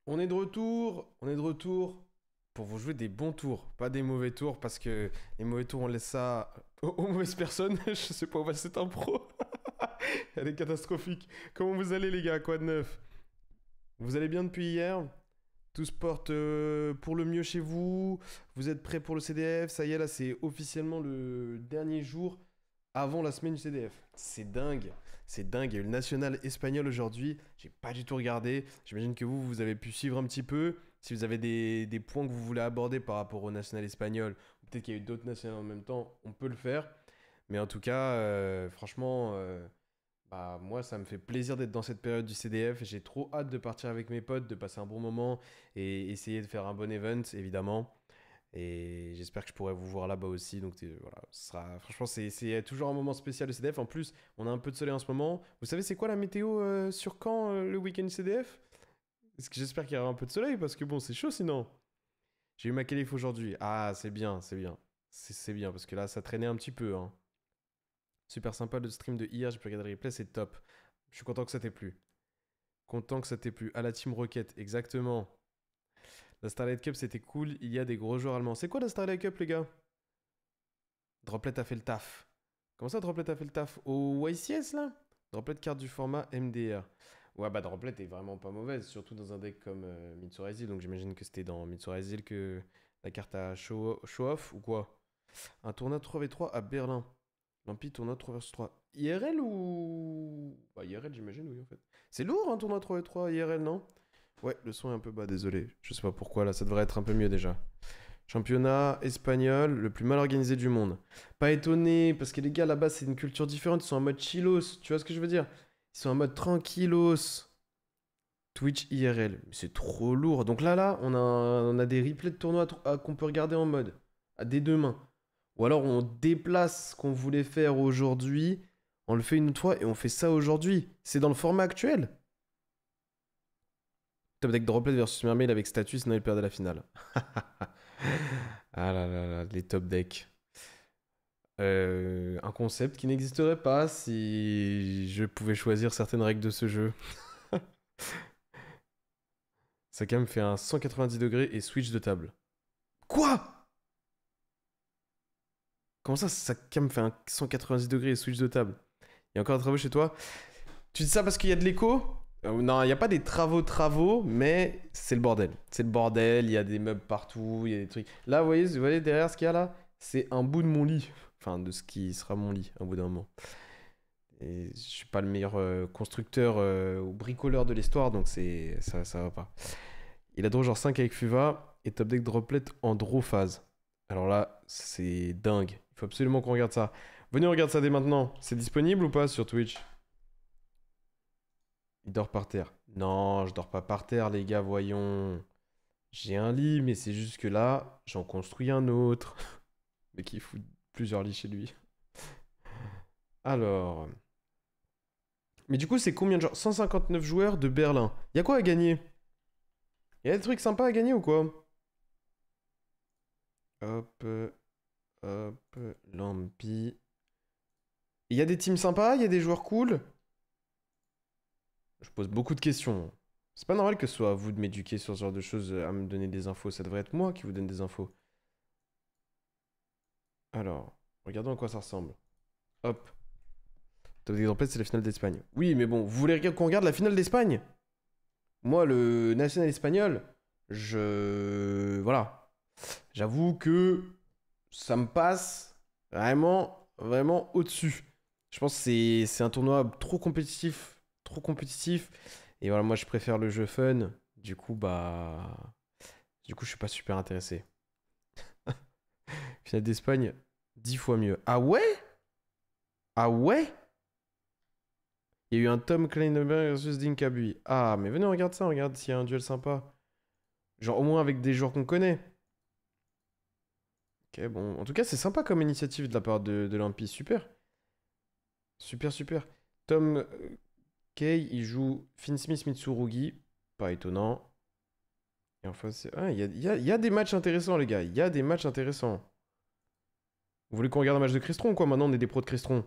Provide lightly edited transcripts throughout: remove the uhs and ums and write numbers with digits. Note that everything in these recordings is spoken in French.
On est de retour pour vous jouer des bons tours, pas des mauvais tours, parce que les mauvais tours, on laisse ça aux mauvaises personnes. Je sais pas où va cette impro. Elle est catastrophique. Comment vous allez, les gars? Quoi de neuf? Vous allez bien depuis hier? Tout se porte pour le mieux chez vous? Vous êtes prêts pour le CDF? Ça y est, là, c'est officiellement le dernier jour avant la semaine du CDF. C'est dingue. C'est dingue. Il y a eu le national espagnol aujourd'hui. J'ai pas du tout regardé. J'imagine que vous avez pu suivre un petit peu. Si vous avez des points que vous voulez aborder par rapport au national espagnol, ou peut-être qu'il y a eu d'autres nationaux en même temps, on peut le faire. Mais en tout cas, franchement, bah, moi, ça me fait plaisir d'être dans cette période du CDF. J'ai trop hâte de partir avec mes potes, de passer un bon moment et essayer de faire un bon event, évidemment. Et j'espère que je pourrai vous voir là-bas aussi. Donc voilà, ce sera, franchement, c'est toujours un moment spécial le CDF. En plus, on a un peu de soleil en ce moment. Vous savez, c'est quoi la météo sur Caen le week-end CDF? Parce que j'espère qu'il y aura un peu de soleil parce que bon, c'est chaud sinon. J'ai eu ma qualif aujourd'hui. Ah, c'est bien, c'est bien. C'est bien parce que là, ça traînait un petit peu, hein. Super sympa le stream de hier. J'ai pu regarder le replay, c'est top. Je suis content que ça t'ait plu. Content que ça t'ait plu. À la Team Rocket, exactement. La Starlight Cup, c'était cool. Il y a des gros joueurs allemands. C'est quoi la Starlight Cup, les gars? Droplet a fait le taf. Comment ça, Droplet a fait le taf? Au YCS, là? Droplet carte du format MDR. Ouais, bah Droplet est vraiment pas mauvaise, surtout dans un deck comme Mitsurazil. Donc j'imagine que c'était dans Mitsurazil que la carte a show off ou quoi? Un tournoi 3v3 à Berlin. Lampi tournoi 3 vs 3. IRL ou. Bah IRL, j'imagine, oui, en fait. C'est lourd un tournoi 3v3 IRL, non? Ouais, le son est un peu bas, désolé. Je sais pas pourquoi, là, ça devrait être un peu mieux déjà. Championnat espagnol, le plus mal organisé du monde. Pas étonné, parce que les gars là-bas, c'est une culture différente. Ils sont en mode chillos, tu vois ce que je veux dire? Ils sont en mode tranquillos. Twitch IRL, mais c'est trop lourd. Donc là, on a des replays de tournois qu'on peut regarder en mode à des deux mains. Ou alors on déplace ce qu'on voulait faire aujourd'hui, on le fait une autre fois et on fait ça aujourd'hui. C'est dans le format actuel. Top deck Droplet versus Mermaid avec statut, sinon il perd la finale. Ah là là là, les top decks. Un concept qui n'existerait pas si je pouvais choisir certaines règles de ce jeu. Ça quand même fait un 190 degrés et switch de table. Quoi? Comment ça quand même fait un 190 degrés et switch de table? Il y a encore des travaux chez toi? Tu dis ça parce qu'il y a de l'écho? Non, il n'y a pas des travaux, mais c'est le bordel. C'est le bordel, il y a des meubles partout, il y a des trucs. Là, vous voyez derrière ce qu'il y a là? C'est un bout de mon lit. Enfin, de ce qui sera mon lit, au bout d'un moment. Et je suis pas le meilleur constructeur ou bricoleur de l'histoire, donc ça va pas. Il a draw genre 5 avec Fuva et top deck droplet en draw phase. Alors là, c'est dingue. Il faut absolument qu'on regarde ça. Venez, on regarde ça dès maintenant. C'est disponible ou pas sur Twitch? Il dort par terre. Non, je dors pas par terre, les gars, voyons. J'ai un lit, mais c'est juste que là, j'en construis un autre. Mais qui fout plusieurs lits chez lui. Alors. Mais du coup, c'est combien de joueurs? 159 joueurs de Berlin. Y a quoi à gagner? Y a des trucs sympas à gagner ou quoi? Hop, hop, Lampi. Y a des teams sympas? Y a des joueurs cool? Je pose beaucoup de questions. C'est pas normal que ce soit à vous de m'éduquer sur ce genre de choses, à me donner des infos. Ça devrait être moi qui vous donne des infos. Alors, regardons à quoi ça ressemble. Hop. Top d'exemple, c'est la finale d'Espagne. Oui, mais bon, vous voulez qu'on regarde la finale d'Espagne? Moi, le national espagnol, voilà. J'avoue que ça me passe vraiment, vraiment au-dessus. Je pense que c'est un tournoi trop compétitif. Trop compétitif. Et voilà, moi, je préfère le jeu fun. Du coup, bah. Du coup, je suis pas super intéressé. Finale d'Espagne, 10 fois mieux. Ah ouais? Ah ouais? Il y a eu un Tom Kleinenberg versus Dinkabuy. Ah, mais venez, on regarde ça, on regarde s'il y a un duel sympa. Genre, au moins avec des joueurs qu'on connaît. Ok, bon. En tout cas, c'est sympa comme initiative de la part de l'Impi. Super. Super, super. Tom Kay, il joue Finn Smith Mitsurugi. Pas étonnant. Et enfin, c'est. Ah, il y a des matchs intéressants, les gars. Il y a des matchs intéressants. Vous voulez qu'on regarde un match de Crestron ou quoi? Maintenant, on est des pros de Crestron.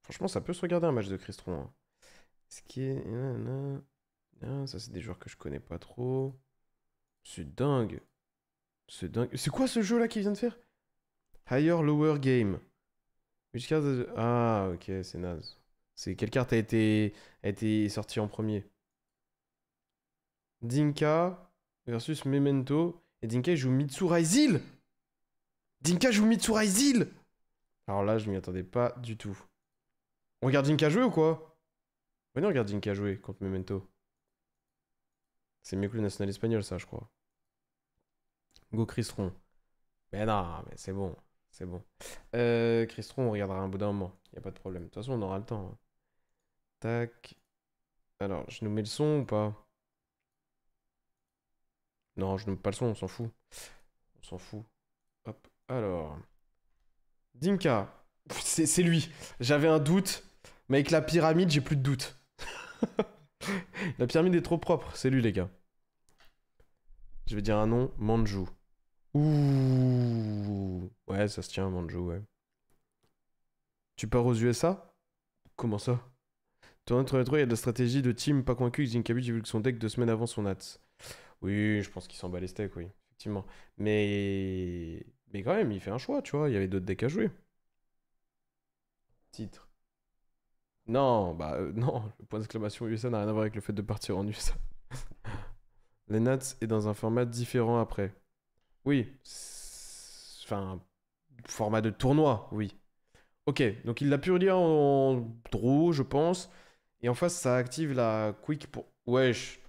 Franchement, ça peut se regarder un match de Crestron, hein. Ce qui est. Ça, c'est des joueurs que je connais pas trop. C'est dingue. C'est dingue. C'est quoi ce jeu là qu'il vient de faire? Higher Lower Game. Which card Ah, ok, c'est naze. C'est quelle carte a été sortie en premier? Dinka versus Memento. Et Dinka il joue Mitsurai Zil. Dinka joue Mitsurai Zil. Alors là, je m'y attendais pas du tout. On regarde Dinka jouer ou quoi? Venez, on regarde Dinka jouer contre Memento. C'est mieux que le national espagnol, ça, je crois. Go Cristron. Mais non, mais c'est bon. C'est bon. Cristron, on regardera un bout d'un moment. Y a pas de problème. De toute façon, on aura le temps, hein. Tac. Alors, je nous mets le son ou pas? Non, je ne mets pas le son, on s'en fout. On s'en fout. Hop. Alors. Dinka. C'est lui. J'avais un doute. Mais avec la pyramide, j'ai plus de doute. La pyramide est trop propre. C'est lui, les gars. Je vais dire un nom. Manju. Ouh. Ouais, ça se tient, Manju, ouais. Tu pars aux USA? Comment ça? Tournoi 3, il y a de la stratégie de team pas convaincu que Zinkabi, j'ai vu que son deck 2 semaines avant son nats. Oui, je pense qu'il s'en bat les steaks, oui, effectivement. Mais quand même, il fait un choix, tu vois, il y avait d'autres decks à jouer. Titre. Non, bah non, le point d'exclamation USA n'a rien à voir avec le fait de partir en USA. Les Nats est dans un format différent après. Oui, enfin, format de tournoi, oui. Ok, donc il l'a pu relire en draw, je pense. Et en face, ça active la quick pour... Wesh,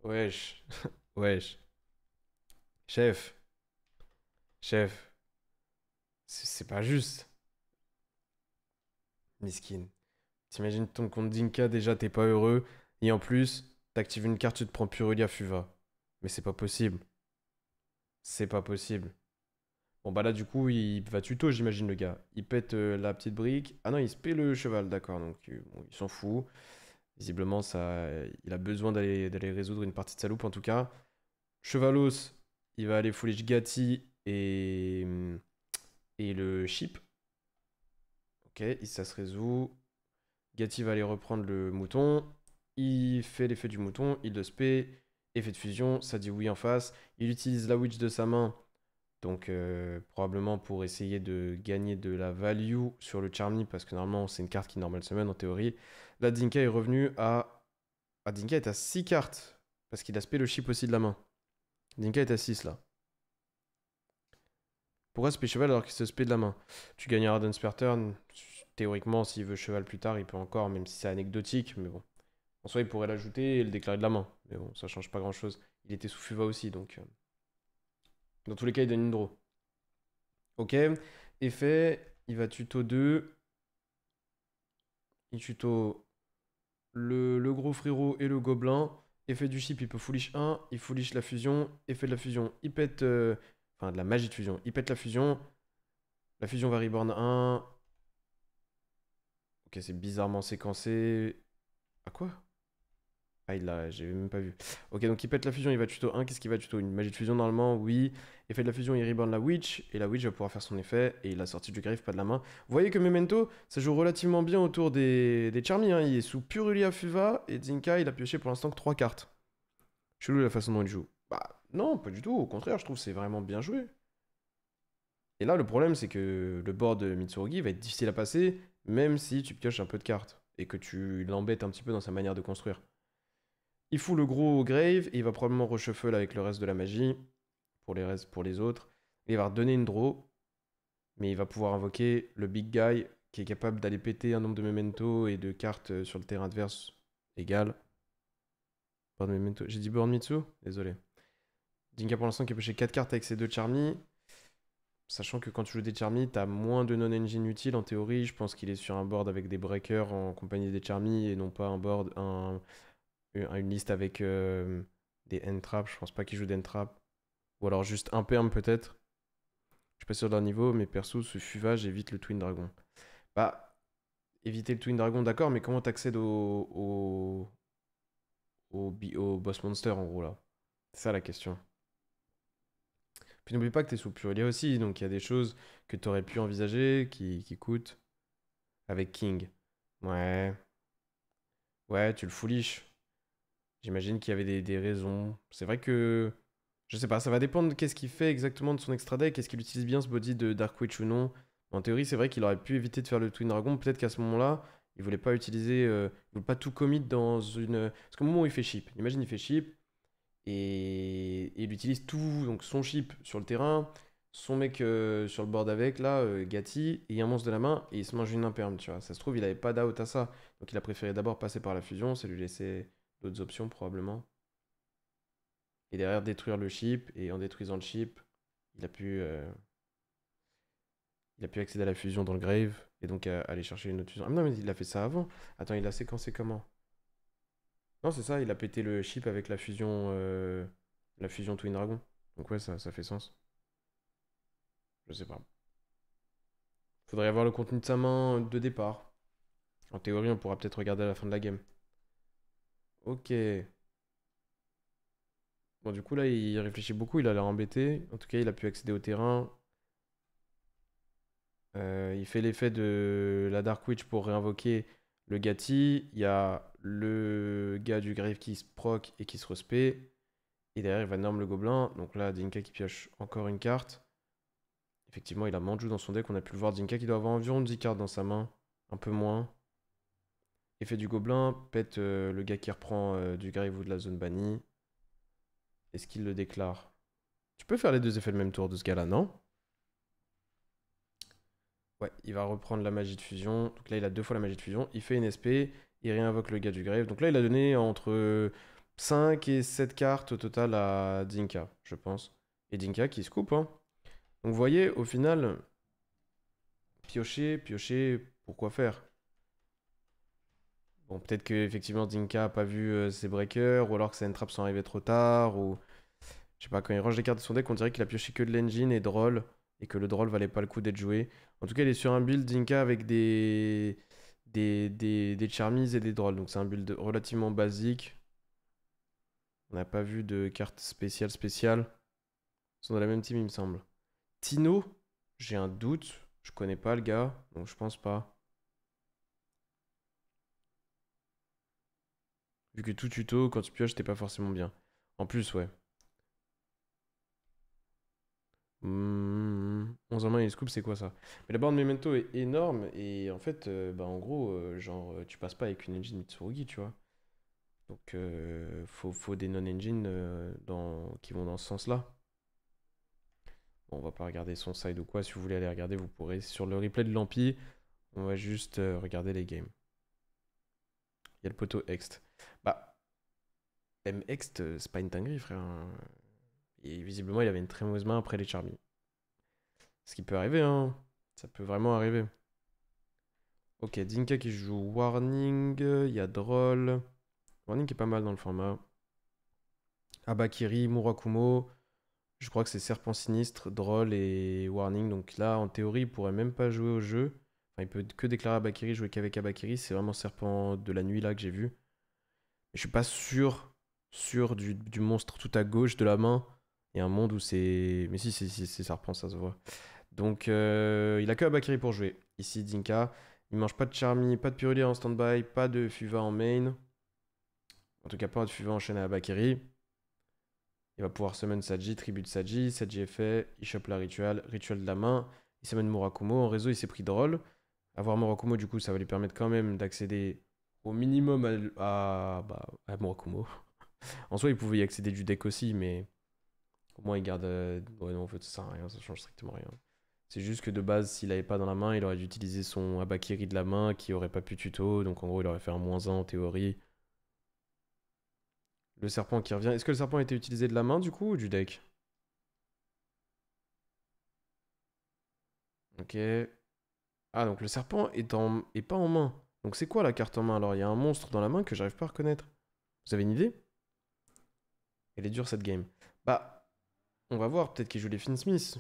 wesh, wesh. Chef, chef, c'est pas juste. Miskin. T'imagines ton compte Dinka, déjà t'es pas heureux. Et en plus, t'actives une carte, tu te prends Purulia Fuva. Mais c'est pas possible. C'est pas possible. Bon bah là du coup il va tuto j'imagine le gars. Il pète la petite brique. Ah non il se paie le cheval d'accord donc bon, il s'en fout. Visiblement ça il a besoin d'aller résoudre une partie de sa loupe en tout cas. Chevalos il va aller foolish Gatti et le chip. Ok ça se résout. Gatti va aller reprendre le mouton. Il fait l'effet du mouton, il le spé. Effet de fusion, ça dit oui en face. Il utilise la witch de sa main. Donc probablement pour essayer de gagner de la value sur le Charmy, parce que normalement c'est une carte qui normal summon en théorie. Là Dinka est revenu à... Ah Dinka est à 6 cartes, parce qu'il a spé le chip aussi de la main. Dinka est à 6 là. Pourquoi spé cheval alors qu'il se spé de la main? Tu gagneras d'un spare turn. Théoriquement s'il veut cheval plus tard il peut encore, même si c'est anecdotique, mais bon. En soi il pourrait l'ajouter et le déclarer de la main. Mais bon ça change pas grand chose. Il était sous Fuva aussi donc... Dans tous les cas il donne une draw. Ok, effet, il va tuto 2. Il tuto le gros frérot et le gobelin. Effet du chip, il peut foolish 1. Il foolish la fusion. Effet de la fusion, il pète. Enfin, de la magie de fusion. Il pète la fusion. La fusion va reborn 1. Ok, c'est bizarrement séquencé. À quoi? Ah, il l'a, j'ai même pas vu. Ok, donc il pète la fusion, il va tuto 1. Qu'est-ce qu'il va tuto? Une magie de fusion normalement, oui. Effet de la fusion, il reborn la witch. Et la witch va pouvoir faire son effet. Et il a sorti du griffe, pas de la main. Vous voyez que Memento, ça joue relativement bien autour des Charmy, hein. Il est sous Purulia Fuva. Et Zinka, il a pioché pour l'instant que 3 cartes. Chelou la façon dont il joue. Bah non, pas du tout. Au contraire, je trouve que c'est vraiment bien joué. Et là, le problème, c'est que le board de Mitsurugi va être difficile à passer, même si tu pioches un peu de cartes. Et que tu l'embêtes un petit peu dans sa manière de construire. Il fout le gros grave et il va probablement reshuffle avec le reste de la magie pour les autres. Et il va redonner une draw, mais il va pouvoir invoquer le big guy qui est capable d'aller péter un nombre de memento et de cartes sur le terrain adverse égal. Board memento. J'ai dit Board Mitsu? Désolé. Dinka pour l'instant qui a pêché 4 cartes avec ses 2 Charmy. Sachant que quand tu joues des Charmy, t'as moins de non-engine utiles en théorie. Je pense qu'il est sur un board avec des breakers en compagnie des Charmy et non pas un board, une liste avec des end traps. Je pense pas qu'il joue d'end trap. Ou alors juste un perm peut-être. Je suis pas sûr de leur niveau, mais perso, ce Fuva, j'évite le Twin Dragon. Bah, éviter le Twin Dragon, d'accord, mais comment t'accèdes au boss monster en gros là? C'est ça la question. Puis n'oublie pas que t'es sous Purelia aussi, donc il y a des choses que t'aurais pu envisager qui coûtent. Avec King. Ouais. Ouais, tu le foolish. J'imagine qu'il y avait des raisons. C'est vrai que. Je sais pas, ça va dépendre de qu'est-ce qu'il fait exactement de son extra deck. Est-ce qu'il utilise bien ce body de Dark Witch ou non? En théorie, c'est vrai qu'il aurait pu éviter de faire le Twin Dragon. Peut-être qu'à ce moment-là, il voulait pas utiliser. Il voulait pas tout commit dans une. Parce qu'au moment où il fait chip, imagine il fait chip et il utilise tout. Donc son chip sur le terrain, son mec sur le board avec, là, Gatti, et un monstre de la main, et il se mange une imperme, tu vois. Ça se trouve, il avait pas d'out à ça. Donc il a préféré d'abord passer par la fusion, ça lui laissait d'autres options probablement. Et derrière détruire le chip, et en détruisant le chip, il a pu, euh, il a pu accéder à la fusion dans le grave, et donc aller chercher une autre fusion. Ah non, mais il a fait ça avant. Attends, il a séquencé comment? Non, c'est ça, il a pété le chip avec la fusion Twin Dragon. Donc ouais, ça fait sens. Je sais pas. Faudrait avoir le contenu de sa main de départ. En théorie, on pourra peut-être regarder à la fin de la game. Ok. Bon, du coup, là, il réfléchit beaucoup, il a l'air embêté. En tout cas, il a pu accéder au terrain. Il fait l'effet de la Dark Witch pour réinvoquer le Gatti. Il y a le gars du grave qui se proc et qui se respect. Et derrière, il va norm le gobelin. Donc là, Dinka qui pioche encore une carte. Effectivement, il a Manju dans son deck. On a pu le voir. Dinka qui doit avoir environ 10 cartes dans sa main. Un peu moins. Effet du gobelin. Pète le gars qui reprend du grave ou de la zone bannie. Est-ce qu'il le déclare? Tu peux faire les deux effets le même tour de ce gars-là, non? Ouais, il va reprendre la magie de fusion. Donc là, il a deux fois la magie de fusion. Il fait une SP, il réinvoque le gars du grave. Donc là, il a donné entre 5 et 7 cartes au total à Dinka, je pense. Et Dinka qui se coupe, hein. Donc vous voyez, au final, piocher, piocher, pourquoi faire? Bon, peut-être que effectivement Dinka a pas vu ses breakers, ou alors que ses entraps sont arrivés trop tard, ou je sais pas, quand il range les cartes de son deck, on dirait qu'il a pioché que de l'engine et droll, et que le droll valait pas le coup d'être joué. En tout cas, il est sur un build Dinka avec des charmies et des drolls, donc c'est un build relativement basique. On n'a pas vu de carte spéciale. Ils sont dans la même team, il me semble. Tino, j'ai un doute. Je connais pas le gars, donc je pense pas. Vu que tout tuto, quand tu pioches, t'es pas forcément bien. En plus, ouais. 11 en main et scoop, c'est quoi ça? Mais la borne Memento est énorme et en fait, bah en gros, genre, tu passes pas avec une engine Mitsurugi, tu vois. Donc, faut des non-engine qui vont dans ce sens-là. Bon, on va pas regarder son side ou quoi. Si vous voulez aller regarder, vous pourrez. Sur le replay de Lampi, on va juste regarder les games. Il y a le poteau Ext. Bah, M Ext, c'est pas une dinguerie, frère, hein. Et visiblement, il avait une très mauvaise main après les Charmy. Ce qui peut arriver, hein. Ça peut vraiment arriver. Ok, Dinka qui joue Warning. Il y a Droll. Warning qui est pas mal dans le format. Abakiri, Murakumo. Je crois que c'est Serpent Sinistre, Droll et Warning. Donc là, en théorie, il pourrait même pas jouer au jeu. Enfin, il peut que déclarer Abakiri, jouer qu'avec Abakiri. C'est vraiment Serpent de la nuit là que j'ai vu. Mais je suis pas sûr du monstre tout à gauche de la main. Il y a un monde où c'est. Mais si, c'est Serpent, ça se voit. Donc, il a que Abakiri pour jouer. Ici, Dinka. Il mange pas de Charmy, pas de Purilier en stand-by, pas de Fuva en main. En tout cas, pas de Fuva enchaîné à Abakiri. Il va pouvoir summon Saji, tribut de Saji. Saji est fait. Il chope la ritual. Ritual de la main. Il summon Murakumo. En réseau, il s'est pris Droll. Avoir Murakumo, du coup, ça va lui permettre quand même d'accéder au minimum à Murakumo. En soi, il pouvait y accéder du deck aussi, mais au moins il garde. Ouais, non, en fait, ça sert à rien, ça change strictement rien. C'est juste que de base, s'il avait pas dans la main, il aurait dû utiliser son Abakiri de la main qui aurait pas pu tuto. Donc en gros, il aurait fait un -1 en théorie. Le serpent qui revient. Est-ce que le serpent a été utilisé de la main du coup ou du deck? Ok. Ah, donc le serpent est pas en main. Donc c'est quoi la carte en main alors? Il y a un monstre dans la main que j'arrive pas à reconnaître. Vous avez une idée? Elle est dure cette game. Bah, on va voir. Peut-être qu'il joue les Finsmith.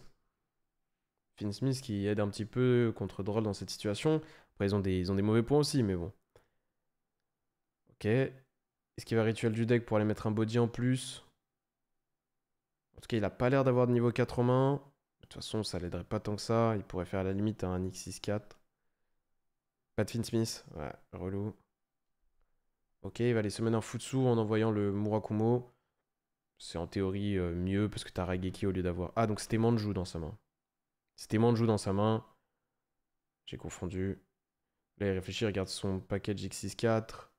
Finsmith qui aide un petit peu contre Droll dans cette situation. Après, ils ont des mauvais points aussi, mais bon. Ok. Est-ce qu'il va rituel du deck pour aller mettre un body en plus? En tout cas, il a pas l'air d'avoir de niveau 4 en main. De toute façon, ça l'aiderait pas tant que ça. Il pourrait faire à la limite un X6-4. Pas de Finsmith. Ouais, relou. Ok, il va aller summon un Futsu en envoyant le Murakumo. C'est en théorie mieux parce que t'as Raigeki au lieu d'avoir... Ah, donc c'était Manju dans sa main. C'était Manju dans sa main. J'ai confondu. Là, il réfléchit, il regarde son package X64.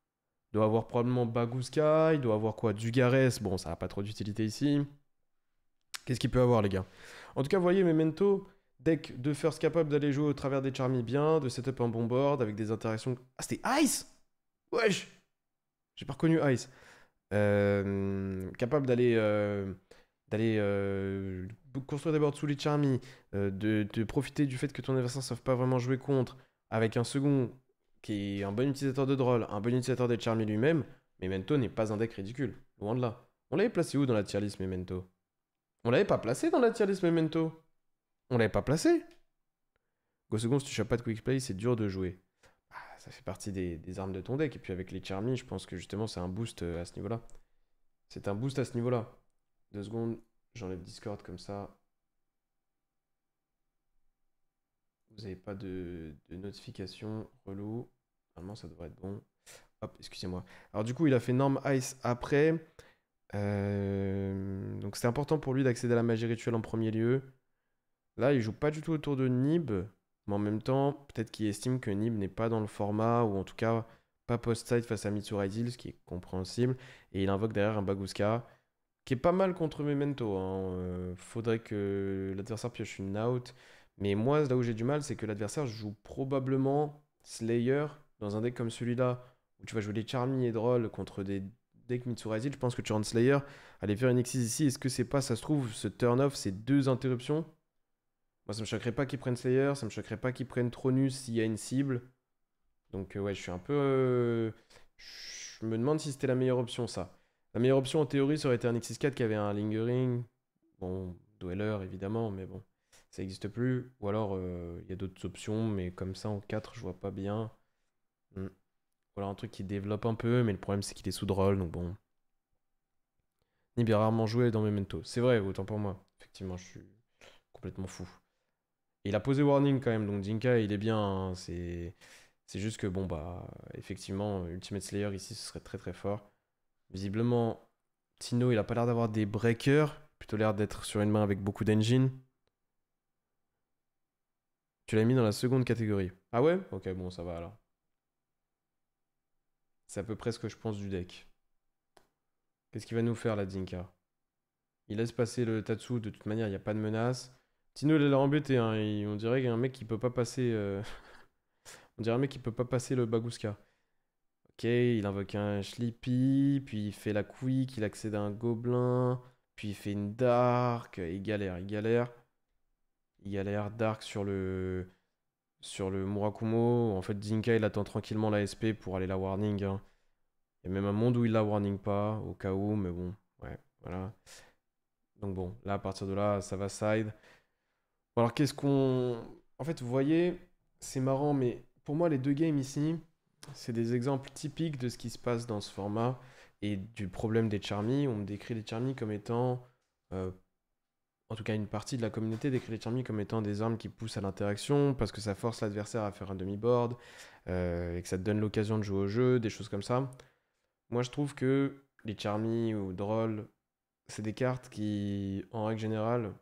Il doit avoir probablement Bagooska. Il doit avoir quoi? Dugares. Bon, ça n'a pas trop d'utilité ici. Qu'est-ce qu'il peut avoir, les gars? En tout cas, vous voyez, Memento, deck de first capable d'aller jouer au travers des charmies bien, de setup un bon board avec des interactions. Ah, c'était Ice! Wesh! J'ai pas reconnu Ice. Capable d'aller construire des boards sous les charmies, de profiter du fait que ton adversaire ne savent pas vraiment jouer contre, avec un second qui est un bon utilisateur de droll, un bon utilisateur des charmies lui-même. Memento n'est pas un deck ridicule, loin de là. On l'avait placé où dans la tier list Memento? On l'avait pas placé dans la tier list Memento. On l'avait pas placé. Go second, si tu chopes pas de quick play, c'est dur de jouer. Ah, ça fait partie des armes de ton deck. Et puis avec les charmies, je pense que justement c'est un boost à ce niveau-là. C'est un boost à ce niveau-là. 2 secondes, j'enlève Discord comme ça. Vous n'avez pas de notification relou. Normalement, ça devrait être bon. Hop, excusez-moi. Alors du coup, il a fait Norm Ice après. Donc c'était important pour lui d'accéder à la magie rituelle en premier lieu. Là, il joue pas du tout autour de Nib. Mais en même temps, peut-être qu'il estime que Nib n'est pas dans le format, ou en tout cas pas post-side face à Mitsuru Ideal, ce qui est compréhensible. Et il invoque derrière un Bagooska, qui est pas mal contre Memento, hein. Faudrait que l'adversaire pioche une out. Mais moi, là où j'ai du mal, c'est que l'adversaire joue probablement Slayer dans un deck comme celui-là, où tu vas jouer des Charmy et Droll contre des decks Mitsuru Ideal. Je pense que tu rentres Slayer. Aller faire une Xyz ici, est-ce que c'est pas, ça se trouve, ce turn-off, c'est 2 interruptions? Moi, ça me choquerait pas qu'ils prennent Slayer, ça me choquerait pas qu'ils prennent Tronus s'il y a une cible. Donc, ouais, je suis un peu. Je me demande si c'était la meilleure option, ça. La meilleure option, en théorie, ça aurait été un X64 qui avait un Lingering. Bon, Dweller, évidemment, mais bon, ça n'existe plus. Ou alors, il y a d'autres options, mais comme ça, en 4 je vois pas bien. Hmm. Voilà, un truc qui développe un peu, mais le problème, c'est qu'il est sous droll, donc bon. Nib est rarement joué dans Memento. C'est vrai, autant pour moi. Effectivement, je suis complètement fou. Et il a posé warning quand même, donc Jinka, il est bien, hein. C'est juste que, bon, bah, effectivement, Ultimate Slayer ici, ce serait très très fort. Visiblement, Tino, il a pas l'air d'avoir des breakers, plutôt l'air d'être sur une main avec beaucoup d'engine. Tu l'as mis dans la seconde catégorie. Ah ouais? Ok, bon, ça va alors. C'est à peu près ce que je pense du deck. Qu'est-ce qu'il va nous faire, la Jinka? Il laisse passer le Tatsu, de toute manière, il n'y a pas de menace. Tino, il a l'air embêté, hein. On dirait qu'il y a un mec qui peut pas passer. On dirait un mec qui peut pas passer le Bagooska. Ok, il invoque un Sleepy, puis il fait la Quick, il accède à un Gobelin, puis il fait une Dark, il galère, il galère. Il galère Dark sur le Murakumo. En fait, Zinka, il attend tranquillement la SP pour aller la warning, hein. Il y a même un monde où il la warning pas, au cas où, mais bon, ouais, voilà. Donc bon, là, à partir de là, ça va side. Bon, alors, qu'est-ce qu'on... En fait, vous voyez, c'est marrant, mais pour moi, les deux games ici, c'est des exemples typiques de ce qui se passe dans ce format et du problème des charmies. On me décrit les charmies comme étant, euh, en tout cas une partie de la communauté décrit les charmies comme étant des armes qui poussent à l'interaction parce que ça force l'adversaire à faire un demi-board et que ça te donne l'occasion de jouer au jeu, des choses comme ça. Moi, je trouve que les charmies ou drôles, c'est des cartes qui, en règle générale,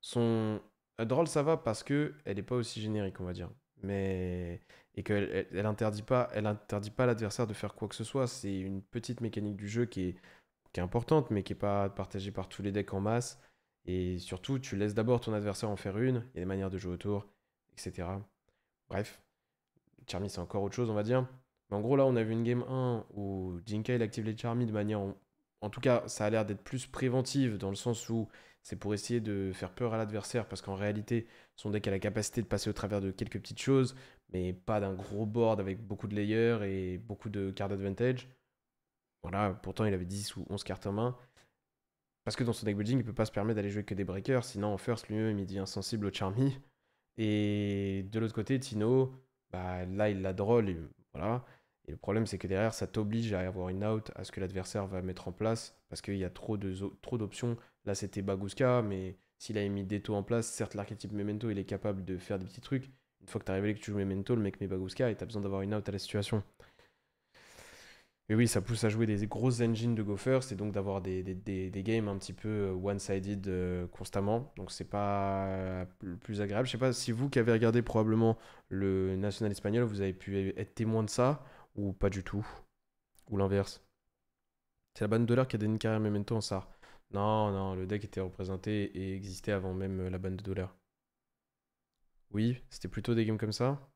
sont... Drôle, ça va parce que elle est pas aussi générique, on va dire. Mais... Et qu'elle elle interdit pas à l'adversaire de faire quoi que ce soit. C'est une petite mécanique du jeu qui est importante, mais qui est pas partagée par tous les decks en masse. Et surtout, tu laisses d'abord ton adversaire en faire une. Il y a des manières de jouer autour, etc. Bref, Charmy, c'est encore autre chose, on va dire. Mais en gros, là, on a vu une game 1 où Jinkai il active les Charmy de manière. En tout cas, ça a l'air d'être plus préventive dans le sens où c'est pour essayer de faire peur à l'adversaire parce qu'en réalité, son deck a la capacité de passer au travers de quelques petites choses, mais pas d'un gros board avec beaucoup de layers et beaucoup de cartes advantage. Voilà, pourtant il avait 10 ou 11 cartes en main. Parce que dans son deck building, il peut pas se permettre d'aller jouer que des breakers, sinon en first lui-même il dit insensible au Charmy. Et de l'autre côté, Tino, bah, là il la drôle, et voilà. Et le problème c'est que derrière ça t'oblige à avoir une out à ce que l'adversaire va mettre en place, parce qu'il y a trop d'options. Là c'était Bagooska, mais s'il a mis Deto en place, certes l'archétype Memento il est capable de faire des petits trucs. Une fois que t'as révélé que tu joues Memento, le mec met Bagooska et t'as besoin d'avoir une out à la situation. Et oui, ça pousse à jouer des grosses engines de Go First et donc d'avoir des games un petit peu one-sided constamment. Donc c'est pas le plus agréable. Je sais pas si vous qui avez regardé probablement le national espagnol, vous avez pu être témoin de ça ou pas du tout. Ou l'inverse. C'est la bande de l'heure qui a donné une carrière Memento en SAR. Non, non, le deck était représenté et existait avant même la bande de dollars. Oui, c'était plutôt des games comme ça.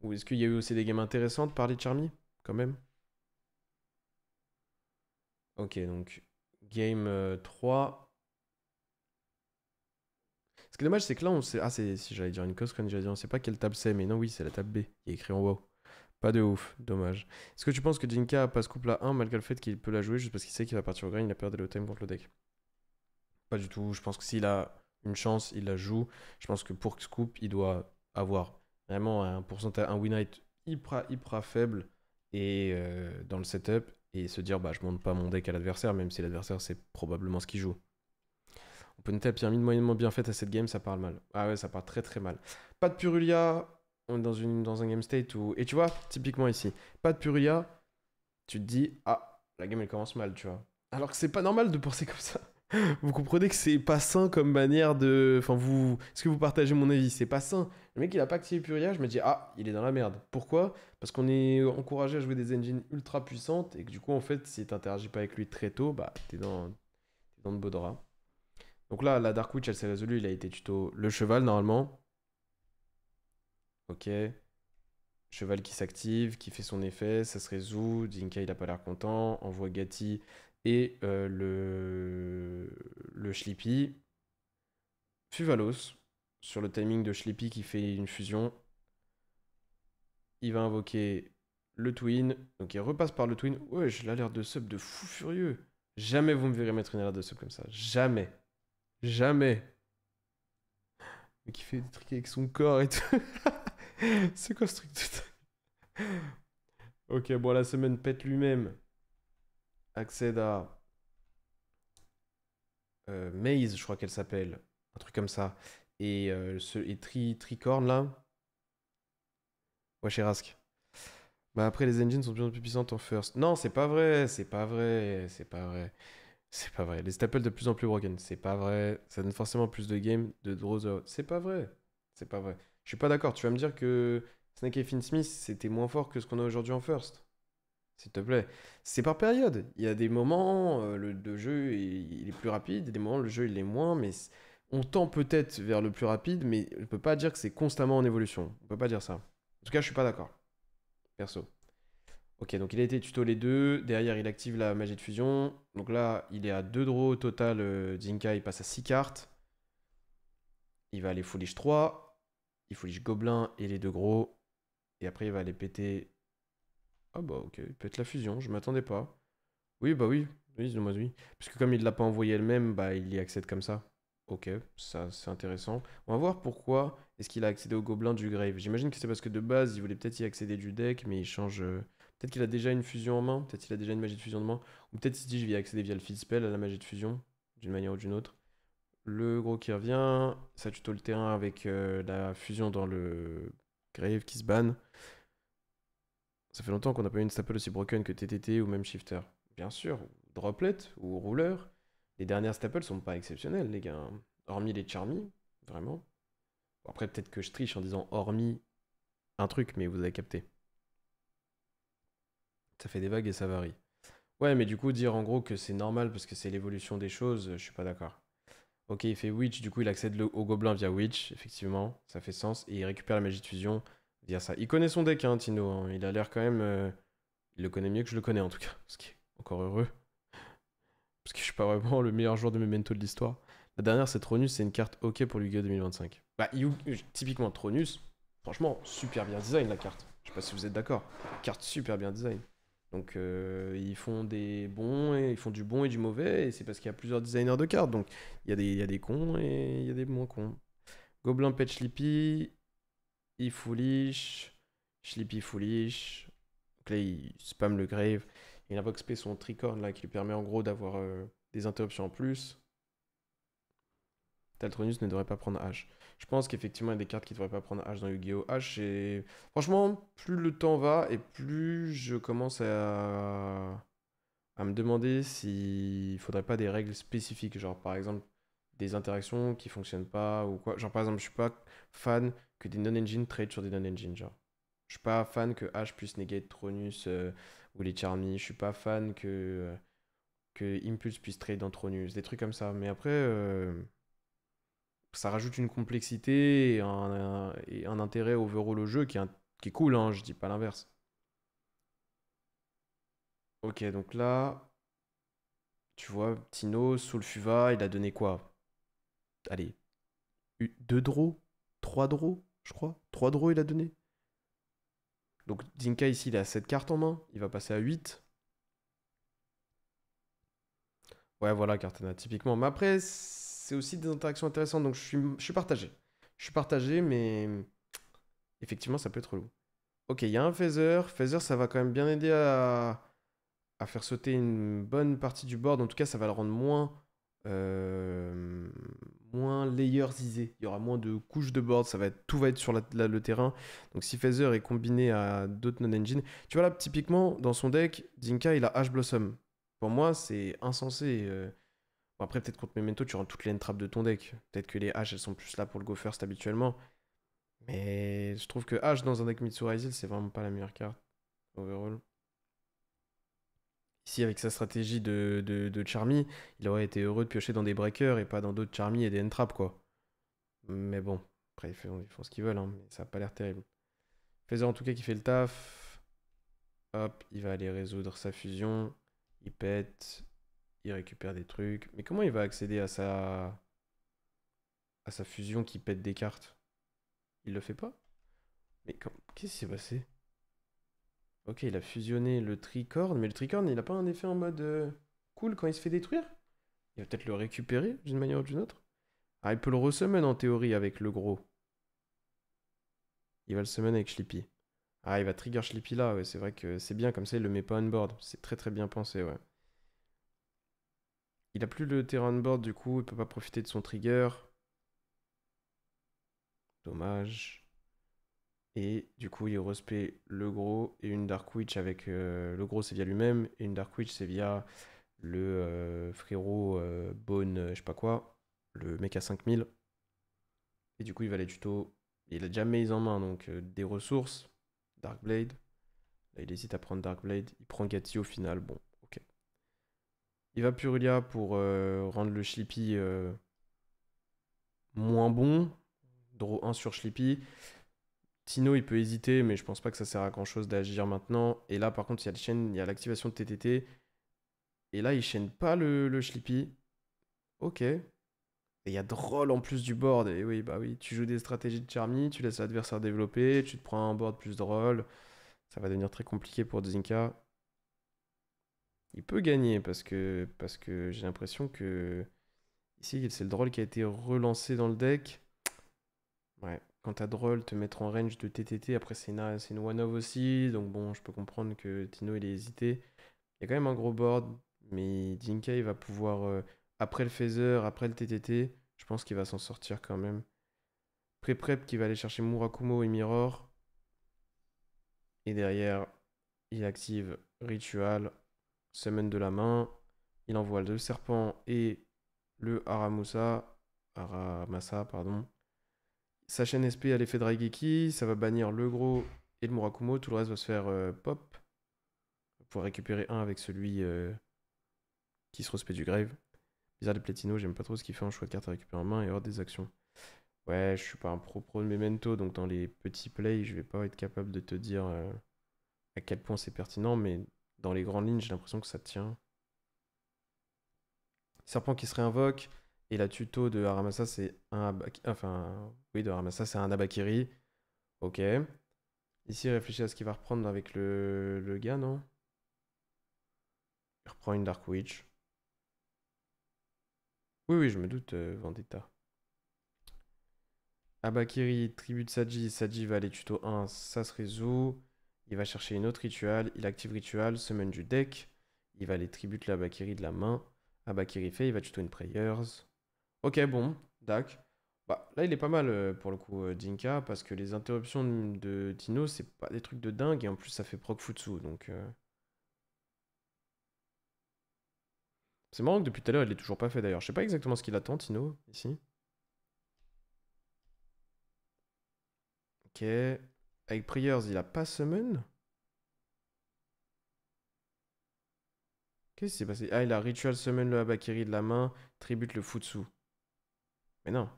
Ou est-ce qu'il y a eu aussi des games intéressantes par les Charmy quand même? Ok, donc game 3. Ce qui est dommage, c'est que là, on sait. Ah, c'est si j'allais dire une cause quand j'allais dire, on sait pas quelle table c'est, mais non, oui, c'est la table B. Il est écrit en WoW. Pas de ouf, dommage. Est-ce que tu penses que Jinka passe couple à 1 malgré le fait qu'il peut la jouer juste parce qu'il sait qu'il va partir au grain, il a peur d'aller au time contre le deck? Pas du tout. Je pense que s'il a une chance, il la joue. Je pense que pour Scoop, il doit avoir vraiment un pourcentage, un win rate hyper faible et dans le setup et se dire bah je monte pas mon deck à l'adversaire, même si l'adversaire c'est probablement ce qu'il joue. On peut noter la pyramide moyennement bien faite à cette game, ça parle mal. Ah ouais, ça part très très mal. Pas de Purulia, on est dans un game state où. Et tu vois, typiquement ici, pas de Purulia, tu te dis, ah, la game elle commence mal, tu vois. Alors que c'est pas normal de penser comme ça. Vous comprenez que c'est pas sain comme manière de. Enfin, vous. Est-ce que vous partagez mon avis? C'est pas sain. Le mec, il a pas activé Puria, je me dis, ah, il est dans la merde. Pourquoi? Parce qu'on est encouragé à jouer des engines ultra puissantes et que du coup, en fait, si t'interagis pas avec lui très tôt, bah, t'es dans de beaux draps. Donc là, la Dark Witch, elle s'est résolue, il a été tuto le cheval normalement. Ok. Cheval qui s'active, qui fait son effet, ça se résout. Jinka, il a pas l'air content. Envoie Gatti et le Schlippy. Fuvalos, sur le timing de Schlippy qui fait une fusion. Il va invoquer le Twin. Donc il repasse par le Twin. Ouais, j'ai l'air de sub de fou furieux. Jamais vous me verrez mettre une alerte de sub comme ça. Jamais. Jamais. Mais qui fait des trucs avec son corps et tout. C'est quoi ce truc de... Ok, bon, la semaine pète lui-même. Accède à Maze, je crois qu'elle s'appelle. Un truc comme ça. Et Tricorn là. Ouais, chez Rask. Bah après, les engines sont de plus en plus puissantes en first. Non, c'est pas vrai, c'est pas vrai, c'est pas vrai. C'est pas vrai. Les staples de plus en plus broken. C'est pas vrai. Ça donne forcément plus de games de draws out. C'est pas vrai. C'est pas vrai. Je suis pas d'accord. Tu vas me dire que Snake et Finn Smith, c'était moins fort que ce qu'on a aujourd'hui en first. S'il te plaît. C'est par période. Il y a des moments, le jeu, il est plus rapide. Il y a des moments, le jeu, il est moins. Mais on tend peut-être vers le plus rapide, mais on peut pas dire que c'est constamment en évolution. On peut pas dire ça. En tout cas, je suis pas d'accord. Perso. Ok, donc il a été tuto les deux. Derrière, il active la magie de fusion. Donc là, il est à 2 draws au total. Jinka, il passe à 6 cartes. Il va aller foolish 3. Il foolish gobelin et les deux gros. Et après, il va aller péter. Ah bah ok, il pète la fusion, je m'attendais pas. Oui, bah oui. Oui, moi oui. Parce que comme il l'a pas envoyé elle-même, bah il y accède comme ça. Ok, ça c'est intéressant. On va voir pourquoi est-ce qu'il a accédé au gobelin du grave. J'imagine que c'est parce que de base, il voulait peut-être y accéder du deck, mais il change. Peut-être qu'il a déjà une fusion en main, peut-être qu'il a déjà une magie de fusion de main, ou peut-être il se dit je vais y accéder via le field spell à la magie de fusion, d'une manière ou d'une autre. Le gros qui revient, ça tuto le terrain avec la fusion dans le grave qui se banne. Ça fait longtemps qu'on n'a pas eu une staple aussi broken que TTT ou même Shifter. Bien sûr, Droplet ou Rouleur. Les dernières staples sont pas exceptionnelles, les gars. Hormis les Charmy, vraiment. Bon, après, peut-être que je triche en disant hormis un truc, mais vous avez capté. Ça fait des vagues et ça varie. Ouais, mais du coup, dire en gros que c'est normal parce que c'est l'évolution des choses, je suis pas d'accord. Ok, il fait Witch, du coup, il accède au gobelin via Witch, effectivement, ça fait sens. Et il récupère la magie de fusion via ça. Il connaît son deck, hein, Tino. Hein. Il a l'air quand même. Il le connaît mieux que je le connais, en tout cas. Ce qui est encore heureux. Parce que je suis pas vraiment le meilleur joueur de Memento de l'histoire. La dernière, c'est Tronus, c'est une carte OK pour Yu-Gi-Oh! 2025. Bah, typiquement, Tronus, franchement, super bien design la carte. Je sais pas si vous êtes d'accord. Carte super bien design. Donc, ils font ils font du bon et du mauvais, et c'est parce qu'il y a plusieurs designers de cartes. Donc, il y a des cons et il y a des moins cons. Gobelin pet Schlippy, il foolish, Schlippy foolish. Donc là, il spam le grave. Il invoque spé son tricorne là qui lui permet en gros d'avoir des interruptions en plus. Taltronus ne devrait pas prendre H. Je pense qu'effectivement, il y a des cartes qui devraient pas prendre H dans Yu-Gi-Oh! H, c'est... Franchement, plus le temps va et plus je commence à me demander s'il faudrait pas des règles spécifiques. Genre, par exemple, des interactions qui fonctionnent pas ou quoi. Genre, par exemple, je suis pas fan que des non-engine trade sur des non-engine. Genre, je suis pas fan que H puisse negate Tronus ou les Charmy. Je suis pas fan que Impulse puisse trade dans Tronus. Des trucs comme ça. Mais après, ça rajoute une complexité et un intérêt overall au jeu qui est cool, hein, je dis pas l'inverse. Ok, donc là, tu vois, Tino, Soulfuva, il a donné quoi? Allez, 2 draws? 3 draws, je crois. 3 draws, il a donné. Donc Dinka ici, il a 7 cartes en main. Il va passer à 8. Ouais, voilà, Cartana, typiquement. Mais après, c'est aussi des interactions intéressantes, donc je suis partagé. Je suis partagé, mais effectivement, ça peut être relou. Ok, il y a un phaser. Phaser, ça va quand même bien aider à faire sauter une bonne partie du board. En tout cas, ça va le rendre euh, moins layersisé. Il y aura moins de couches de board. Tout va être sur le terrain. Donc, si Phaser est combiné à d'autres non-engine, tu vois là, typiquement, dans son deck, Dinka, il a Ash Blossom. Pour moi, c'est insensé. Bon, après, peut-être contre Memento, tu rentres toutes les entrappes de ton deck. Peut-être que les H, elles sont plus là pour le go first habituellement. Mais je trouve que H dans un deck Mitsurai, c'est vraiment pas la meilleure carte overall. Ici, avec sa stratégie de Charmy, il aurait été heureux de piocher dans des breakers et pas dans d'autres Charmy et des entraps, quoi. Mais bon, après, ils font ce qu'ils veulent, hein, mais ça a pas l'air terrible. Phaser, en tout cas, qui fait le taf. Hop, il va aller résoudre sa fusion. Il pète. Il récupère des trucs. Mais comment il va accéder à sa fusion qui pète des cartes? Il le fait pas? Mais qu'est-ce qui s'est passé? Ok, il a fusionné le tricorne, mais le tricorne, il a pas un effet en mode cool quand il se fait détruire? Il va peut-être le récupérer d'une manière ou d'une autre. Ah, il peut le resummon en théorie avec le gros. Il va le summon avec Schlippy. Ah, il va trigger Schlippy là, ouais, c'est vrai que c'est bien, comme ça il le met pas on board. C'est très très bien pensé, ouais. Il a plus le terrain on board, du coup, il peut pas profiter de son trigger. Dommage. Et du coup, il respect le gros et une Dark Witch avec. Le gros, c'est via lui-même, et une Dark Witch, c'est via le frérot Bone, je sais pas quoi, le mec à 5000. Et du coup, il va les tuto. Il a déjà Maze en main, donc des ressources. Darkblade. Là, il hésite à prendre Darkblade. Il prend Gatti au final. Bon, ok. Il va Purulia pour rendre le Schlippy moins bon. Draw 1 sur Schlippy. Tino, il peut hésiter, mais je pense pas que ça sert à grand chose d'agir maintenant. Et là, par contre, il y a l'activation de TTT. Et là, il chaîne pas le Schlippy. Ok. Et il y a Droll en plus du board. Et oui, bah oui, tu joues des stratégies de Charmy, tu laisses l'adversaire développer, tu te prends un board plus Droll. Ça va devenir très compliqué pour Zinka. Il peut gagner parce que j'ai l'impression que ici c'est le Droll qui a été relancé dans le deck. Ouais, quand t'as Droll, te mettre en range de TTT, après c'est une one-of aussi, donc bon, je peux comprendre que Tino il ait hésité. Il y a quand même un gros board, mais Zinka il va pouvoir, après le phaser, après le TTT, je pense qu'il va s'en sortir quand même. Pré-prep qui va aller chercher Murakumo et Mirror. Et derrière, il active Ritual, Summon de la main. Il envoie le serpent et le Aramasa, pardon. Sa chaîne SP a l'effet de Raigeki, ça va bannir le gros et le Murakumo. Tout le reste va se faire pop. Pour récupérer un avec celui qui se respecte du grave. Bizarre de Platino, j'aime pas trop ce qu'il fait en choix de carte à récupérer en main et hors des actions. Ouais, je suis pas un pro de Memento, donc dans les petits plays, je vais pas être capable de te dire à quel point c'est pertinent, mais dans les grandes lignes, j'ai l'impression que ça tient. Serpent qui se réinvoque, et la tuto de Haramasa, c'est un Enfin, oui, de Haramasa, c'est un Abakiri. Ok. Ici, il réfléchit à ce qu'il va reprendre avec le gars, non? Il reprend une Dark Witch. Oui, oui, je me doute, Vendetta. Abakiri, tribu de Saji. Saji va aller tuto 1, ça se résout. Il va chercher une autre ritual. Il active ritual, summon du deck. Il va aller tribute l'Abakiri de la main. Abakiri fait, il va tuto une Prayers. Ok, bon, dac. Bah, là, il est pas mal pour le coup, Jinka, parce que les interruptions de Tino, c'est pas des trucs de dingue, et en plus, ça fait proc Futsu, donc... C'est marrant que depuis tout à l'heure, il l'ait toujours pas fait d'ailleurs. Je sais pas exactement ce qu'il attend, Tino, ici. Ok. Avec Prayers, il a pas summon? Qu'est-ce qui s'est passé? Ah, il a Ritual Summon le Habakiri de la main, tribute le Futsu. Mais non.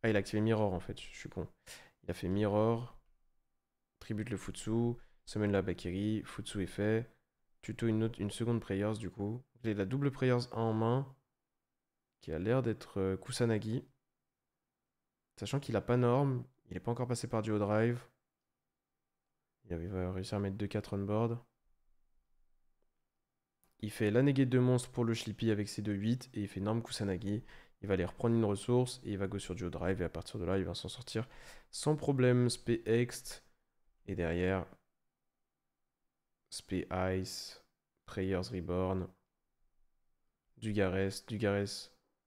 Ah, il a activé Mirror en fait, je suis con. Il a fait Mirror, tribute le Futsu, Summon le Habakiri, Futsu est fait. Tuto une seconde Prayers du coup. Il a la double Prayers 1 en main, qui a l'air d'être Kusanagi. Sachant qu'il a pas norme, il est pas encore passé par Duo Drive. Il va réussir à mettre 2-4 on board. Il fait la negate de monstre pour le Shlippy avec ses 2-8 et il fait norme Kusanagi. Il va aller reprendre une ressource et il va go sur Duo Drive et à partir de là, il va s'en sortir sans problème. Spé Ext et derrière Spé Ice, Prayers Reborn, Dugares,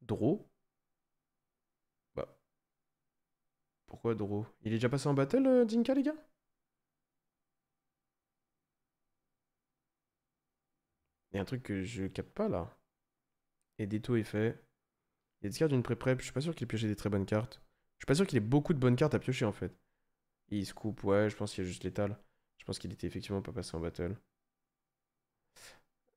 Draw. Bah, pourquoi Draw? Il est déjà passé en battle, Jinka, les gars? Il y a un truc que je capte pas là. Et Deto est fait. Il discard d'une pré-prep, je suis pas sûr qu'il ait pioché des très bonnes cartes. Je suis pas sûr qu'il ait beaucoup de bonnes cartes à piocher en fait. Et il se coupe, ouais, je pense qu'il y a juste l'étal. Je pense qu'il était effectivement pas passé en battle.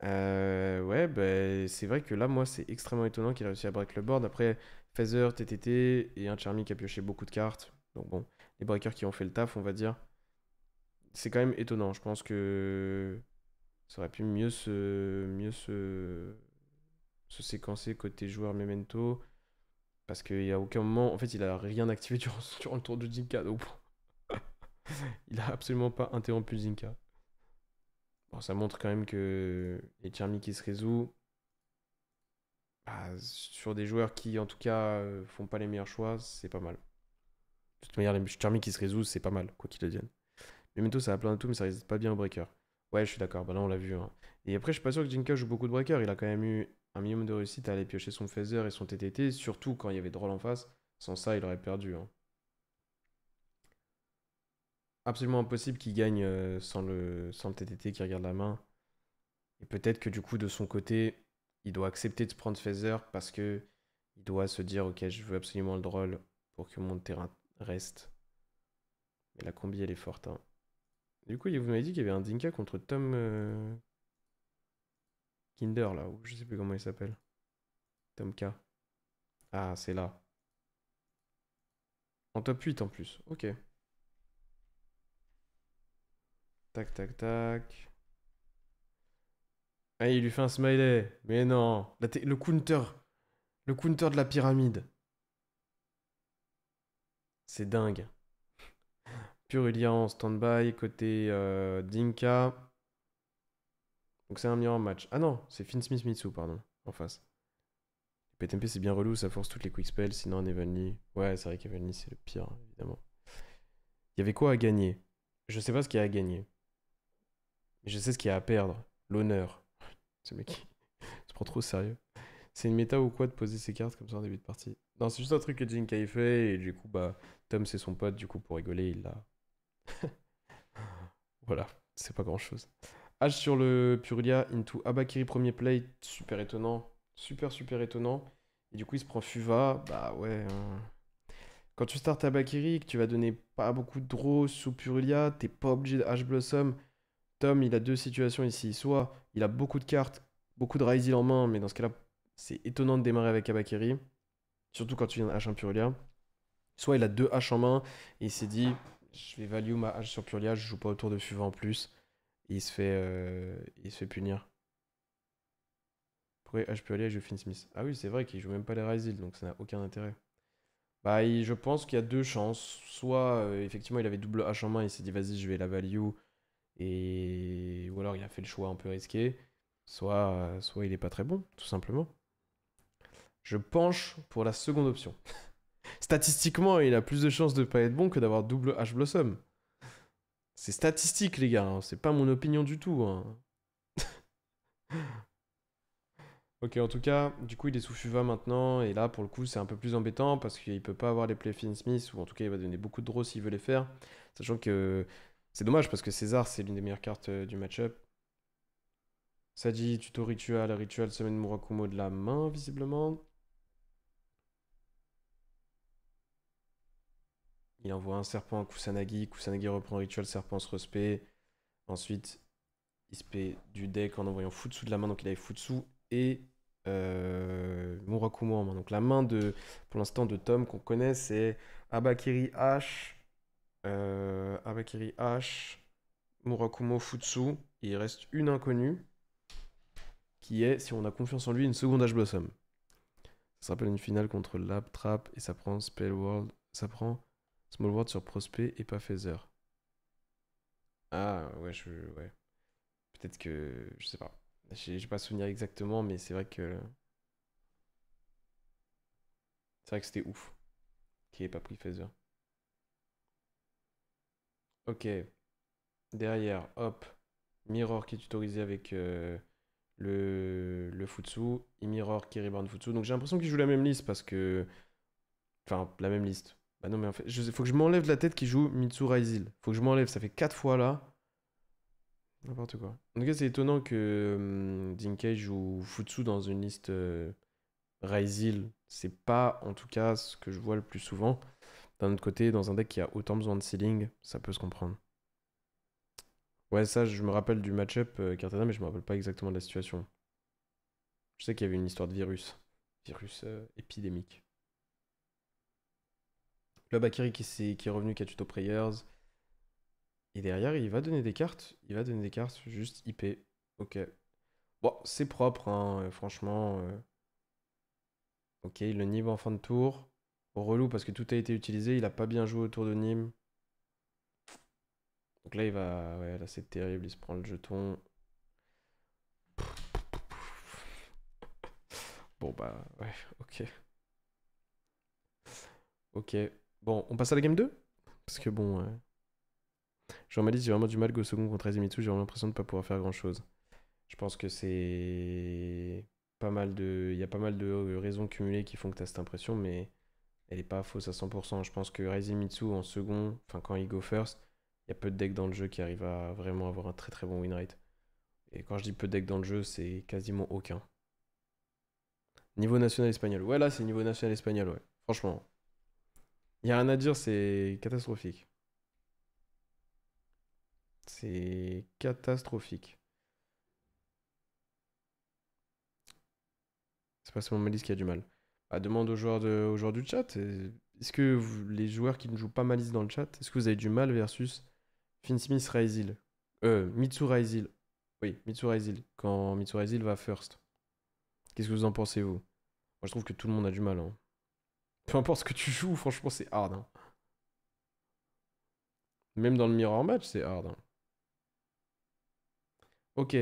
Ouais, bah, c'est vrai que là, moi, c'est extrêmement étonnant qu'il a réussi à break le board. Après, Phaser, TTT et un Charmy qui a pioché beaucoup de cartes. Donc bon, les breakers qui ont fait le taf, on va dire. C'est quand même étonnant. Je pense que ça aurait pu se séquencer côté joueur Memento. Parce qu'il y a aucun moment, en fait, il a rien activé durant le tour de Jinka. Donc bon, il a absolument pas interrompu Jinka. Bon, ça montre quand même que les Charmy qui se résout, bah, sur des joueurs qui, en tout cas, font pas les meilleurs choix, c'est pas mal. De toute manière, les Charmy qui se résout, c'est pas mal, quoi qu'il advienne. Memento, ça a plein de tout, mais ça résiste pas bien au breaker. Ouais, je suis d'accord, bah là, on l'a vu, hein. Et après, je suis pas sûr que Jinka joue beaucoup de breakers. Il a quand même eu un minimum de réussite à aller piocher son phaser et son TTT, surtout quand il y avait Droll en face. Sans ça, il aurait perdu, hein. Absolument impossible qu'il gagne sans le TTT qui regarde la main. Et peut-être que du coup, de son côté, il doit accepter de se prendre phaser parce que il doit se dire, ok, je veux absolument le Droll pour que mon terrain reste. Mais la combi, elle est forte, hein. Du coup, vous m'avez dit qu'il y avait un Dinka contre Tom Kinder, là, ou je sais plus comment il s'appelle. Tom K. Ah, c'est là. En top 8 en plus. Ok. Tac, tac, tac. Ah, il lui fait un smiley. Mais non. Le counter. Le counter de la pyramide. C'est dingue. Purulia en stand-by. Côté Dinka. Donc c'est un mirror match. Ah non, c'est Finsmith Mitsu, pardon. En face. PTMP, c'est bien relou. Ça force toutes les quick spells. Sinon, un Evenly. Ouais, c'est vrai qu'Evenly, c'est le pire, évidemment. Il y avait quoi à gagner? Je sais pas ce qu'il y a à gagner. Mais je sais ce qu'il y a à perdre. L'honneur. Ce mec qui se prend trop au sérieux. C'est une méta ou quoi de poser ses cartes comme ça en début de partie? Non, c'est juste un truc que Jinkai fait et du coup, bah, Tom c'est son pote, du coup, pour rigoler, il l'a. Voilà, c'est pas grand chose. H sur le Purulia into Abakiri premier play, super étonnant. Super, super étonnant. Et du coup, il se prend Fuva, bah ouais, hein. Quand tu startes Abakiri, que tu vas donner pas beaucoup de draws sous Purulia, t'es pas obligé de H Blossom. Tom, il a deux situations ici. Soit il a beaucoup de cartes, beaucoup de Raizil en main, mais dans ce cas-là, c'est étonnant de démarrer avec Abakiri. Surtout quand tu viens de H1 Purulia. Soit il a deux H en main et il s'est dit je vais value ma H sur Purulia, je joue pas autour de Fuva en plus. Et il se fait punir. Pourquoi H Purulia joue Finsmith? Ah oui, c'est vrai qu'il joue même pas les Raizil, donc ça n'a aucun intérêt. Bah, je pense qu'il y a deux chances. Soit effectivement il avait double H en main, il s'est dit vas-y, je vais la value. Ou alors il a fait le choix un peu risqué. Soit il est pas très bon, tout simplement. Je penche pour la seconde option. Statistiquement, il a plus de chances de pas être bon que d'avoir double H Blossom. C'est statistique, les gars, hein. C'est pas mon opinion du tout, hein. Ok, en tout cas, du coup, il est sous FUVA maintenant, et là, pour le coup, c'est un peu plus embêtant parce qu'il peut pas avoir les plays Finn Smith, ou en tout cas, il va donner beaucoup de draws s'il veut les faire. Sachant que c'est dommage parce que César, c'est l'une des meilleures cartes du match-up. Saji, tuto rituel, rituel, semaine Murakumo de la main, visiblement. Il envoie un serpent à Kusanagi, Kusanagi reprend rituel, serpent se respect. Ensuite, il se paie du deck en envoyant Futsu de la main, donc il avait Futsu et Murakumo en main. Donc la main de, pour l'instant de Tom qu'on connaît, c'est Abakiri H, Abakiri H, Murakumo Futsu. Et il reste une inconnue qui est, si on a confiance en lui, une seconde H Blossom. Ça se rappelle une finale contre Lab Trap et ça prend Spell World, ça prend Small World sur Prospect et pas Phaser. Ah ouais, ouais. Peut-être que, je sais pas. J'ai pas souvenir exactement, mais c'est vrai que c'était ouf qu'il ait pas pris Phaser. Ok, derrière, hop, Mirror qui est tutorisé avec le Futsu, et Mirror qui reborn Futsu. Donc j'ai l'impression qu'il joue la même liste parce que. Enfin, la même liste. Bah non, mais en fait, faut que je m'enlève de la tête qu'il joue Mitsu Raizil. Faut que je m'enlève, ça fait 4 fois là. N'importe quoi. En tout cas, c'est étonnant que Dinkei joue Futsu dans une liste Raizil. C'est pas, en tout cas, ce que je vois le plus souvent. D'un autre côté, dans un deck qui a autant besoin de sealing, ça peut se comprendre. Ouais, ça, je me rappelle du match-up Cartana, mais je me rappelle pas exactement de la situation. Je sais qu'il y avait une histoire de virus. Virus épidémique. Le Bakiri qui est revenu, qui a tuto Prayers. Et derrière, il va donner des cartes. Il va donner des cartes, juste IP. Ok. Bon, c'est propre, hein, franchement. Ok, le Nîmes en fin de tour. Relou parce que tout a été utilisé. Il a pas bien joué autour de Nîmes. Donc là, il va. Ouais, là, c'est terrible. Il se prend le jeton. Bon, bah, ouais, ok. Ok. Bon, on passe à la game 2. Parce que bon, Jean-Malice, j'ai vraiment du mal go second contre Azimitsu. J'ai vraiment l'impression de ne pas pouvoir faire grand-chose. Je pense que c'est pas mal de. Il y a pas mal de raisons cumulées qui font que tu as cette impression, mais elle est pas fausse à 100%. Je pense que Raizimitsu en second, enfin quand il go first, il y a peu de decks dans le jeu qui arrivent à vraiment avoir un très très bon win rate. Et quand je dis peu de decks dans le jeu, c'est quasiment aucun. Niveau national espagnol. Ouais, là c'est niveau national espagnol, ouais. Franchement. Il y a rien à dire, c'est catastrophique. C'est catastrophique. C'est pas seulement Malice qui a du mal. Ah, demande aux joueurs du chat. Est-ce que les joueurs qui ne jouent pas Malice dans le chat, est-ce que vous avez du mal versus Finsmith Raizil Mitsu Raizil. Oui, Mitsu Raizil. Quand Mitsu Raizil va first. Qu'est-ce que vous en pensez, vous? Moi, je trouve que tout le monde a du mal, hein. Peu importe ce que tu joues, franchement, c'est hard, hein. Même dans le mirror match, c'est hard, hein. Ok,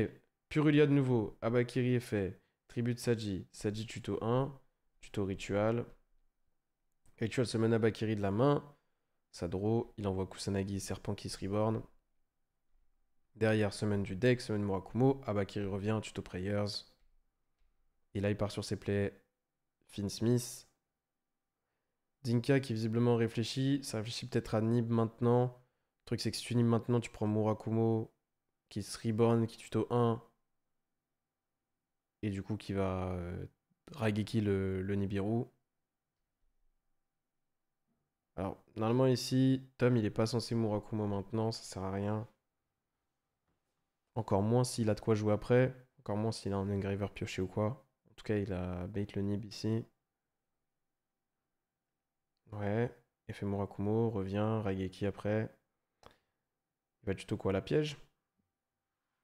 Purulia de nouveau. Abakiri est fait. Tribute Saji. Saji tuto 1. Tuto ritual. Ritual se mène Abakiri de la main. Sadro, il envoie Kusanagi, Serpent qui se reborn. Derrière, semaine du deck, semaine Murakumo. Abakiri revient, tuto Prayers. Et là, il part sur ses plays. Finn Smith. Dinka qui visiblement réfléchit. Ça réfléchit peut-être à Nib maintenant. Le truc, c'est que si tu Nib maintenant, tu prends Murakumo qui se reborn, qui tuto 1. Et du coup, qui va Raigeki le Nibiru. Alors, normalement, ici, Tom, il est pas censé Murakumo maintenant. Ça sert à rien. Encore moins s'il a de quoi jouer après. Encore moins s'il a un engraver pioché ou quoi. En tout cas, il a bait le Nib ici. Ouais. Effet Murakumo, revient. Raigeki après. Il va tuto quoi, la piège?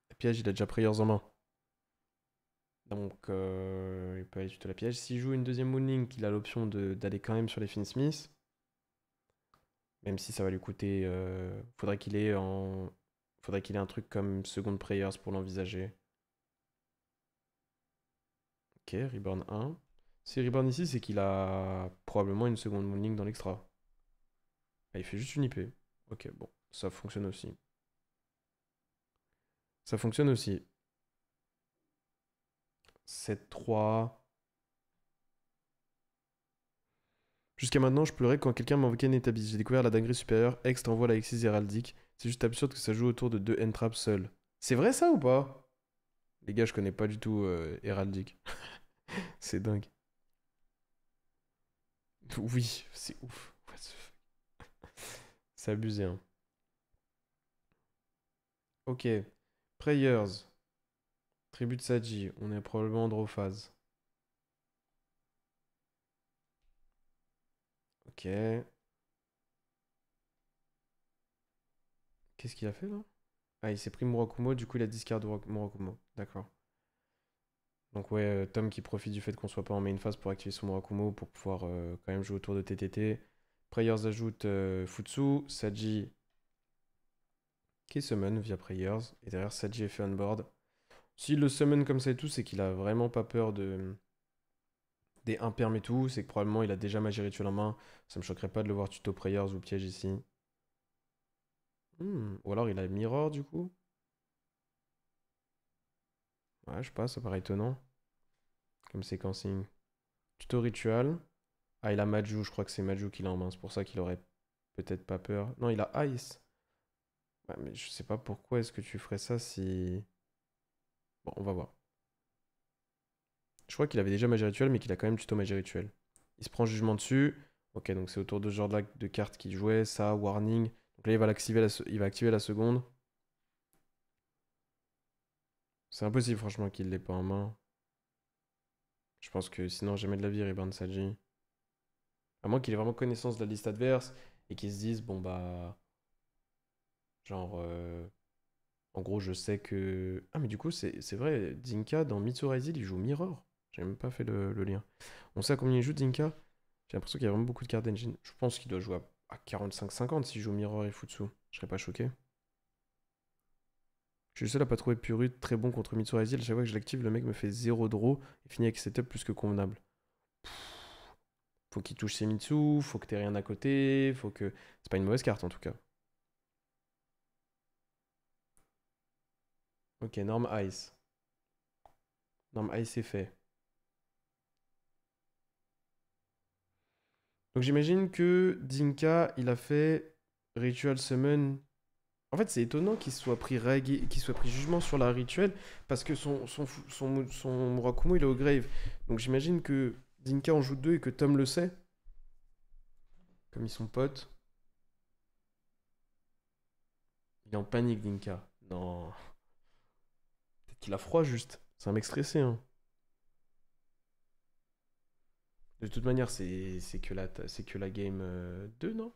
La piège, il a déjà Prayers en main. Donc, il peut aller tuto la piège. S'il joue une deuxième Moonlink, il a l'option d'aller quand même sur les Finsmith. Même si ça va lui coûter. Faudrait qu'il ait un truc comme seconde Prayers pour l'envisager. Ok, Reborn 1. Si Reborn ici, c'est qu'il a probablement une seconde Moonlink dans l'extra. Ah, il fait juste une IP. Ok, bon, ça fonctionne aussi. Ça fonctionne aussi. 7-3. Jusqu'à maintenant, je pleurais quand quelqu'un m'invoquait Netabis. J'ai découvert la dinguerie supérieure. Ex t'envoie la Exis héraldique. C'est juste absurde que ça joue autour de 2 end-traps seuls. C'est vrai ça ou pas? Les gars, je connais pas du tout héraldique. C'est dingue. Oui, c'est ouf. What the fuck. C'est abusé, hein. Ok. Prayers. Tribu de Saji. On est probablement en phase. Ok. Qu'est-ce qu'il a fait là? Ah, il s'est pris Murakumo, du coup il a discard Murakumo. D'accord. Donc ouais, Tom qui profite du fait qu'on soit pas en main phase pour activer son Murakumo pour pouvoir quand même jouer autour de TTT. Prayers ajoute Futsu, Saji qui summon via Prayers. Et derrière Saji est fait on board. S'il le summon comme ça et tout, c'est qu'il a vraiment pas peur des imperm et tout. C'est que probablement il a déjà magie rituelle en main. Ça me choquerait pas de le voir tuto Prayers ou piège ici. Ou alors il a Mirror du coup. Ouais, je sais pas, ça paraît étonnant. Comme séquencing. Tuto ritual. Ah, il a Maju, je crois que c'est Maju qu'il a en main. C'est pour ça qu'il aurait peut-être pas peur. Non, il a Ice. Ouais, mais je sais pas pourquoi est-ce que tu ferais ça si. Bon, on va voir. Je crois qu'il avait déjà magie rituelle, mais qu'il a quand même tuto magie rituelle. Il se prend jugement dessus. Ok, donc c'est autour de ce genre de cartes qu'il jouait. Ça, warning. Donc là, il va activer la seconde. C'est impossible, franchement, qu'il l'ait pas en main. Je pense que sinon, jamais de la vie, Reborn Saji. À moins qu'il ait vraiment connaissance de la liste adverse et qu'il se dise, bon bah. Genre. En gros, je sais que. Ah, mais du coup, c'est vrai, Dinka dans Mitsurise, il joue Mirror. J'ai même pas fait le lien. On sait à combien il joue Dinka? J'ai l'impression qu'il y a vraiment beaucoup de cartes d'engine. Je pense qu'il doit jouer à 45-50 s'il joue Mirror et Futsu. Je serais pas choqué. Je suis le seul à pas trouver Purut très bon contre Mitsurise. À chaque fois que je l'active, le mec me fait 0 draw et finit avec setup plus que convenable. Faut qu'il touche ses Mitsu, faut que t'aies rien à côté, faut que. C'est pas une mauvaise carte en tout cas. Ok, Norme Ice. Norme Ice est fait. Donc j'imagine que Dinka, il a fait Ritual Summon. En fait, c'est étonnant qu'il soit pris jugement sur la rituel parce que son Murakumo, il est au grave. Donc j'imagine que Dinka en joue deux et que Tom le sait, comme ils sont potes. Il est en panique, Dinka. Non. Peut-être qu'il a froid juste. C'est un mec stressé, hein. De toute manière, c'est que la game 2, non?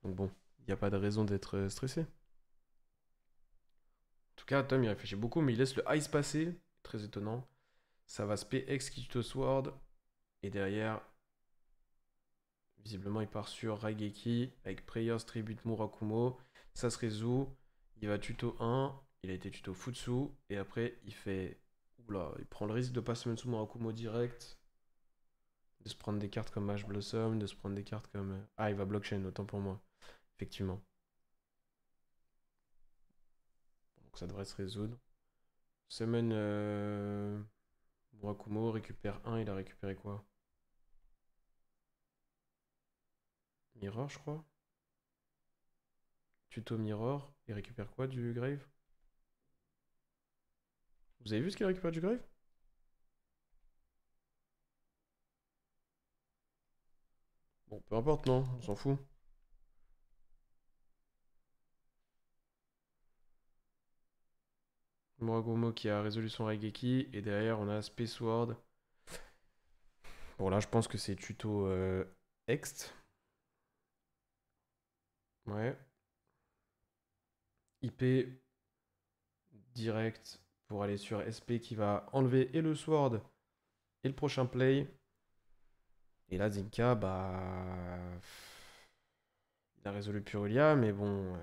Donc bon, il n'y a pas de raison d'être stressé. En tout cas, Tom, il réfléchit beaucoup, mais il laisse le ice passer. Très étonnant. Ça va spé X Kitito Sword. Et derrière, visiblement, il part sur Raigeki avec Prayers Tribute Murakumo. Ça se résout. Il va tuto 1. Il a été tuto Futsu. Et après, il fait. Oula, il prend le risque de pas se mettre sous Murakumo direct. De se prendre des cartes comme Ash Blossom. De se prendre des cartes comme. Ah, il va blockchain, autant pour moi. Effectivement. Donc ça devrait se résoudre. Summon Murakumo, récupère 1. Il a récupéré quoi? Mirror, je crois. Tuto Mirror. Il récupère quoi du Grave? Vous avez vu ce qu'il récupère du Grave? Bon, peu importe, non, on s'en fout. Murakumo qui a résolu son Raigeki. Et derrière, on a Space Ward. Bon, là, je pense que c'est tuto Ext. Ouais. IP direct pour aller sur SP qui va enlever et le Sword et le prochain play. Et là, Zinka, bah. Il a résolu Purulia, mais bon.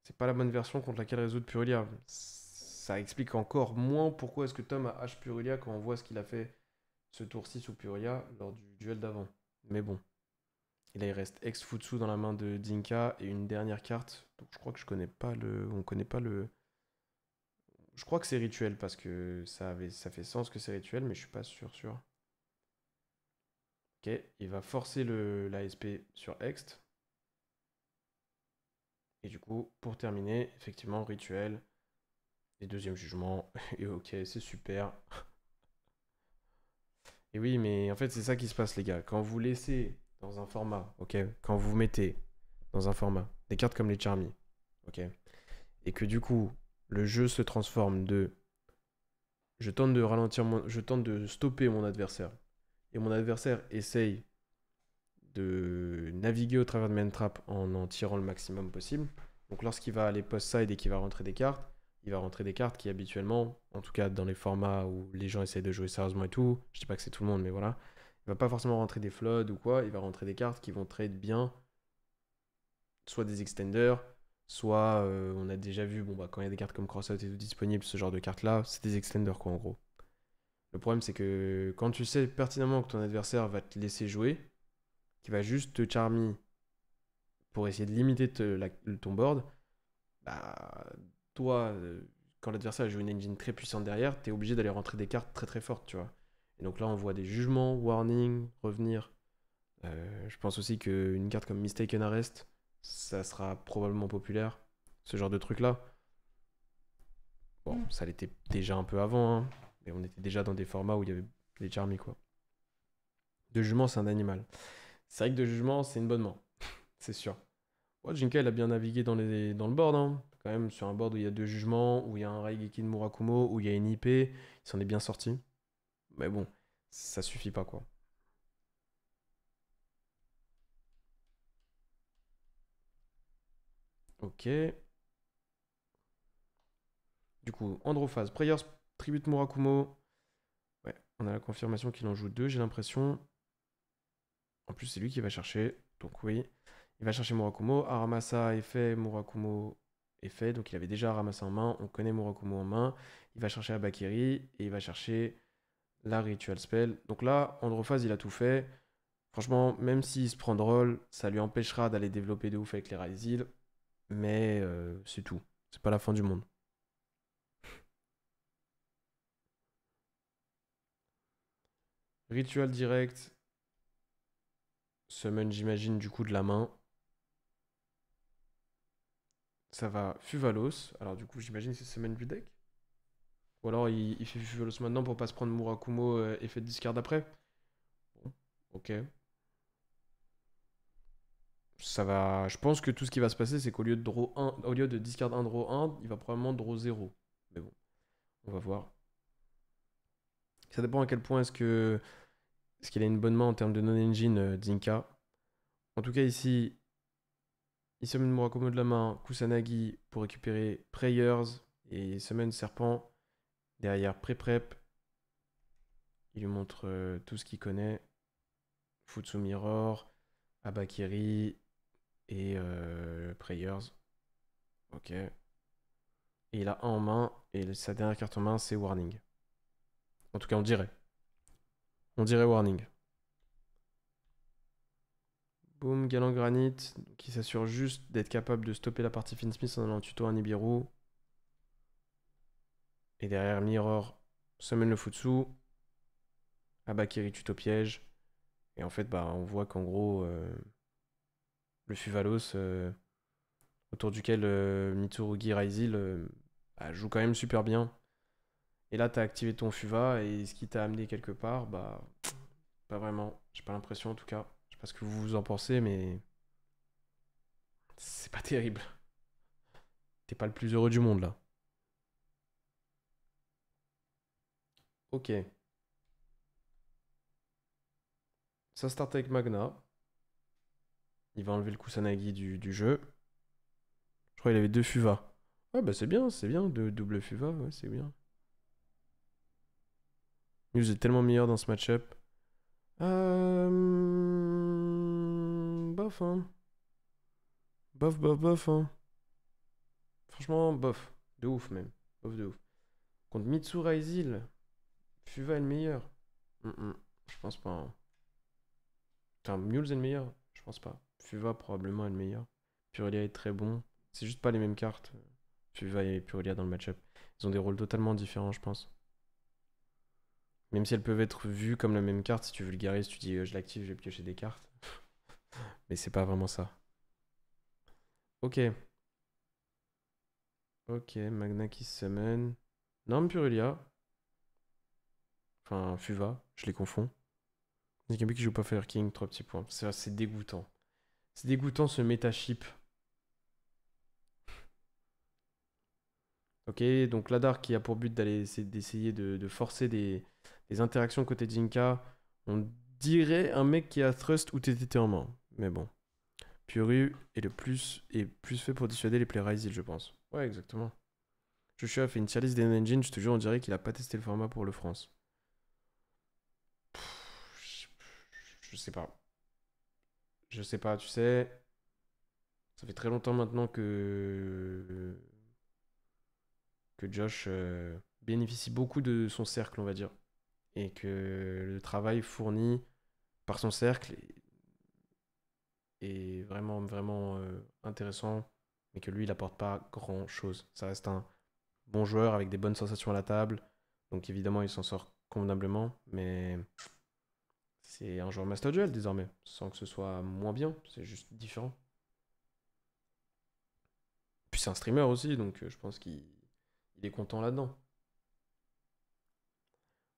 C'est pas la bonne version contre laquelle résoudre Purulia. Ça explique encore moins pourquoi est-ce que Tom a H Purulia quand on voit ce qu'il a fait ce tour-ci sous Purulia lors du duel d'avant. Mais bon. Et là, il reste ex-Futsu dans la main de Dinka et une dernière carte. Donc je crois que je connais pas le. On connaît pas le. Je crois que c'est rituel parce que ça fait sens que c'est rituel, mais je suis pas sûr. Ok, il va forcer la SP sur Ext. Et du coup, pour terminer, effectivement, rituel et deuxième jugement. Et ok, c'est super. Et oui, mais en fait, c'est ça qui se passe, les gars. Quand vous laissez dans un format, ok, quand vous mettez dans un format des cartes comme les Charmy, ok, et que du coup, le jeu se transforme de je tente de stopper mon adversaire, et mon adversaire essaye de naviguer au travers de main trap en tirant le maximum possible. Donc lorsqu'il va aller post-side et qu'il va rentrer des cartes, il va rentrer des cartes qui habituellement, en tout cas dans les formats où les gens essayent de jouer sérieusement et tout, je dis pas que c'est tout le monde, mais voilà, il va pas forcément rentrer des floods ou quoi, il va rentrer des cartes qui vont trade bien, soit des extenders, soit on a déjà vu, bon bah quand il y a des cartes comme Crossout et tout disponibles, ce genre de cartes là, c'est des extenders quoi en gros. Le problème c'est que quand tu sais pertinemment que ton adversaire va te laisser jouer, qu'il va juste te charmy pour essayer de limiter ton board, bah, toi, quand l'adversaire joue une engine très puissante derrière, t'es obligé d'aller rentrer des cartes très très fortes, tu vois. Et donc là, on voit des jugements, warning, revenir. Je pense aussi qu'une carte comme Mistaken Arrest, ça sera probablement populaire. Ce genre de truc-là. Bon, ça l'était déjà un peu avant, hein, mais on était déjà dans des formats où il y avait des charmy, quoi. De jugement, c'est un animal. C'est vrai que de jugement, c'est une bonne main, c'est sûr. Ouais, Jinka, il a bien navigué dans le board, hein. Quand même, sur un board où il y a deux jugements, où il y a un Raigeki de Murakumo, où il y a une IP, il s'en est bien sorti. Mais bon, ça suffit pas, quoi. Ok. Du coup, Androphase, Prayers, Tribute Murakumo. Ouais, on a la confirmation qu'il en joue deux, j'ai l'impression. En plus, c'est lui qui va chercher, donc oui. Il va chercher Murakumo. Aramasa est fait, Murakumo est fait. Donc il avait déjà Aramasa en main, on connaît Murakumo en main. Il va chercher Abakiri et il va chercher la Ritual Spell. Donc là, Androphase, il a tout fait. Franchement, même s'il se prend de rôle, ça lui empêchera d'aller développer de ouf avec les Ryzil. Mais c'est tout. C'est pas la fin du monde. Ritual direct. Summon, j'imagine, du coup de la main. Ça va Fuvalos. Alors du coup, j'imagine que c'est summon du deck. Ou alors il fait Fuvalos maintenant pour pas se prendre Murakumo et fait discard après. Bon, ok. Ça va. Je pense que tout ce qui va se passer, c'est qu'au lieu de draw 1, au lieu de discard 1, draw 1, il va probablement draw 0. Mais bon, on va voir. Ça dépend à quel point est-ce qu'il a une bonne main en termes de non-engine, Zinka. En tout cas, ici, il summon Murakumo de la main, Kusanagi pour récupérer Prayers et summon Serpent. Derrière Pré-Prep, il lui montre tout ce qu'il connaît. Futsu Mirror, Abakiri et Prayers. Ok. Et il a un en main et sa dernière carte en main, c'est Warning. En tout cas, on dirait. On dirait Warning. Boom, Galant Granite, qui s'assure juste d'être capable de stopper la partie Finsmith en allant tuto un Nibiru. Et derrière Mirror, summon le Futsu. Abakiri tuto piège. Et en fait, bah, on voit qu'en gros, le Fuvalos, autour duquel Mitsurugi Raizil bah, joue quand même super bien. Et là, t'as activé ton Fuva, et ce qui t'a amené quelque part, bah, pas vraiment. J'ai pas l'impression en tout cas. Je sais pas ce que vous en pensez, mais c'est pas terrible. T'es pas le plus heureux du monde là. Ok. Ça start avec Magna. Il va enlever le Kusanagi du jeu. Je crois qu'il avait deux Fuva. Ouais, bah c'est bien, deux double Fuva, ouais, c'est bien. News est tellement meilleur dans ce match-up. Bof, hein. Bof, hein. Franchement, bof. De ouf, même. Bof de ouf. Contre Mitsu Raizil, Fuva est le meilleur. Je pense pas, hein. Enfin, Mules est le meilleur. Je pense pas. Fuva, probablement, est le meilleur. Purelia est très bon. C'est juste pas les mêmes cartes. Fuva et Purelia dans le match-up. Ils ont des rôles totalement différents, je pense. Même si elles peuvent être vues comme la même carte, si tu vulgarises, tu dis je l'active, je vais piocher des cartes. Mais c'est pas vraiment ça. Ok. Ok, Magna qui summon. Norme Purelia. Enfin, Fuva, je les confonds. Nikambi qui joue pas Fire King, 3 petits points. C'est dégoûtant. C'est dégoûtant ce méta-ship. Ok, donc Ladar qui a pour but d'essayer de forcer des interactions côté Jinka. On dirait un mec qui a Thrust ou TTT en main. Mais bon. Puru est plus fait pour dissuader les plays Rise, je pense. Ouais, exactement. Joshua a fait une tier list d'Engine, je te jure, on dirait qu'il a pas testé le format pour le France. Je sais pas. Je sais pas, tu sais. Ça fait très longtemps maintenant que Josh bénéficie beaucoup de son cercle, on va dire. Et que le travail fourni par son cercle est vraiment, vraiment intéressant. Mais que lui, il apporte pas grand-chose. Ça reste un bon joueur avec des bonnes sensations à la table. Donc évidemment, il s'en sort convenablement. Mais c'est un joueur Master Duel désormais. Sans que ce soit moins bien. C'est juste différent. Puis c'est un streamer aussi, donc je pense qu'il est content là-dedans.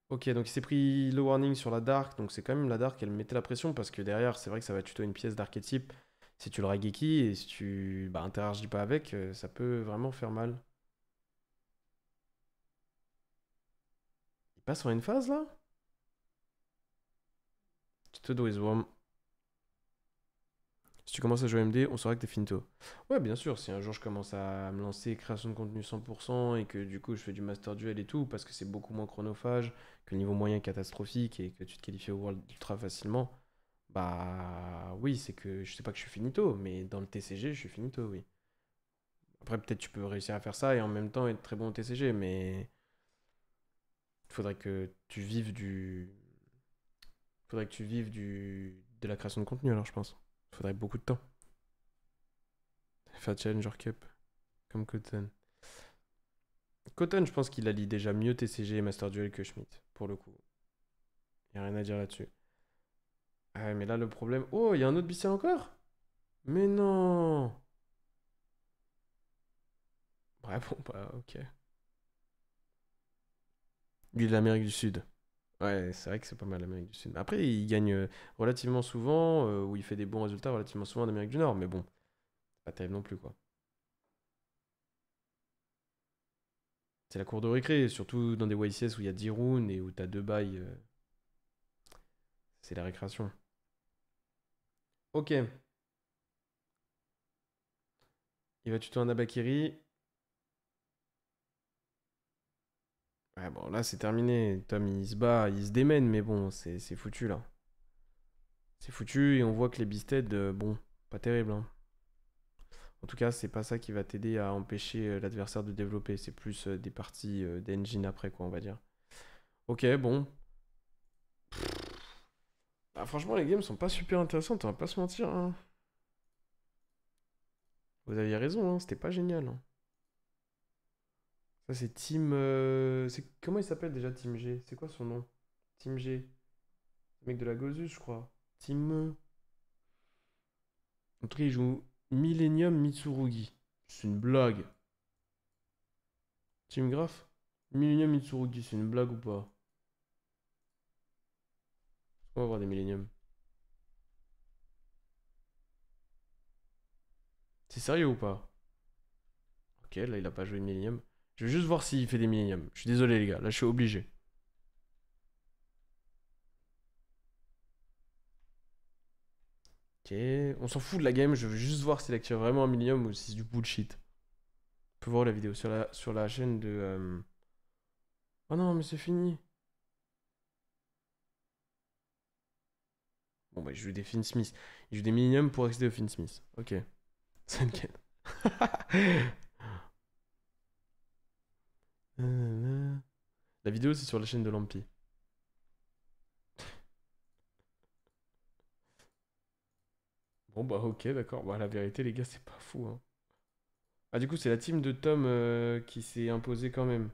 Ok, donc il s'est pris le warning sur la Dark, donc c'est quand même la Dark, elle mettait la pression parce que derrière, c'est vrai que ça va tuto une pièce d'archétype. Si tu le Raigeki et si tu interagis pas avec, ça peut vraiment faire mal. Il passe en une phase là? Tuto is warm. Si tu commences à jouer MD, on saura que t'es finito. Ouais, bien sûr, si un jour je commence à me lancer création de contenu 100% et que du coup je fais du Master Duel et tout, parce que c'est beaucoup moins chronophage, que le niveau moyen est catastrophique et que tu te qualifies au World ultra facilement, bah oui, c'est que je sais pas que je suis finito, mais dans le TCG, je suis finito, oui. Après, peut-être tu peux réussir à faire ça et en même temps être très bon au TCG, mais il faudrait que tu vives du. Faudrait que tu vives de la création de contenu, alors je pense. Il faudrait beaucoup de temps. Faire Challenger Cup, comme Cotton. Cotton, je pense qu'il allie déjà mieux TCG et Master Duel que Schmidt, pour le coup. Il n'y a rien à dire là-dessus. Ah ouais, mais là, le problème. Oh, il y a un autre bestial encore? Mais non! Ouais, bon, bah, ok. Lui, de l'Amérique du Sud. Ouais, c'est vrai que c'est pas mal l'Amérique du Sud. Après, il gagne relativement souvent, ou il fait des bons résultats relativement souvent en Amérique du Nord, mais bon, pas terrible non plus, quoi. C'est la cour de récré, surtout dans des YCS où il y a 10 rounds et où t'as 2 bails, c'est la récréation. Ok, il va tuto un Abakiri. Ouais, bon, là, c'est terminé. Tom, il se bat, il se démène, mais bon, c'est foutu, là. C'est foutu, et on voit que les Bisted, bon, pas terrible, hein. En tout cas, c'est pas ça qui va t'aider à empêcher l'adversaire de développer. C'est plus des parties d'engine après, quoi, on va dire. Ok, bon. Bah, franchement, les games sont pas super intéressantes, on va pas se mentir, hein. Vous aviez raison, hein, c'était pas génial, hein. Ça, c'est Team. Comment il s'appelle déjà, Team G? C'est quoi son nom? Team G. Le mec de la Gozus, je crois. Team. En tout cas, il joue Millennium Mitsurugi. C'est une blague. Team Graph? Millennium Mitsurugi, c'est une blague ou pas? On va voir des Millennium. C'est sérieux ou pas? Ok, là, il a pas joué de Millennium. Je vais juste voir s'il fait des Millennium. Je suis désolé, les gars. Là, je suis obligé. Ok, on s'en fout de la game. Je veux juste voir s'il active vraiment un Millennium ou si c'est du bullshit. On peut voir la vidéo sur la chaîne de. Oh non, mais c'est fini. Bon, bah, il joue des Finn Smith. Il joue des Millennium pour accéder au Finn Smith. Ok. C'est une quête. La vidéo, c'est sur la chaîne de Lampi. Bon, bah, ok, d'accord. Bah, la vérité, les gars, c'est pas fou, hein. Ah, du coup, c'est la team de Tom qui s'est imposée quand même.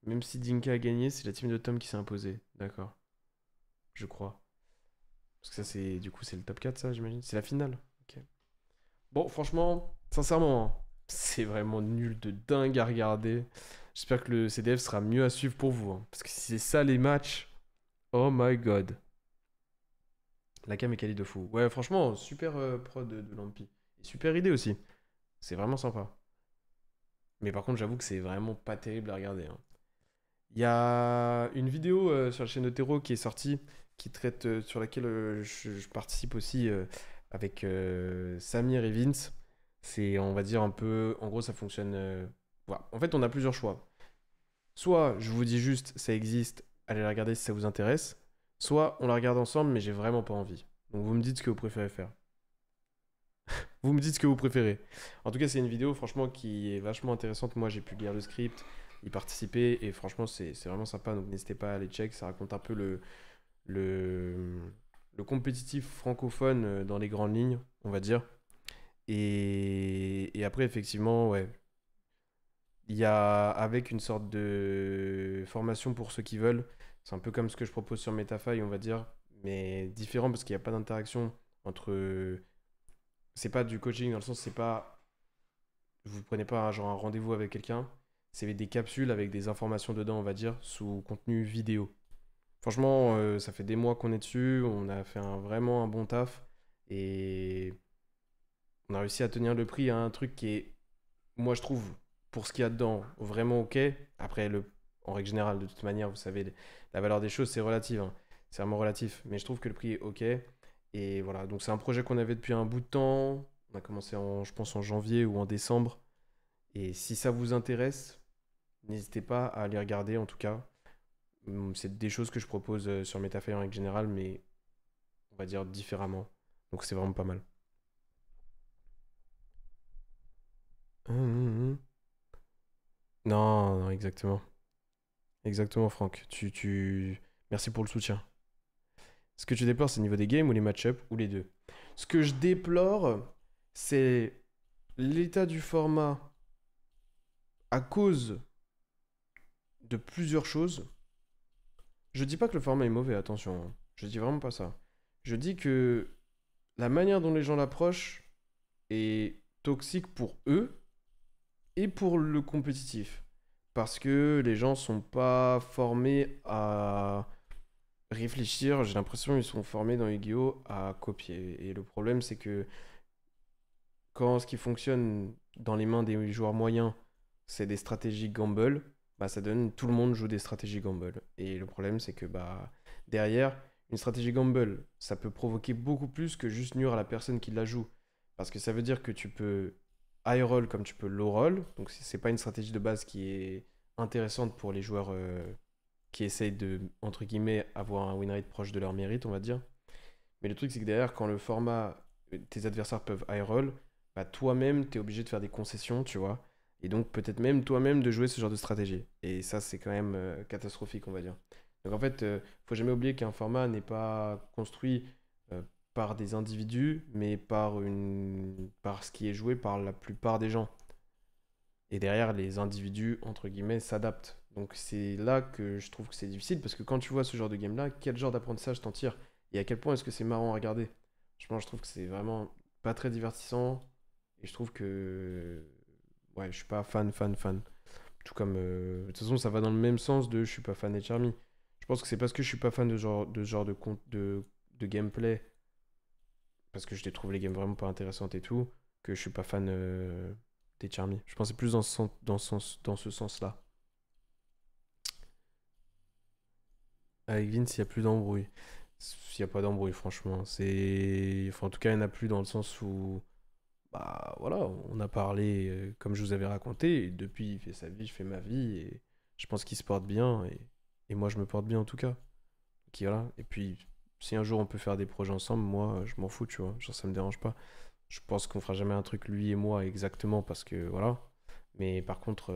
Même si Dinka a gagné, c'est la team de Tom qui s'est imposée. D'accord, je crois. Parce que ça, c'est du coup, c'est le top 4 ça, j'imagine. C'est la finale. Ok. Bon, franchement, sincèrement, hein, c'est vraiment nul de dingue à regarder. J'espère que le CDF sera mieux à suivre pour vous, hein. Parce que si c'est ça les matchs, oh my god. La cam est quali de fou. Ouais, franchement, super prod de Lampi. Et super idée aussi. C'est vraiment sympa. Mais par contre, j'avoue que c'est vraiment pas terrible à regarder, hein. Il y a une vidéo sur la chaîne de Tero qui est sortie, qui traite, sur laquelle je participe aussi avec Samir et Vince. C'est, on va dire, un peu. En gros, ça fonctionne. Voilà. En fait, on a plusieurs choix. Soit je vous dis juste, ça existe, allez la regarder si ça vous intéresse. Soit on la regarde ensemble, mais j'ai vraiment pas envie. Donc vous me dites ce que vous préférez faire. Vous me dites ce que vous préférez. En tout cas, c'est une vidéo, franchement, qui est vachement intéressante. Moi, j'ai pu lire le script, y participer, et franchement, c'est vraiment sympa. Donc n'hésitez pas à aller check. Ça raconte un peu le, le compétitif francophone dans les grandes lignes, on va dire. Et après, effectivement, ouais, il y a avec une sorte de formation pour ceux qui veulent. C'est un peu comme ce que je propose sur Metafy, on va dire, mais différent parce qu'il n'y a pas d'interaction entre. C'est pas du coaching dans le sens, c'est pas. Vous prenez pas genre un rendez-vous avec quelqu'un, c'est des capsules avec des informations dedans, on va dire, sous contenu vidéo. Franchement, ça fait des mois qu'on est dessus, on a fait vraiment un bon taf et on a réussi à tenir le prix à un truc qui est, moi je trouve, pour ce qu'il y a dedans, vraiment ok. Après, en règle générale, de toute manière, vous savez, la valeur des choses, c'est relative, hein. C'est vraiment relatif, mais je trouve que le prix est ok. Et voilà, donc c'est un projet qu'on avait depuis un bout de temps. On a commencé je pense, en janvier ou en décembre. Et si ça vous intéresse, n'hésitez pas à aller regarder en tout cas. C'est des choses que je propose sur Metafy en règle générale, mais on va dire différemment. Donc c'est vraiment pas mal. Hum. Non, non, exactement. Exactement, Franck. Merci pour le soutien. Ce que tu déplores, c'est au niveau des games ou les match-up ou les deux. Ce que je déplore, c'est l'état du format à cause de plusieurs choses. Je dis pas que le format est mauvais, attention, hein. Je dis vraiment pas ça. Je dis que la manière dont les gens l'approchent est toxique pour eux et pour le compétitif. Parce que les gens sont pas formés à réfléchir. J'ai l'impression qu'ils sont formés dans Yu-Gi-Oh! À copier. Et le problème, c'est que quand ce qui fonctionne dans les mains des joueurs moyens, c'est des stratégies gamble, bah ça donne tout le monde joue des stratégies gamble. Et le problème c'est que bah derrière une stratégie gamble, ça peut provoquer beaucoup plus que juste nuire à la personne qui la joue, parce que ça veut dire que tu peux high roll comme tu peux low roll. Donc c'est pas une stratégie de base qui est intéressante pour les joueurs qui essayent de entre guillemets avoir un win rate proche de leur mérite, on va dire. Mais le truc, c'est que derrière, quand le format, tes adversaires peuvent high roll, bah toi-même, t'es obligé de faire des concessions, tu vois. Et donc, peut-être même toi-même de jouer ce genre de stratégie. Et ça, c'est quand même catastrophique, on va dire. Donc, en fait, faut jamais oublier qu'un format n'est pas construit euh, par des individus, mais par ce qui est joué par la plupart des gens. Et derrière, les individus, entre guillemets, s'adaptent. Donc, c'est là que je trouve que c'est difficile, parce que quand tu vois ce genre de game-là, quel genre d'apprentissage t'en tires? Et à quel point est-ce que c'est marrant à regarder? Je trouve que c'est vraiment pas très divertissant. Et je trouve que. Ouais, je suis pas fan. Tout comme. De toute façon, ça va dans le même sens de je suis pas fan des Charmy. Je pense que c'est parce que je suis pas fan de ce genre de gameplay, parce que je les trouve les games vraiment pas intéressantes et tout, que je suis pas fan des Charmy. Je pensais plus dans ce sens-là. Avec Vince, il n'y a plus d'embrouille. Il n'y a pas d'embrouille, franchement. Enfin, en tout cas, il n'y en a plus dans le sens où. Bah voilà, on a parlé comme je vous avais raconté, et depuis il fait sa vie, je fais ma vie, et je pense qu'il se porte bien, et moi je me porte bien en tout cas. Voilà. Et puis si un jour on peut faire des projets ensemble, moi je m'en fous, tu vois, genre ça me dérange pas. Je pense qu'on fera jamais un truc lui et moi exactement parce que voilà. Mais par contre,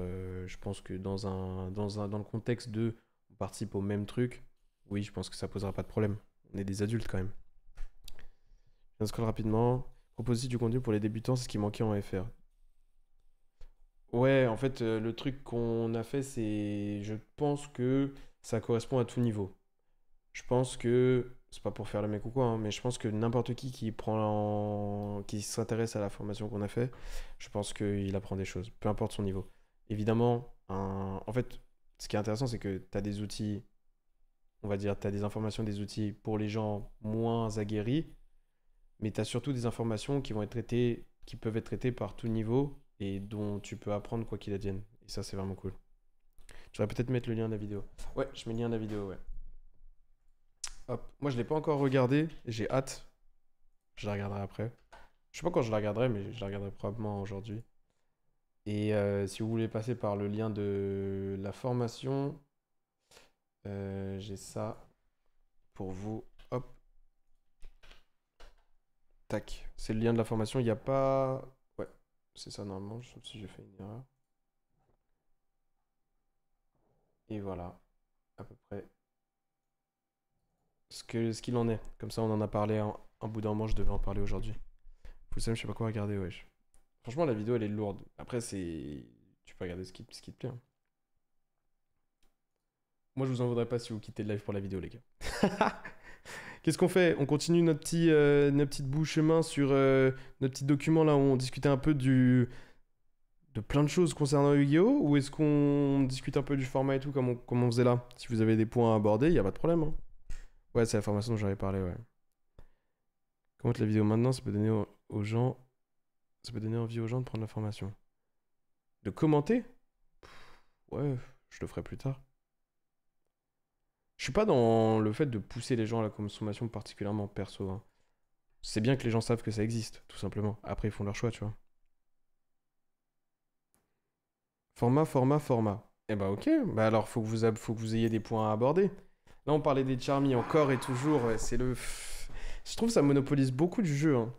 je pense que dans le contexte de on participe au même truc, oui, je pense que ça posera pas de problème. On est des adultes quand même. Je scroll rapidement. Proposer du contenu pour les débutants, c'est ce qui manquait en FR. Ouais, en fait, le truc qu'on a fait, c'est. Je pense que ça correspond à tout niveau. Je pense que. C'est pas pour faire le mec ou quoi, hein, mais je pense que n'importe qui qui s'intéresse à la formation qu'on a fait, je pense qu'il apprend des choses, peu importe son niveau. Évidemment, en fait, ce qui est intéressant, c'est que tu as des outils, on va dire, tu as des informations, des outils pour les gens moins aguerris, mais tu as surtout des informations qui vont être traitées, qui peuvent être traitées par tout niveau et dont tu peux apprendre quoi qu'il advienne. Et ça, c'est vraiment cool. Je vais peut-être mettre le lien de la vidéo. Ouais, je mets le lien de la vidéo, ouais. Hop. Moi, je l'ai pas encore regardé. J'ai hâte. Je la regarderai après. Je sais pas quand je la regarderai, mais je la regarderai probablement aujourd'hui. Et si vous voulez passer par le lien de la formation, j'ai ça pour vous. Hop, tac. C'est le lien de la formation. Il n'y a pas. Ouais, c'est ça normalement, sauf si j'ai fait une erreur. Et voilà, à peu près ce qu'il en est. Comme ça, on en a parlé un bout d'un moment. Je devais en parler aujourd'hui. Vous savez, je sais pas quoi regarder, wesh. Franchement, la vidéo, elle est lourde. Après, c'est. Tu peux regarder ce qui te plaît, hein. Moi, je vous en voudrais pas si vous quittez le live pour la vidéo, les gars. Qu'est-ce qu'on fait? On continue notre petite bout chemin sur notre petit document là où on discutait un peu de plein de choses concernant Yu-Gi-Oh! Ou est-ce qu'on discute un peu du format et tout comme on faisait là? Si vous avez des points à aborder, il n'y a pas de problème, hein. Ouais, c'est la formation dont j'avais parlé, ouais. Commente la vidéo maintenant, ça peut donner aux gens. Ça peut donner envie aux gens de prendre la formation. De commenter? Ouais, je le ferai plus tard. Je suis pas dans le fait de pousser les gens à la consommation particulièrement perso, hein. C'est bien que les gens savent que ça existe, tout simplement. Après, ils font leur choix, tu vois. Format. Eh bah ok, bah alors faut que vous ayez des points à aborder. Là, on parlait des Charmy encore et toujours, ouais, c'est le... Je trouve que ça monopolise beaucoup du jeu, hein.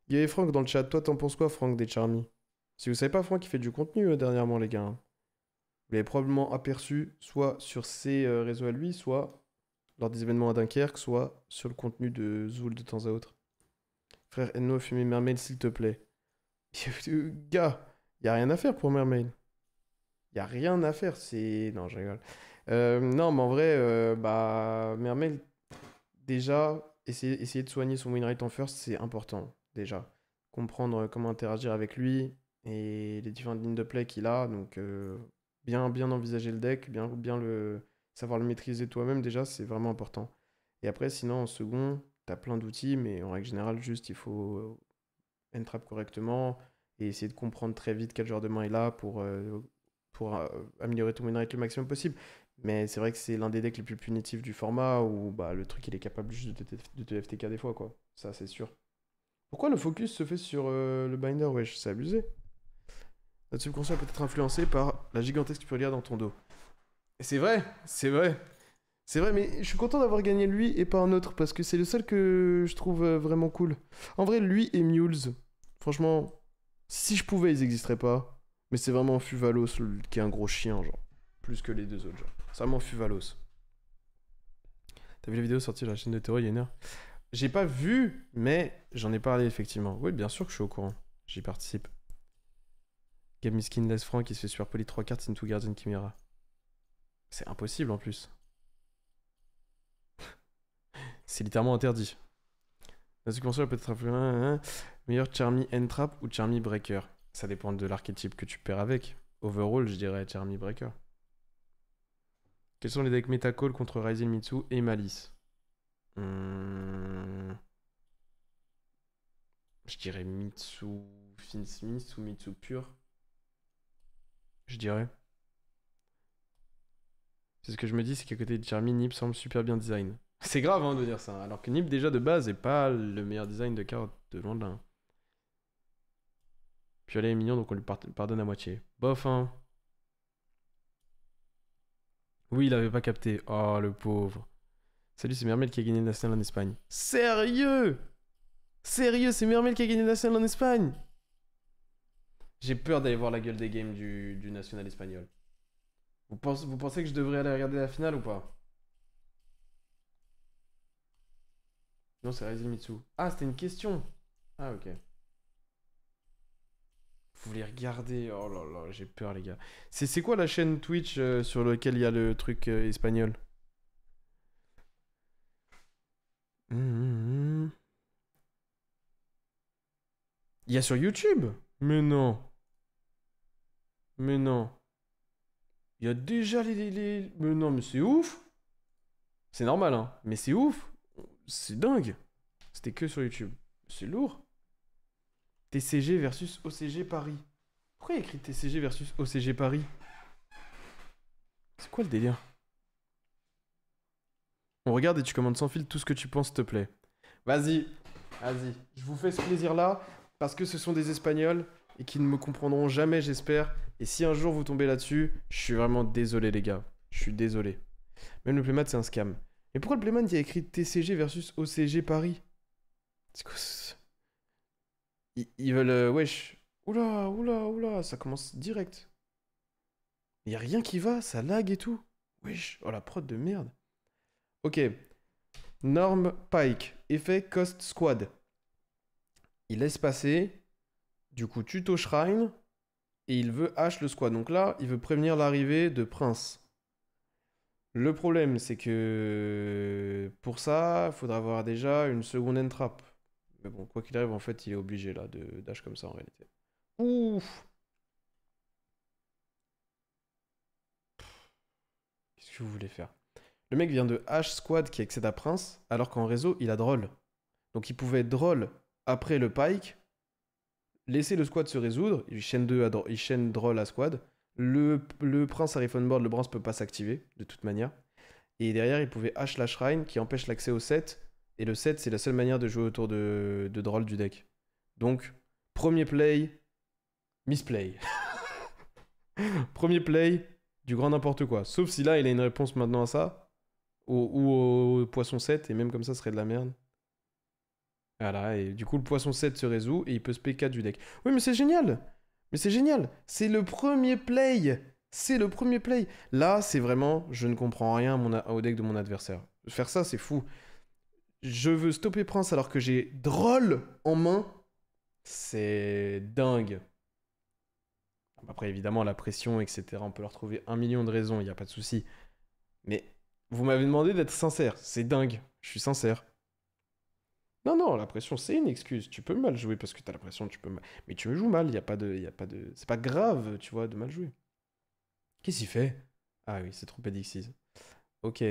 Il y avait Franck dans le chat. Toi, t'en penses quoi, Franck, des Charmy? Si vous savez pas, Franck, il fait du contenu dernièrement, les gars, hein. Vous l'avez probablement aperçu soit sur ses réseaux à lui, soit lors des événements à Dunkerque, soit sur le contenu de Zool de temps à autre. Frère Enno, fumer Mermaid, s'il te plaît. Gars, y a rien à faire pour Mermaid. Y a rien à faire, c'est... Non, je rigole. Non, mais en vrai, bah, Mermaid, déjà, essayer de soigner son win rate en first, c'est important, déjà. Comprendre comment interagir avec lui et les différentes lignes de play qu'il a. Donc, bien envisager le deck, bien savoir le maîtriser toi-même, déjà, c'est vraiment important. Et après, sinon, en second, t'as plein d'outils, mais en règle générale, juste, il faut entrap correctement et essayer de comprendre très vite quel genre de main il a pour améliorer ton win rate le maximum possible. Mais c'est vrai que c'est l'un des decks les plus punitifs du format où bah, le truc il est capable juste de te FTK des fois, quoi. Ça, c'est sûr. Pourquoi le focus se fait sur le binder? Wesh, c'est abusé. Notre subconscient peut être influencé par la gigantesque purlia dans ton dos. Et c'est vrai, c'est vrai. C'est vrai, mais je suis content d'avoir gagné lui et pas un autre parce que c'est le seul que je trouve vraiment cool. En vrai, lui et Mules, franchement, si je pouvais, ils existeraient pas. Mais c'est vraiment Fuvalos qui est un gros chien, genre. Plus que les deux autres, genre. C'est vraiment Fuvalos. T'as vu la vidéo sortie sur la chaîne de Théo il y a une heure? J'ai pas vu, mais j'en ai parlé effectivement. Oui, bien sûr que je suis au courant. J'y participe. Game Skinless Frank qui se fait super poli 3 cartes into Guardian Chimera. C'est impossible en plus. C'est littéralement interdit. La subconscient peut être un meilleur Charmy Entrap ou Charmy Breaker. Ça dépend de l'archétype que tu perds avec. Overall, je dirais Charmy Breaker. Quels sont les decks Metacall contre Rising Mitsu et Malice? Je dirais Mitsu Finsmith ou Mitsu Pure. Je dirais. C'est ce que je me dis, c'est qu'à côté de Charmy, Nip semble super bien design. C'est grave hein, de dire ça, alors que Nip déjà de base est pas le meilleur design de carte de loin de là. Piolet est mignon donc on lui pardonne à moitié. Bof hein. Oui, il avait pas capté. Oh le pauvre. Salut, c'est Mermel qui a gagné le national en Espagne. Sérieux? Sérieux, c'est Mermel qui a gagné le national en Espagne? J'ai peur d'aller voir la gueule des games du national espagnol. Vous pensez que je devrais aller regarder la finale ou pas? Non, c'est Rising Mitsu. Ah, c'était une question. Ah, ok. vous les regardez. Oh là là, j'ai peur, les gars. C'est quoi la chaîne Twitch sur laquelle il y a le truc espagnol? Il y a sur YouTube? Mais non. Mais non. Il y a déjà les... Mais non, mais c'est ouf. C'est normal, hein. Mais c'est ouf. C'est dingue. C'était que sur YouTube. C'est lourd. TCG versus OCG Paris. Pourquoi il y a écrit TCG versus OCG Paris? C'est quoi le délire? On regarde et tu commandes sans fil tout ce que tu penses, s'il te plaît. Vas-y, vas-y. Je vous fais ce plaisir-là parce que ce sont des Espagnols et qui ne me comprendront jamais, j'espère. Et si un jour vous tombez là-dessus, je suis vraiment désolé, les gars. Je suis désolé. Même le Playmat, c'est un scam. Mais pourquoi le Playmat, il y a écrit TCG versus OCG Paris? C'est quoi ça? Ils veulent... wesh. Oula, oula, oula, ça commence direct. Il y a rien qui va, ça lag et tout. Wesh, oh la prod de merde. Ok. Norm Pike. Effet Cost Squad. Il laisse passer. Du coup, tuto Shrine. Et il veut H le squad. Donc là, il veut prévenir l'arrivée de Prince. Le problème, c'est que pour ça, il faudra avoir déjà une seconde entrap. Mais bon, quoi qu'il arrive, en fait, il est obligé là de dash comme ça en réalité. Ouf! Qu'est-ce que vous voulez faire? Le mec vient de H squad qui accède à Prince, alors qu'en réseau, il a Droll. Donc il pouvait être Droll après le Pike, laisser le squad se résoudre, il chaîne, il chaîne Droll à squad. Le Prince arrive on board, le Prince peut pas s'activer, de toute manière. Et derrière, il pouvait H la Shrine qui empêche l'accès au set. Et le set, c'est la seule manière de jouer autour de Droll du deck. Donc, premier play, misplay. Premier play, du grand n'importe quoi. Sauf si là, il a une réponse maintenant à ça. Ou au poisson 7, et même comme ça, ce serait de la merde. Voilà, et du coup, le poisson 7 se résout, et il peut se P4 du deck. Oui, mais c'est génial! Mais c'est génial! C'est le premier play! C'est le premier play! Là, c'est vraiment, je ne comprends rien au deck de mon adversaire. Faire ça, c'est fou. Je veux stopper Prince alors que j'ai Droll en main. C'est dingue. Après, évidemment, la pression, etc. On peut leur trouver 1 million de raisons, il n'y a pas de souci. Mais vous m'avez demandé d'être sincère. C'est dingue. Je suis sincère. Non, non, la pression, c'est une excuse. Tu peux mal jouer parce que t'as la pression, tu peux mal. Mais tu joues mal, il n'y a pas de... Y a pas de... C'est pas grave, tu vois, de mal jouer. Qu'est-ce qu'il fait? Ah oui, c'est trop Pedixis. Ok.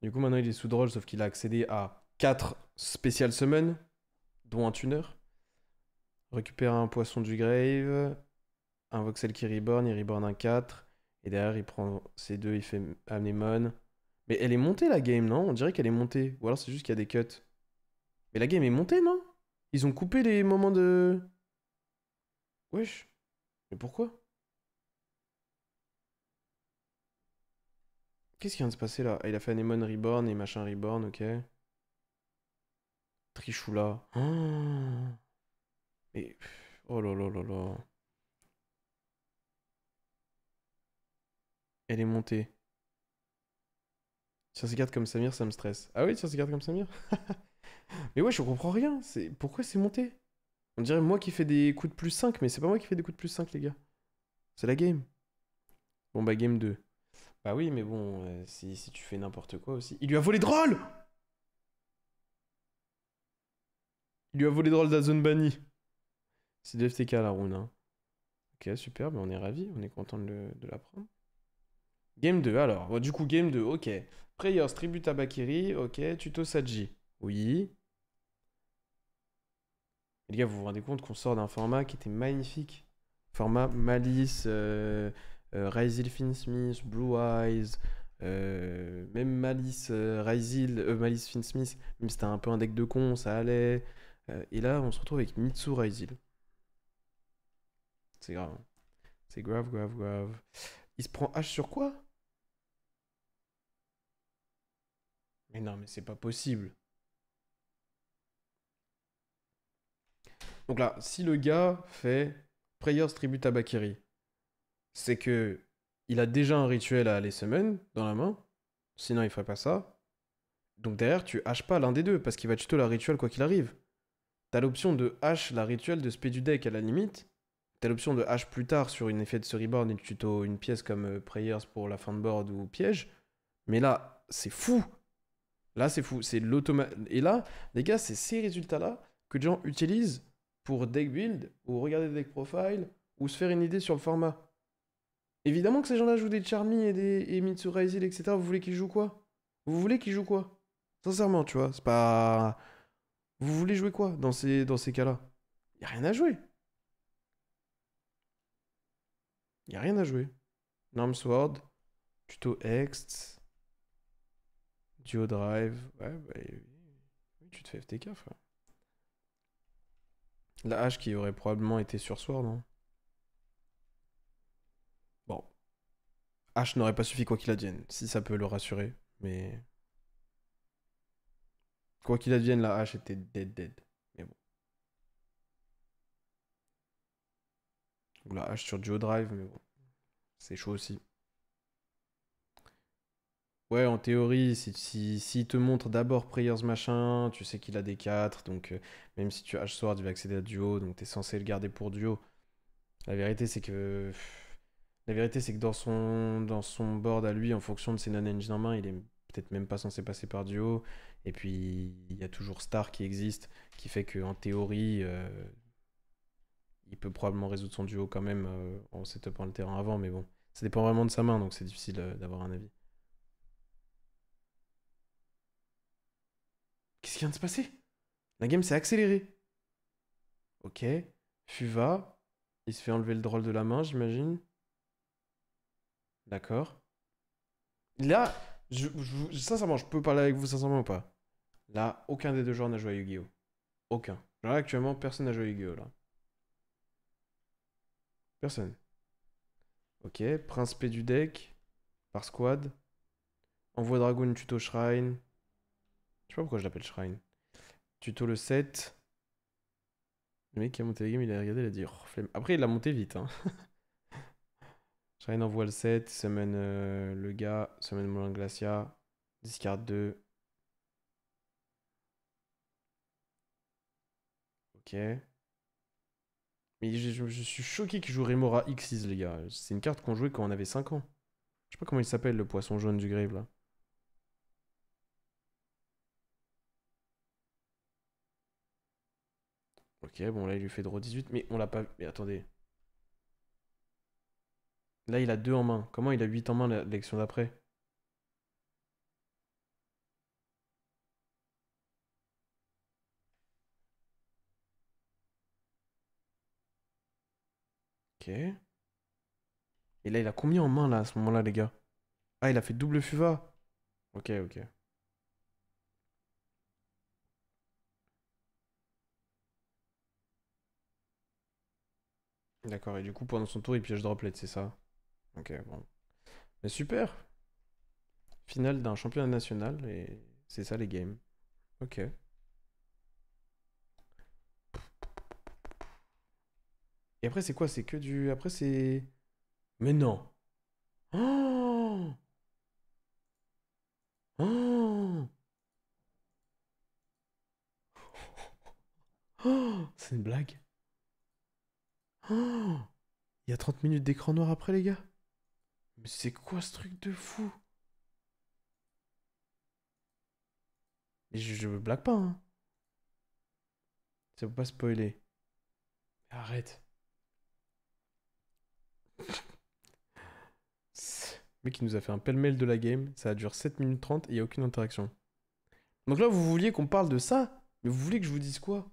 Du coup, maintenant, il est sous Droll, sauf qu'il a accédé à 4 Special Summon, dont un tuner. Récupère un poisson du grave. Un voxel qui reborn, il reborn un 4. Et derrière, il prend ces deux, il fait Anemone. Mais elle est montée la game, non? On dirait qu'elle est montée. Ou alors c'est juste qu'il y a des cuts. Mais la game est montée, non? Ils ont coupé les moments de... Wesh. Mais pourquoi? Qu'est-ce qui vient de se passer là? Ah, il a fait Anemone reborn et machin reborn, ok. Trichoula. Oh. Mais... Oh là là là là. Elle est montée. Sur ces cartes comme Samir, ça me stresse. Ah oui, sur ces cartes comme Samir? Mais ouais, je comprends rien. Pourquoi c'est monté? On dirait moi qui fais des coups de plus 5, mais c'est pas moi qui fais des coups de plus 5, les gars. C'est la game. Bon, bah, game 2. Bah oui, mais bon, si tu fais n'importe quoi aussi. Il lui a volé Droll! Il lui a volé Droll de la zone bannie. C'est de FTK la rune, hein. Ok, super, bah on est ravis, on est content de la prendre. Game 2, alors. Bon, du coup, game 2, ok. Prayers, tribute à Bakiri, ok. Tuto Saji. Oui. Les gars, vous vous rendez compte qu'on sort d'un format qui était magnifique. Format Malice, Ryzil Finsmith, Blue Eyes, même Malice, Malice Finsmith, même si c'était un peu un deck de con, ça allait. Et là, on se retrouve avec Mitsu Ryzil. C'est grave. C'est grave, grave, grave. Il se prend H sur quoi? Mais non, mais c'est pas possible. Donc là, si le gars fait Prayers Tribute à Bakiri, c'est que il a déjà un rituel à aller summon dans la main. Sinon, il ferait pas ça. Donc derrière, tu haches pas l'un des deux, parce qu'il va tuto la rituel quoi qu'il arrive. T'as l'option de hache la rituel de spé du deck à la limite, T'as l'option de hache plus tard sur une effet de storyboard et de tuto une pièce comme Prayers pour la fin de board ou piège. Mais là, c'est fou. Là, c'est fou. C'est l'automa. Et là, les gars, c'est ces résultats-là que les gens utilisent pour deck build ou regarder des deck profile ou se faire une idée sur le format. Évidemment que ces gens-là jouent des Charmy et Mitsura Isil, etc. Vous voulez qu'ils jouent quoi? Vous voulez qu'ils jouent quoi? Sincèrement, tu vois, c'est pas. Vous voulez jouer quoi dans ces cas-là? Y a rien à jouer. Y a rien à jouer. Norm Sword, tuto Ext, Duo Drive. Ouais, bah oui, tu te fais FTK, frère. La hache qui aurait probablement été sur Sword, non? Bon, H n'aurait pas suffi quoi qu'il advienne, si ça peut le rassurer. Mais quoi qu'il advienne, la H était dead dead. Mais bon. Ou la H sur Duo Drive, mais bon. C'est chaud aussi. Ouais, en théorie, si te montre d'abord Prayers machin, tu sais qu'il a des 4, donc même si tu H Sword, il va accéder à Duo, donc t'es censé le garder pour Duo. La vérité, c'est que. La vérité, c'est que dans son board à lui, en fonction de ses non-engine en main, il est peut-être même pas censé passer par Duo. Et puis, il y a toujours Star qui existe, qui fait qu'en théorie, il peut probablement résoudre son duo quand même en setupant le terrain avant. Mais bon, ça dépend vraiment de sa main, donc c'est difficile d'avoir un avis. Qu'est-ce qui vient de se passer? La game s'est accélérée. Ok. Fuva. Il se fait enlever le drôle de la main, j'imagine. D'accord. Là, sincèrement, je peux parler avec vous sincèrement ou pas? Là, aucun des deux joueurs n'a joué à Yu-Gi-Oh! Aucun. Genre là, actuellement, personne n'a joué à Yu-Gi-Oh! Là. Personne. Ok. Prince P du deck. Par squad. Envoie Dragoon tuto Shrine. Je sais pas pourquoi je l'appelle Shrine. Tuto le 7. Le mec qui a monté la game, il a regardé, il a dit oh, flemme. Après, il l'a monté vite. Hein. Shrine envoie le 7. Summon le gars. Summon Moulin Glacia. Discard 2. Ok. Mais je suis choqué qu'il joue Remora Xyz, les gars. C'est une carte qu'on jouait quand on avait 5 ans. Je sais pas comment il s'appelle, le poisson jaune du grave, là. Ok, bon, là, il lui fait draw 18. Mais on l'a pas. Mais attendez. Là, il a 2 en main. Comment il a 8 en main l'élection d'après? Ok. Et là, il a combien en main, là, à ce moment-là, les gars? Ah, il a fait double Fuva. Ok, ok. D'accord, et du coup, pendant son tour, il piège droplet, c'est ça? Ok, bon. Mais super! Finale d'un championnat national, et c'est ça les games. Ok. Et après, c'est quoi? C'est que du. Après, c'est. Mais non! Oh! Oh! Oh! C'est une blague. Oh! Il y a 30 minutes d'écran noir après, les gars? Mais c'est quoi ce truc de fou? Et je blague pas, hein. Ça faut pas spoiler. Arrête. Le mec, il nous a fait un pêle-mêle de la game. Ça a duré 7 minutes 30 et il n'y a aucune interaction. Donc là, vous vouliez qu'on parle de ça? Mais vous voulez que je vous dise quoi?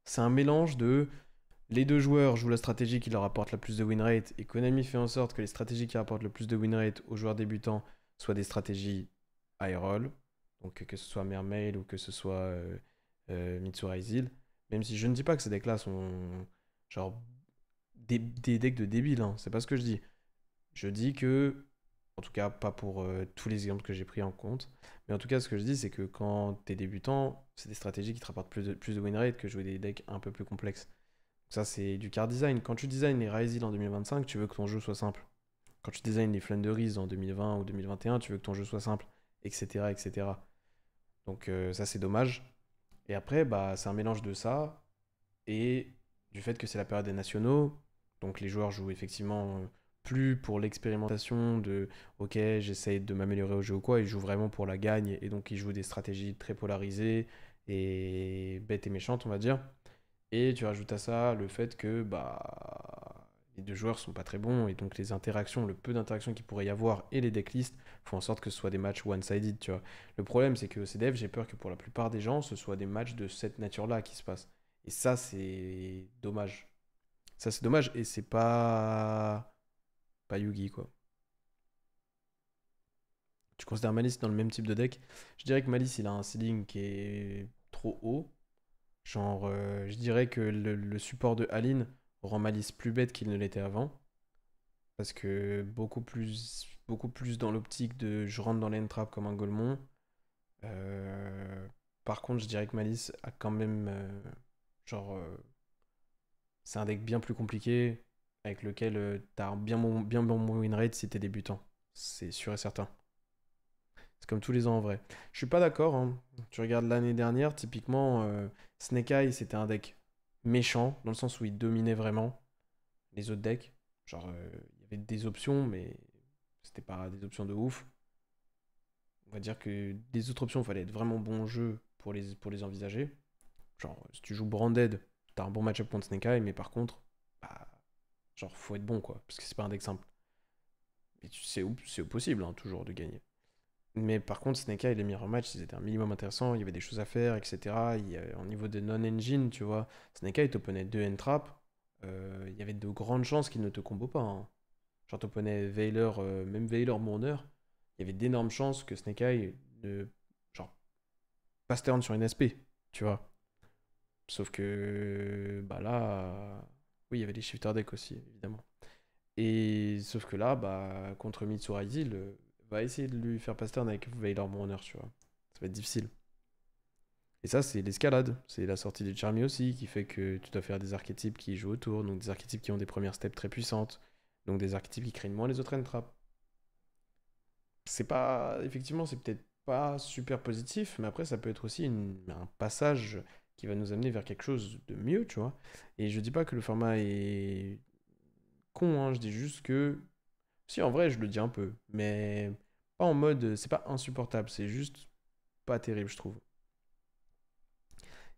C'est un mélange de. Les deux joueurs jouent la stratégie qui leur apporte la plus de win rate et Konami fait en sorte que les stratégies qui apportent le plus de win rate aux joueurs débutants soient des stratégies high roll. Donc que ce soit Mermaid ou que ce soit Mitsura Isil. Même si je ne dis pas que ces decks-là sont genre des decks de débiles, hein. C'est pas ce que je dis. Je dis que, en tout cas pas pour tous les exemples que j'ai pris en compte, mais en tout cas ce que je dis c'est que quand t'es débutant, c'est des stratégies qui te rapportent plus de win rate que jouer des decks un peu plus complexes. Ça, c'est du card design. Quand tu designs les Ryzil en 2025, tu veux que ton jeu soit simple. Quand tu designs les Flunderies en 2020 ou 2021, tu veux que ton jeu soit simple, etc. etc. Donc ça, c'est dommage. Et après, bah, c'est un mélange de ça et du fait que c'est la période des nationaux. Donc les joueurs jouent effectivement plus pour l'expérimentation de ok, j'essaye de m'améliorer au jeu ou quoi, ils jouent vraiment pour la gagne et donc ils jouent des stratégies très polarisées et bêtes et méchantes, on va dire. Et tu rajoutes à ça le fait que les deux joueurs sont pas très bons et donc les interactions, le peu d'interactions qu'il pourrait y avoir et les decklists font en sorte que ce soit des matchs one-sided, tu vois. Le problème, c'est que au CDF, j'ai peur que pour la plupart des gens, ce soit des matchs de cette nature-là qui se passent. Et ça, c'est dommage. Ça, c'est dommage et c'est pas Yugi, quoi. Tu considères Malice dans le même type de deck? Je dirais que Malice, il a un ceiling qui est trop haut. Genre, je dirais que le support de Aline rend Malice plus bête qu'il ne l'était avant. Parce que beaucoup plus dans l'optique de je rentre dans l'entrap comme un Golemon. Euh, Par contre, je dirais que Malice a quand même. Genre, c'est un deck bien plus compliqué avec lequel t'as un bien bon win rate si t'es débutant. C'est sûr et certain. C'est comme tous les ans en vrai. Je suis pas d'accord, hein. Tu regardes l'année dernière, typiquement, Snake Eye, c'était un deck méchant, dans le sens où il dominait vraiment les autres decks. Genre, il y avait des options, mais c'était pas des options de ouf. On va dire que des autres options, il fallait être vraiment bon jeu pour les envisager. Genre, si tu joues Branded, t'as un bon match-up contre Snake Eye, mais par contre, bah, genre, faut être bon, quoi, parce que c'est pas un deck simple. Et c'est possible, hein, toujours, de gagner. Mais par contre, Snake Eye, les mirror match, ils étaient un minimum intéressants, il y avait des choses à faire, etc. Au niveau de non-engine, tu vois, Snake Eye t'openait 2 entrap, il y avait de grandes chances qu'il ne te combo pas, hein. Genre t'openais Veiler, même Veiler Mourner, il y avait d'énormes chances que Snake Eye ne, genre, passe turn sur une SP, tu vois. Sauf que, bah là, oui, il y avait les shifter deck aussi, évidemment. Et sauf que là, bah, contre Mitsuragi, va essayer de lui faire pass turn avec Veiler Mourner, tu vois. Ça va être difficile. Et ça, c'est l'escalade. C'est la sortie de Charmy aussi, qui fait que tu dois faire des archétypes qui jouent autour, donc des archétypes qui ont des premières steps très puissantes, donc des archétypes qui craignent moins les autres entraps. C'est pas. Effectivement, c'est peut-être pas super positif, mais après, ça peut être aussi un passage qui va nous amener vers quelque chose de mieux, tu vois. Et je dis pas que le format est con, hein, je dis juste que. Si, en vrai, je le dis un peu, mais pas en mode. C'est pas insupportable, c'est juste pas terrible, je trouve.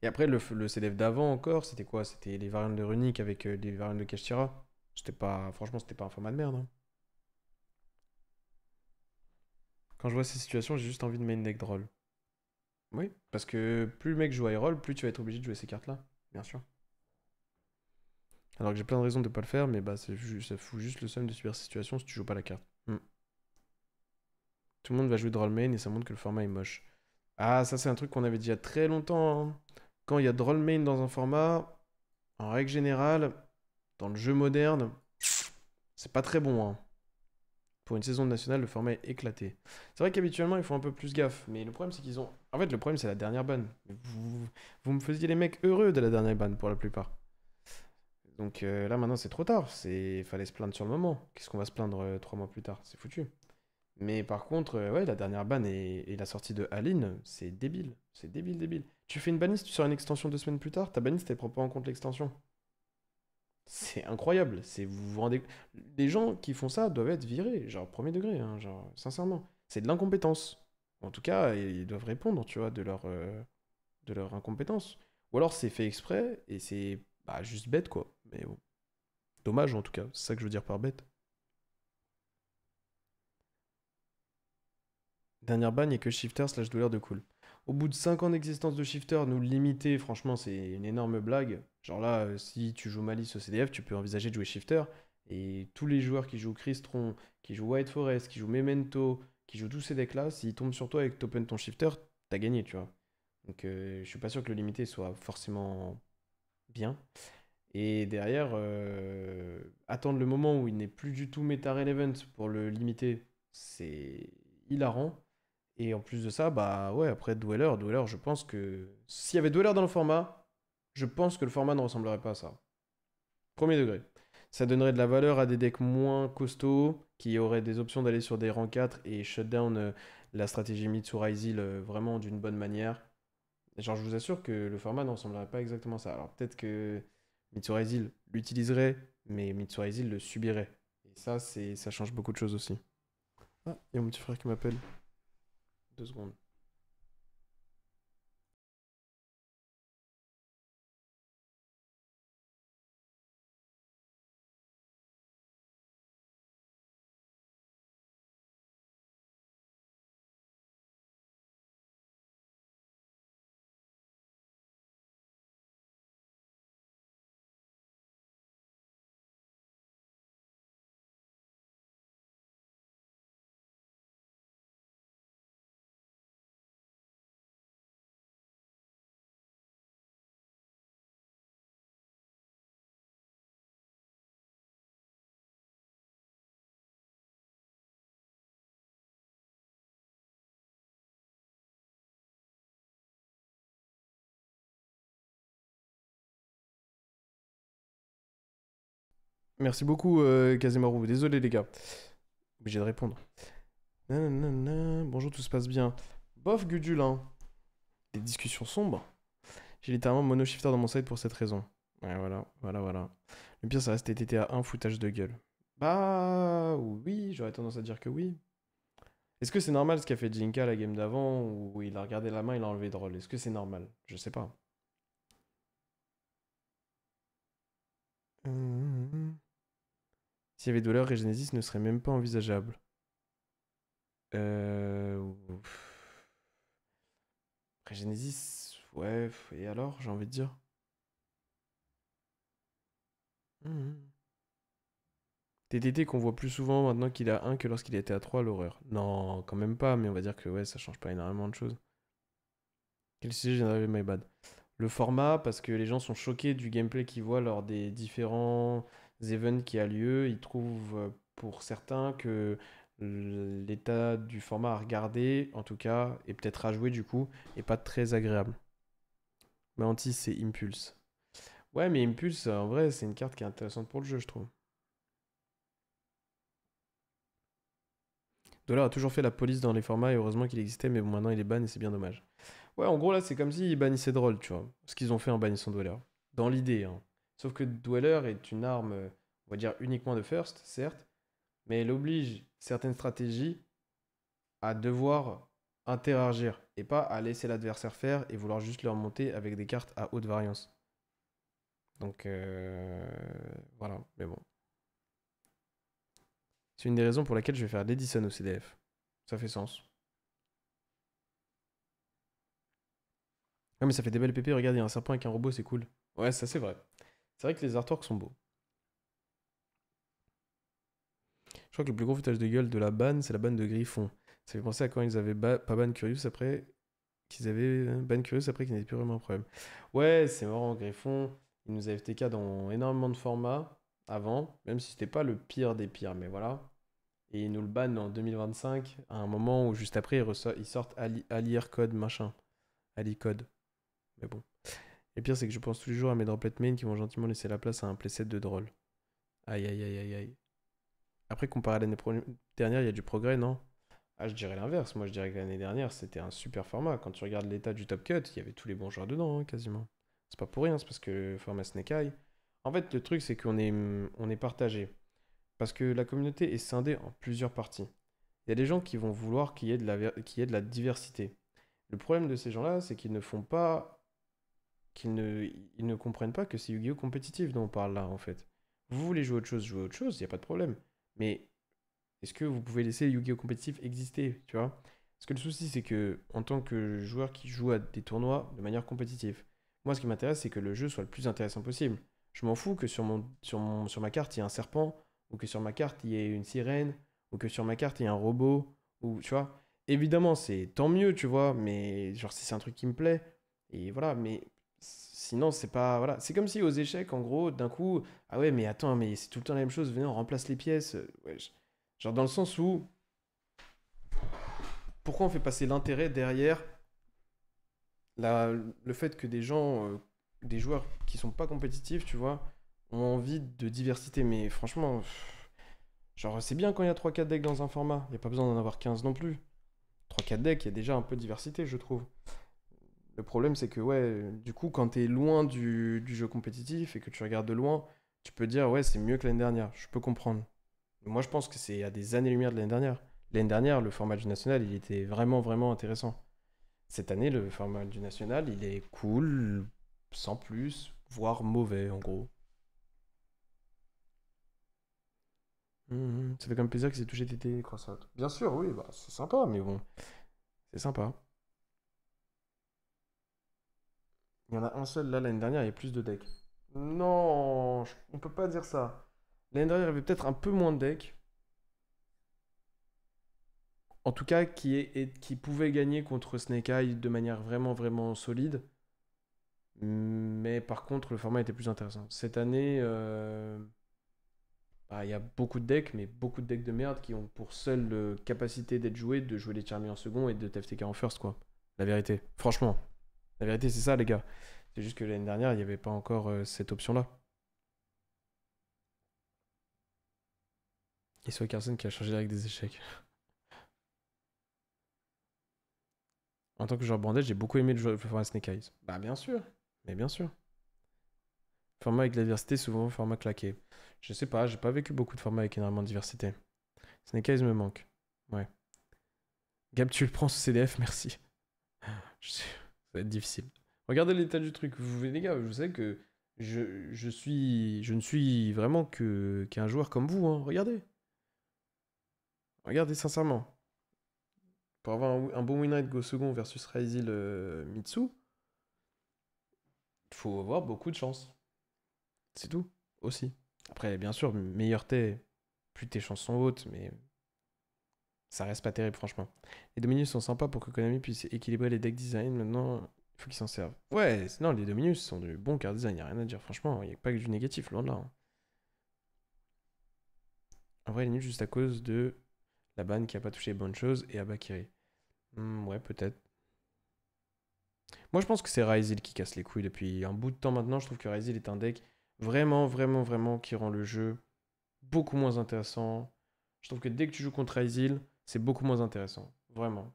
Et après, le CDF d'avant encore, c'était quoi? C'était les variantes de Runic avec les variantes de Kashtira. C'était pas. Franchement, c'était pas un format de merde, hein. Quand je vois ces situations, j'ai juste envie de main deck droll. Oui, parce que plus le mec joue high roll, plus tu vas être obligé de jouer ces cartes-là, bien sûr. Alors que j'ai plein de raisons de pas le faire, mais bah ça fout juste le seum de subir ces situations si tu joues pas la carte. Tout le monde va jouer Droll Main et ça montre que le format est moche. Ah, ça c'est un truc qu'on avait dit il y a très longtemps, hein. Quand il y a Droll Main dans un format, en règle générale, dans le jeu moderne, c'est pas très bon, hein. Pour une saison nationale, le format est éclaté. C'est vrai qu'habituellement, ils font un peu plus gaffe, mais le problème c'est qu'ils ont. En fait, le problème c'est la dernière ban. Vous me faisiez les mecs heureux de la dernière ban pour la plupart. Donc là maintenant c'est trop tard, fallait se plaindre sur le moment. Qu'est-ce qu'on va se plaindre 3 mois plus tard? C'est foutu. Mais par contre, ouais, la dernière ban et la sortie de Aline, c'est débile. C'est débile, débile. Tu fais une banlist, tu sors une extension 2 semaines plus tard, ta banlist elle prend pas en compte l'extension. C'est incroyable. Vous vous rendez. Les gens qui font ça doivent être virés, genre premier degré, hein, genre sincèrement. C'est de l'incompétence. En tout cas, ils doivent répondre, tu vois, de leur incompétence. Ou alors c'est fait exprès et c'est bah, juste bête, quoi. Mais bon. Dommage en tout cas, c'est ça que je veux dire par bête. Dernière ban, il n'y a que Shifter slash douleur de cool. Au bout de 5 ans d'existence de Shifter, nous le limiter, franchement, c'est une énorme blague. Genre là, si tu joues Malice au CDF, tu peux envisager de jouer Shifter. Et tous les joueurs qui jouent Crystron, qui jouent White Forest, qui jouent Memento, qui jouent tous ces decks-là, s'ils tombent sur toi et que tu opens ton Shifter, t'as gagné, tu vois. Donc je suis pas sûr que le limité soit forcément bien. Et derrière, attendre le moment où il n'est plus du tout Meta Relevant pour le limiter, c'est hilarant. Et en plus de ça, bah ouais, après Dweller, je pense que s'il y avait Dweller dans le format, je pense que le format ne ressemblerait pas à ça. Premier degré. Ça donnerait de la valeur à des decks moins costauds, qui auraient des options d'aller sur des rangs 4 et shutdown la stratégie Mitsuraisil vraiment d'une bonne manière. Genre, je vous assure que le format ne ressemblerait pas exactement à ça. Alors peut-être que Mitsuraisil l'utiliserait, mais Mitsuhaise le subirait. Et ça, ça change beaucoup de choses aussi. Ah, il y a mon petit frère qui m'appelle. 2 secondes. Merci beaucoup, Kazemaru. Désolé, les gars. Obligé de répondre. Nanana, bonjour, tout se passe bien. Bof, Gudule, hein. Des discussions sombres. J'ai littéralement mono-shifter dans mon site pour cette raison. Ouais, voilà, voilà, voilà. Le pire, ça reste TTA1 foutage de gueule. Bah oui, j'aurais tendance à dire que oui. Est-ce que c'est normal ce qu'a fait Jinka la game d'avant où il a regardé la main, il a enlevé de rôle? Est-ce que c'est normal? Je sais pas. S'il y avait douleur, Regenesis ne serait même pas envisageable. Ouf. Regenesis, ouais, et alors, j'ai envie de dire. TTT qu'on voit plus souvent maintenant qu'il a 1 que lorsqu'il était à 3, l'horreur. Non, quand même pas, mais on va dire que ouais, ça change pas énormément de choses. Quel sujet j'ai d'arriver, my bad. Le format, parce que les gens sont choqués du gameplay qu'ils voient lors des différents events qui a lieu. Ils trouvent, pour certains, que l'état du format à regarder, en tout cas, et peut-être à jouer du coup, est pas très agréable. Mantis, c'est Impulse. Ouais, mais Impulse, en vrai, c'est une carte qui est intéressante pour le jeu, je trouve. Dollar a toujours fait la police dans les formats et heureusement qu'il existait, mais bon, maintenant il est ban et c'est bien dommage. Ouais, en gros, là, c'est comme s'ils bannissaient Droll, tu vois. Ce qu'ils ont fait en bannissant Dweller. Dans l'idée, hein. Sauf que Dweller est une arme, on va dire, uniquement de first, certes, mais elle oblige certaines stratégies à devoir interagir et pas à laisser l'adversaire faire et vouloir juste leur monter avec des cartes à haute variance. Donc, voilà, mais bon. C'est une des raisons pour laquelle je vais faire l'Edison au CDF. Ça fait sens. Ah, mais ça fait des belles pépés, regarde, il y a un serpent avec un robot, c'est cool. Ouais, ça c'est vrai. C'est vrai que les artworks sont beaux. Je crois que le plus gros foutage de gueule de la ban, c'est la ban de Griffon. Ça fait penser à quand ils avaient pas ban Curious après qu'ils avaient ban Curious après qu'il n'était plus vraiment un problème. Ouais, c'est marrant, Griffon, il nous a FTK dans énormément de formats avant, même si c'était pas le pire des pires, mais voilà. Et ils nous le ban en 2025, à un moment où juste après ils sortent Ali Code machin. Ali Code. Mais bon. Et le pire, c'est que je pense tous les jours à mes droplets main qui vont gentiment laisser la place à un playset de drôle. Aïe aïe aïe aïe aïe. Après, comparé à dernière, il y a du progrès, non? Ah, je dirais l'inverse. Moi, je dirais que l'année dernière, c'était un super format. Quand tu regardes l'état du Top Cut, il y avait tous les bons joueurs dedans, hein, quasiment. C'est pas pour rien, c'est parce que le format Snake Eye. En fait, le truc, c'est qu'on est partagé. Parce que la communauté est scindée en plusieurs parties. Il y a des gens qui vont vouloir qu'il y ait de la diversité. Le problème de ces gens-là, c'est qu'ils ne font pas ils ne comprennent pas que c'est Yu-Gi-Oh! Compétitif dont on parle là, en fait. Vous voulez jouer autre chose, jouez autre chose, il n'y a pas de problème. Mais est-ce que vous pouvez laisser Yu-Gi-Oh! Compétitif exister, tu vois? Parce que le souci, c'est que en tant que joueur qui joue à des tournois de manière compétitive, moi, ce qui m'intéresse, c'est que le jeu soit le plus intéressant possible. Je m'en fous que sur ma carte, il y ait un serpent, ou que sur ma carte, il y ait une sirène, ou que sur ma carte, il y ait un robot, ou tu vois. Évidemment, c'est tant mieux, tu vois, mais genre, si c'est un truc qui me plaît, et voilà, mais sinon, c'est pas. Voilà. C'est comme si aux échecs, en gros, d'un coup, ah ouais, mais attends, mais c'est tout le temps la même chose, venez, on remplace les pièces. Ouais, genre, dans le sens où, pourquoi on fait passer l'intérêt derrière le fait que des gens, des joueurs qui sont pas compétitifs, tu vois, ont envie de diversité. Mais franchement, genre, c'est bien quand il y a 3-4 decks dans un format. Il n'y a pas besoin d'en avoir 15 non plus. 3-4 decks, il y a déjà un peu de diversité, je trouve. Le problème, c'est que, ouais, du coup, quand t'es loin du jeu compétitif et que tu regardes de loin, Tu peux dire, ouais, c'est mieux que l'année dernière. Je peux comprendre. Mais moi, je pense que c'est à des années-lumière de l'année dernière. L'année dernière, le format du national, il était vraiment, vraiment intéressant. Cette année, le format du national, il est cool, sans plus, voire mauvais, en gros. Ça fait quand même plaisir que c'est touché TT Croissant. Bien sûr, oui, bah, c'est sympa, mais bon, c'est sympa. Il y en a un seul, là, l'année dernière, il y a plus de decks. Non, on peut pas dire ça. L'année dernière, il y avait peut-être un peu moins de decks. En tout cas, qui pouvait gagner contre Snake Eye de manière vraiment, vraiment solide. Mais par contre, le format était plus intéressant. Cette année, bah, il y a beaucoup de decks, mais beaucoup de decks de merde qui ont pour seule capacité d'être joués de jouer les Charmy en second et de TFTK en first, quoi. La vérité. Franchement. La vérité, c'est ça, les gars. C'est juste que l'année dernière, il n'y avait pas encore cette option-là. Et soit Carson qui a changé avec des échecs. En tant que joueur bandage, j'ai beaucoup aimé le format Snake Eyes. Bah, bien sûr. Mais bien sûr. Format avec l'adversité, souvent format claqué. Je sais pas, j'ai pas vécu beaucoup de formats avec énormément de diversité. Snake Eyes me manque. Ouais. Gab, tu le prends sous CDF, merci. Ça va être difficile. Regardez l'état du truc. Les gars, je sais que je ne suis vraiment qu'un joueur comme vous. Hein. Regardez. Regardez sincèrement. Pour avoir un bon win rate go second versus Raizil Mitsu, il faut avoir beaucoup de chance. C'est tout. Aussi. Après, bien sûr, meilleur t'es, plus tes chances sont hautes, mais ça reste pas terrible, franchement. Les Dominus sont sympas pour que Konami puisse équilibrer les deck design. Maintenant, il faut qu'ils s'en servent. Ouais, non, les Dominus sont du bon card design, y a rien à dire. Franchement, y a pas que du négatif, loin de là. Hein. En vrai, il est nul juste à cause de la ban qui a pas touché les bonnes choses et Abakiri. Ouais, peut-être. Moi, je pense que c'est Ryzil qui casse les couilles depuis un bout de temps maintenant. Je trouve que Ryzil est un deck vraiment, vraiment, vraiment qui rend le jeu beaucoup moins intéressant. Je trouve que dès que tu joues contre Ryzil, c'est beaucoup moins intéressant. Vraiment.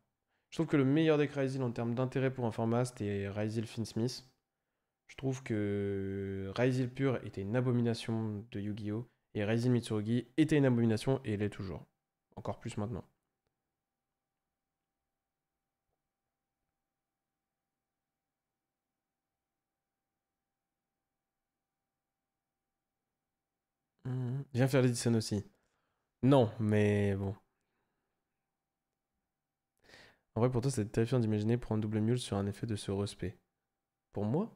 Je trouve que le meilleur deck Ryzil en termes d'intérêt pour un format, c'était Ryzil Finsmith. Je trouve que Ryzil pur était une abomination de Yu-Gi-Oh! Et Ryzil Mitsurugi était une abomination et l'est toujours. Encore plus maintenant. Viens faire les dessins aussi. Non, mais bon. En vrai, pour toi, c'est terrifiant d'imaginer prendre double mule sur un effet de ce respect. Pour moi,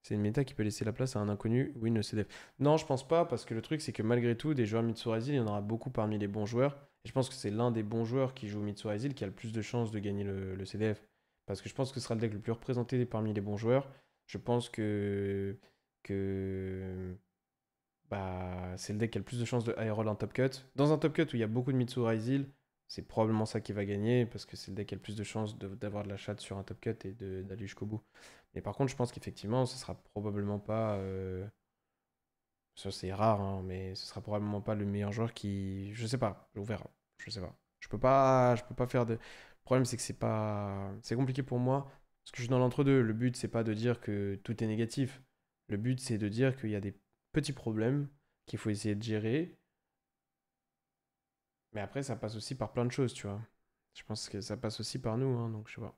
c'est une méta qui peut laisser la place à un inconnu win le CDF. Non, je pense pas, parce que le truc, c'est que malgré tout, des joueurs Mitsurazil, il y en aura beaucoup parmi les bons joueurs. Et je pense que c'est l'un des bons joueurs qui joue Mitsurazil qui a le plus de chances de gagner le CDF. Parce que je pense que ce sera le deck le plus représenté parmi les bons joueurs. Je pense que bah, c'est le deck qui a le plus de chances de high roll en top cut. Dans un top cut où il y a beaucoup de Mitsurazil, c'est probablement ça qui va gagner parce que c'est le deck qui a le plus de chances d'avoir de la chatte sur un top cut et d'aller jusqu'au bout. Mais par contre, je pense qu'effectivement, ce sera probablement pas. Ça, c'est rare, hein, mais ce sera probablement pas le meilleur joueur qui. Je sais pas, on verra. Je sais pas. Je peux pas faire de. Le problème, c'est que c'est pas. C'est compliqué pour moi parce que je suis dans l'entre-deux. Le but, c'est pas de dire que tout est négatif. Le but, c'est de dire qu'il y a des petits problèmes qu'il faut essayer de gérer. Mais après, ça passe aussi par plein de choses, tu vois. Je pense que ça passe aussi par nous, hein, donc je sais pas.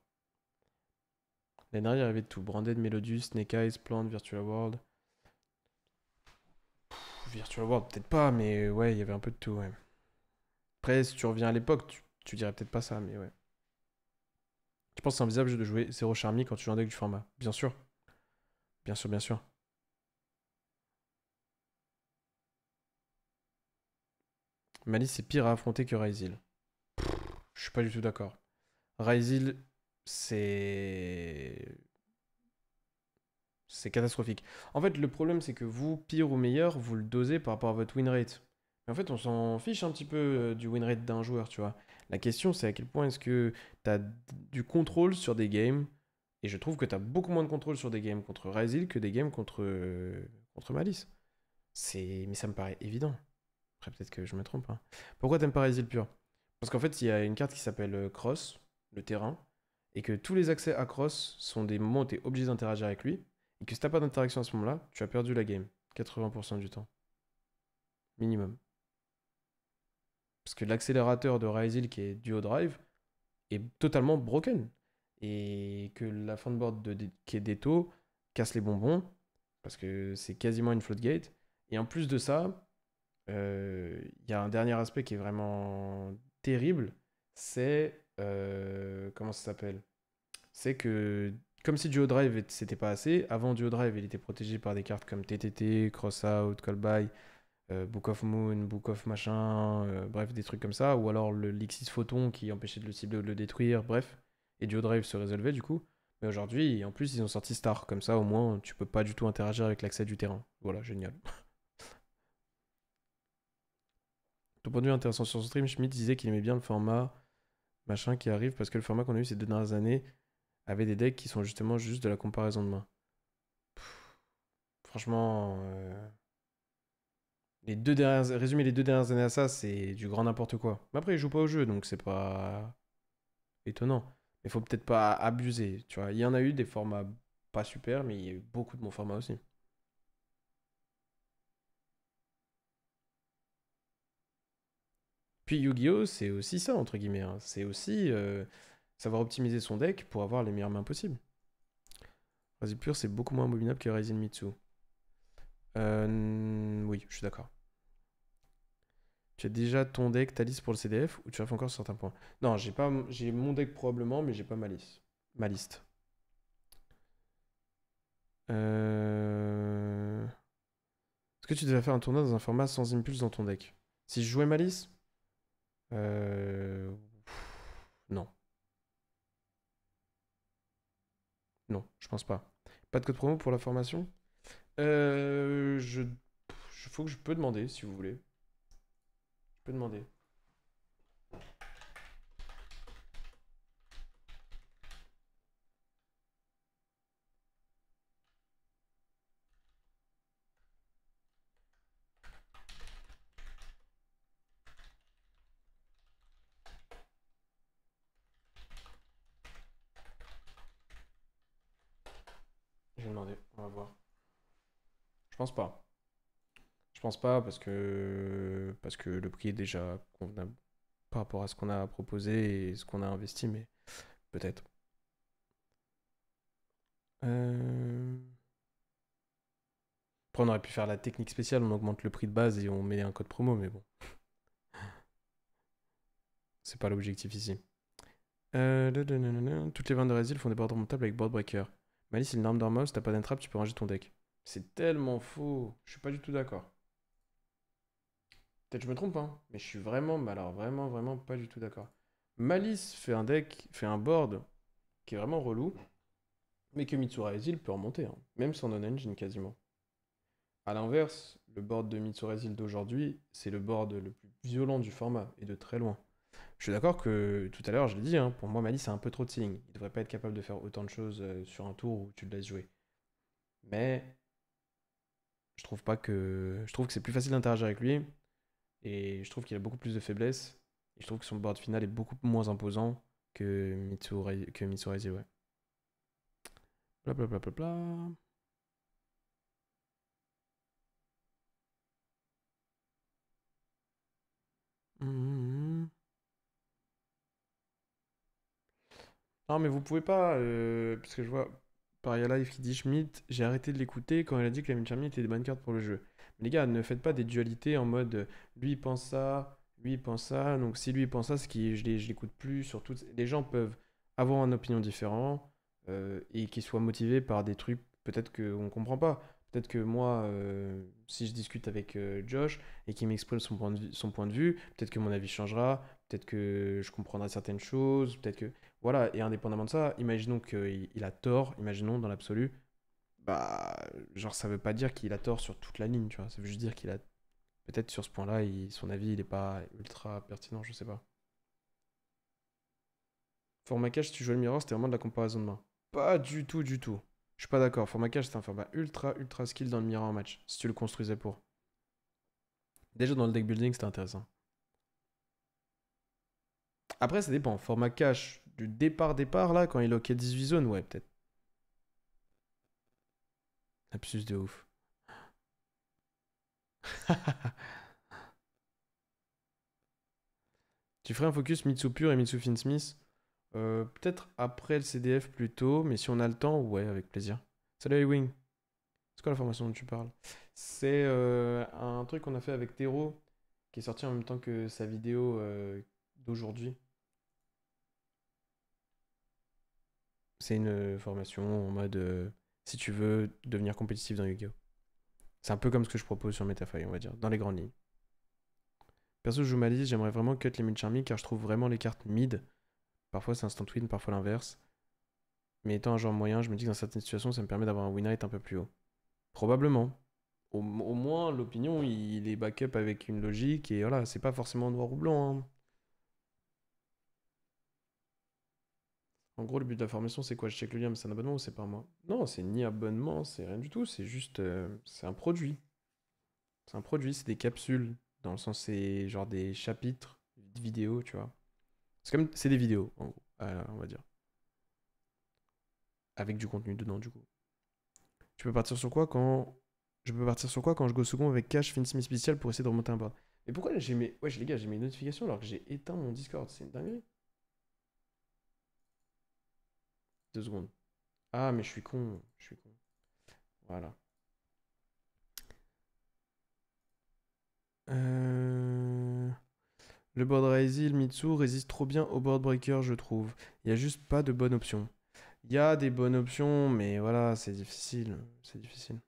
L'année dernière, il y avait de tout. Branded, Melodius, Snake Eyes, Plant, Virtual World. Virtual World, peut-être pas, mais ouais, il y avait un peu de tout, ouais. Après, si tu reviens à l'époque, tu dirais peut-être pas ça, mais ouais. Je pense que c'est envisageable de jouer Zero Charmy quand tu joues un deck du format. Bien sûr. Bien sûr, bien sûr. Malice, c'est pire à affronter que Ryzil. Je suis pas du tout d'accord. Ryzil, c'est. C'est catastrophique. En fait, le problème, c'est que vous, pire ou meilleur, vous le dosez par rapport à votre win rate. Mais en fait, on s'en fiche un petit peu du win rate d'un joueur, tu vois. La question, c'est à quel point est-ce que tu as du contrôle sur des games. Et je trouve que tu as beaucoup moins de contrôle sur des games contre Ryzil que des games contre Malice. Mais ça me paraît évident. Après, peut-être que je me trompe. Hein. Pourquoi t'aimes pas Ryzil pur? Parce qu'en fait, il y a une carte qui s'appelle Cross, le terrain, et que tous les accès à Cross sont des moments où tu es obligé d'interagir avec lui, et que si t'as pas d'interaction à ce moment-là, tu as perdu la game. 80% du temps. Minimum. Parce que l'accélérateur de Ryzel qui est duo drive est totalement broken. Et que la fanboard qui est Detto casse les bonbons. Parce que c'est quasiment une floodgate. Et en plus de ça, il y a un dernier aspect qui est vraiment terrible. C'est. Comment ça s'appelle? C'est que. Comme si Duo Drive c'était pas assez, avant Duo Drive il était protégé par des cartes comme TTT, Crossout, Callby, Book of Moon, Book of machin, bref, des trucs comme ça, ou alors le Lixis Photon qui empêchait de le cibler ou de le détruire, bref. Et Duo Drive se résolvait du coup. Mais aujourd'hui, en plus, ils ont sorti Star, comme ça au moins tu peux pas du tout interagir avec l'accès du terrain. Voilà, génial. Ton point de vue intéressant sur son stream, Schmidt disait qu'il aimait bien le format machin qui arrive parce que le format qu'on a eu ces 2 dernières années avait des decks qui sont justement juste de la comparaison de main. Franchement, résumer les 2 dernières années à ça, c'est du grand n'importe quoi. Mais après, il joue pas au jeu, donc c'est pas étonnant. Mais faut peut-être pas abuser, tu vois. Il y en a eu des formats pas super, mais il y a eu beaucoup de bons formats aussi. Puis Yu-Gi-Oh, c'est aussi ça, entre guillemets, hein. C'est aussi savoir optimiser son deck pour avoir les meilleures mains possibles. Razil Pur, c'est beaucoup moins abominable que Ryzen Mitsu. Oui, je suis d'accord. Tu as déjà ton deck, ta liste pour le CDF ou tu refais encore sur certains points? Non, j'ai mon deck probablement, mais j'ai pas ma liste. Ma liste. Est-ce que tu devais faire un tournoi dans un format sans impulse dans ton deck? Si je jouais ma liste? Euh... Non. Non, je pense pas. Pas de code promo pour la formation? Je... Faut que je peux demander si vous voulez. Je peux demander. Je vais demander. On va voir. Je pense pas. Je pense pas parce que le prix est déjà convenable par rapport à ce qu'on a proposé et ce qu'on a investi, mais peut-être. Euh, Après, on aurait pu faire la technique spéciale, on augmente le prix de base et on met un code promo, mais bon, c'est pas l'objectif ici. Toutes les ventes de Resil font des boards remontables avec board breaker. Malice, c'est une arme d'armor, si t'as pas d'entrap, tu peux ranger ton deck. C'est tellement faux. Je suis pas du tout d'accord. Peut-être que je me trompe, hein, mais je suis vraiment, mais alors vraiment, vraiment pas du tout d'accord. Malice fait un deck, fait un board qui est vraiment relou, mais que Mitsura Resil peut remonter, hein, même sans non-engine quasiment. A l'inverse, le board de Mitsura Resil d'aujourd'hui, c'est le board le plus violent du format, et de très loin. Je suis d'accord que tout à l'heure, je l'ai dit, hein, pour moi, Malice, c'est un peu trop de ceiling. Il devrait pas être capable de faire autant de choses sur un tour où tu le laisses jouer. Mais je trouve pas que. Je trouve que c'est plus facile d'interagir avec lui. Et je trouve qu'il a beaucoup plus de faiblesses. Et je trouve que son board final est beaucoup moins imposant que Mitsuraizi, ouais. Blablabla. Bla, bla, bla, bla. Mhm. Non, mais vous pouvez pas. Parce que je vois Paria Life qui dit Schmidt, j'ai arrêté de l'écouter quand il a dit que la Minchami était des bonnes cartes pour le jeu. Mais les gars, ne faites pas des dualités en mode lui il pense ça, lui il pense ça. Donc si lui il pense ça, c'est que je l'écoute plus. Surtout, les gens peuvent avoir une opinion différente et qu'ils soient motivés par des trucs peut-être qu'on ne comprend pas. Peut-être que moi, si je discute avec Josh et qu'il m'exprime son point de vue, peut-être que mon avis changera, peut-être que je comprendrai certaines choses, peut-être que voilà, et indépendamment de ça, imaginons qu'il a tort, imaginons dans l'absolu, bah, genre ça veut pas dire qu'il a tort sur toute la ligne, tu vois, ça veut juste dire qu'il a, peut-être sur ce point-là, son avis, il est pas ultra pertinent, je sais pas. Format cache, si tu jouais le mirror, c'était vraiment de la comparaison de main. Pas du tout, du tout. Je suis pas d'accord, format cache, c'est un format ultra, ultra skill dans le mirror en match, si tu le construisais pour. Déjà dans le deck building, c'était intéressant. Après, ça dépend, format cache, du départ, là, quand il lockait 18 zones, ouais, peut-être. Lapsus de ouf. Tu ferais un focus Mitsu Pure et Mitsu Finsmith? Peut-être après le CDF plutôt, mais si on a le temps, ouais, avec plaisir. Salut Wing, c'est quoi la formation dont tu parles? C'est un truc qu'on a fait avec Tero, qui est sorti en même temps que sa vidéo d'aujourd'hui. C'est une formation en mode si tu veux devenir compétitif dans Yu-Gi-Oh! C'est un peu comme ce que je propose sur Metafy, on va dire, dans les grandes lignes. Perso, je joue ma liste, j'aimerais vraiment cut les mid charmy car je trouve vraiment les cartes mid. Parfois c'est instant win, parfois l'inverse. Mais étant un joueur moyen, je me dis que dans certaines situations, ça me permet d'avoir un win rate un peu plus haut. Probablement. Au moins, l'opinion, il est backup avec une logique et voilà, c'est pas forcément noir ou blanc, hein. En gros, le but de la formation, c'est quoi? Je check le lien, mais c'est un abonnement ou c'est pas moi? Non, c'est ni abonnement, c'est rien du tout, c'est juste. C'est un produit. C'est un produit, c'est des capsules. Dans le sens, c'est genre des chapitres de vidéos, tu vois. C'est comme. C'est des vidéos, en gros, on va dire. Avec du contenu dedans, du coup. Tu peux partir sur quoi quand. Je peux partir sur quoi quand je go second avec cash, Finsmith spécial pour essayer de remonter un board? Mais pourquoi là j'ai mes. Wesh les gars, j'ai mes notifications alors que j'ai éteint mon Discord, c'est une dinguerie. 2 secondes. Ah, mais je suis con, je suis con. Voilà. Euh... Le board Raisy, le Mitsu résiste trop bien au board breaker, je trouve. Il n'y a juste pas de bonne option. Il y a des bonnes options, mais voilà, c'est difficile. C'est difficile.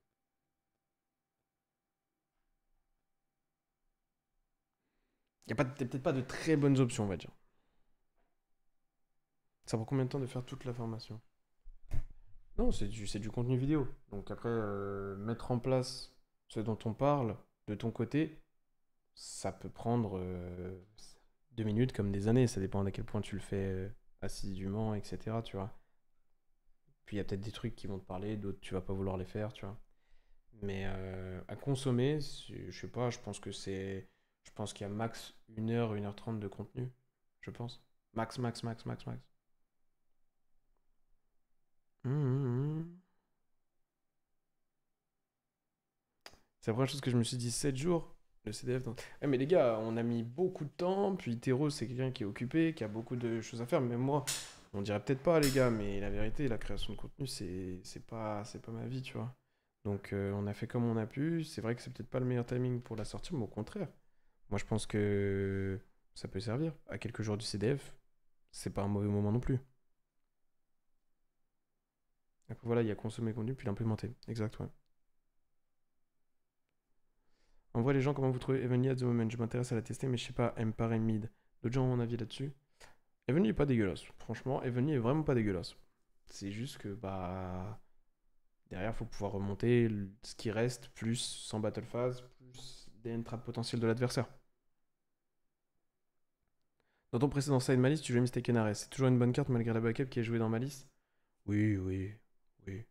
Il n'y a peut-être pas de très bonnes options, on va dire. Ça prend combien de temps de faire toute la formation? Non, c'est du contenu vidéo. Donc après, mettre en place ce dont on parle de ton côté, ça peut prendre 2 minutes comme des années. Ça dépend à quel point tu le fais assidûment, etc. Tu vois. Puis il y a peut-être des trucs qui vont te parler, d'autres tu vas pas vouloir les faire, tu vois. Mais à consommer, je sais pas, je pense que c'est. Je pense qu'il y a max 1 heure, 1h30 de contenu. Je pense. Max, max, max, max, max. Hum. C'est la première chose que je me suis dit 7 jours. Le CDF. Mais les gars, on a mis beaucoup de temps. Puis Théro, c'est quelqu'un qui est occupé, qui a beaucoup de choses à faire. Même moi, on dirait peut-être pas, les gars, mais la vérité, la création de contenu, c'est pas ma vie, tu vois. Donc, on a fait comme on a pu. C'est vrai que c'est peut-être pas le meilleur timing pour la sortir, mais au contraire. Moi, je pense que ça peut servir. À quelques jours du CDF, c'est pas un mauvais moment non plus. Donc voilà, il y a consommer contenu puis l'implémenter. Exact, ouais. En vrai, les gens, comment vous trouvez Heavenly at the moment? Je m'intéresse à la tester, mais je sais pas, elle me paraît mid. D'autres gens ont un avis là-dessus? Heavenly est pas dégueulasse. Franchement, Heavenly est vraiment pas dégueulasse. C'est juste que, bah. Derrière, faut pouvoir remonter ce qui reste, plus sans battle phase, plus des entraves potentielles de l'adversaire. Dans ton précédent side Malice, tu jouais Mistaken Array. C'est toujours une bonne carte malgré la backup qui est jouée dans Malice? Oui, oui, oui.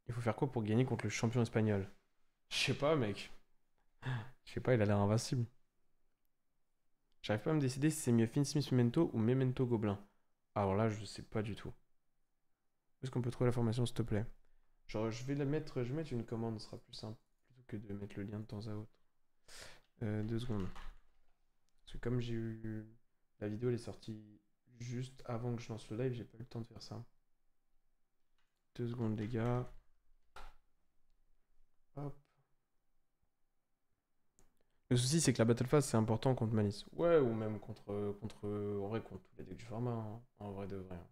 Il faut faire quoi pour gagner contre le champion espagnol? Je sais pas, mec. Je sais pas, il a l'air invincible. J'arrive pas à me décider si c'est mieux Finsmith Memento ou Memento Gobelin. Alors là, je sais pas du tout. Où est-ce qu'on peut trouver la formation, s'il te plaît? Genre, je vais mettre une commande, ce sera plus simple, plutôt que de mettre le lien de temps à autre. 2 secondes. Parce que comme j'ai eu. La vidéo, elle est sortie juste avant que je lance le live, j'ai pas eu le temps de faire ça. 2 secondes, les gars. Hop. Le souci, c'est que la Battle Phase, c'est important contre Malice. Ouais, ou même en vrai, contre tous les decks du format, hein. En vrai de vrai, hein.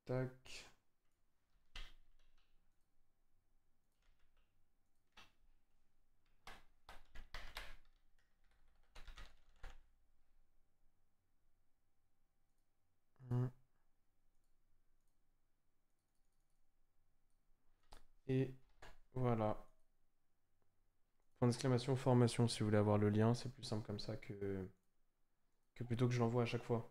Tac. Hum. Et voilà. Point d'exclamation formation si vous voulez avoir le lien, c'est plus simple comme ça que plutôt que je l'envoie à chaque fois.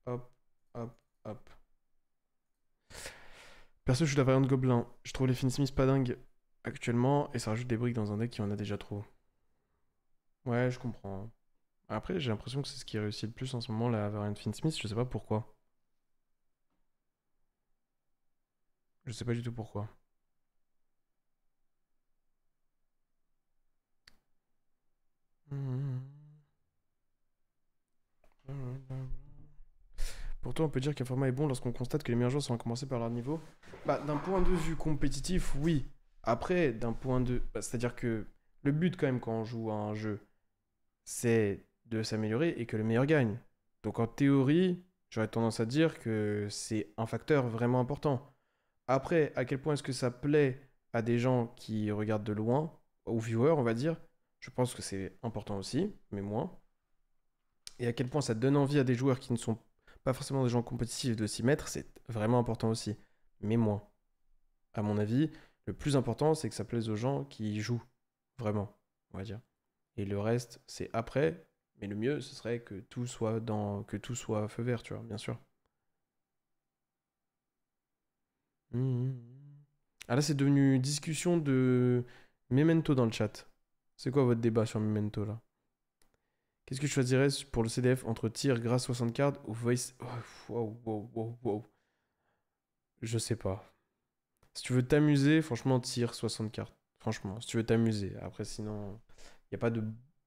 Hop, hop, hop. Perso, je suis la variante Gobelin. Je trouve les Finsmith pas dingues actuellement et ça rajoute des briques dans un deck qui en a déjà trop. Ouais, je comprends. Après, j'ai l'impression que c'est ce qui réussit le plus en ce moment, la variante Finn's-Smith. Je sais pas pourquoi. Je sais pas du tout pourquoi. Pourtant, on peut dire qu'un format est bon lorsqu'on constate que les meilleurs joueurs sont commencés par leur niveau. Bah, d'un point de vue compétitif, oui. Après, d'un point de... c'est-à-dire que le but, quand même, quand on joue à un jeu, c'est de s'améliorer et que le meilleur gagne. Donc, en théorie, j'aurais tendance à dire que c'est un facteur vraiment important. Après, à quel point est-ce que ça plaît à des gens qui regardent de loin, aux viewers, on va dire, je pense que c'est important aussi, mais moins. Et à quel point ça donne envie à des joueurs qui ne sont pas forcément des gens compétitifs de s'y mettre, c'est vraiment important aussi, mais moins. À mon avis, le plus important, c'est que ça plaise aux gens qui y jouent, vraiment, on va dire. Et le reste, c'est après, mais le mieux, ce serait que tout soit que tout soit feu vert, tu vois, bien sûr. Mhm. Ah là, c'est devenu discussion de Memento dans le chat. C'est quoi votre débat sur Memento là? Qu'est-ce que je choisirais pour le CDF entre tir grâce 60 cards ou voice. Oh, wow, wow, wow, wow. Je sais pas. Si tu veux t'amuser, franchement, tir 60 cards. Franchement, si tu veux t'amuser. Après, sinon, il n'y a pas de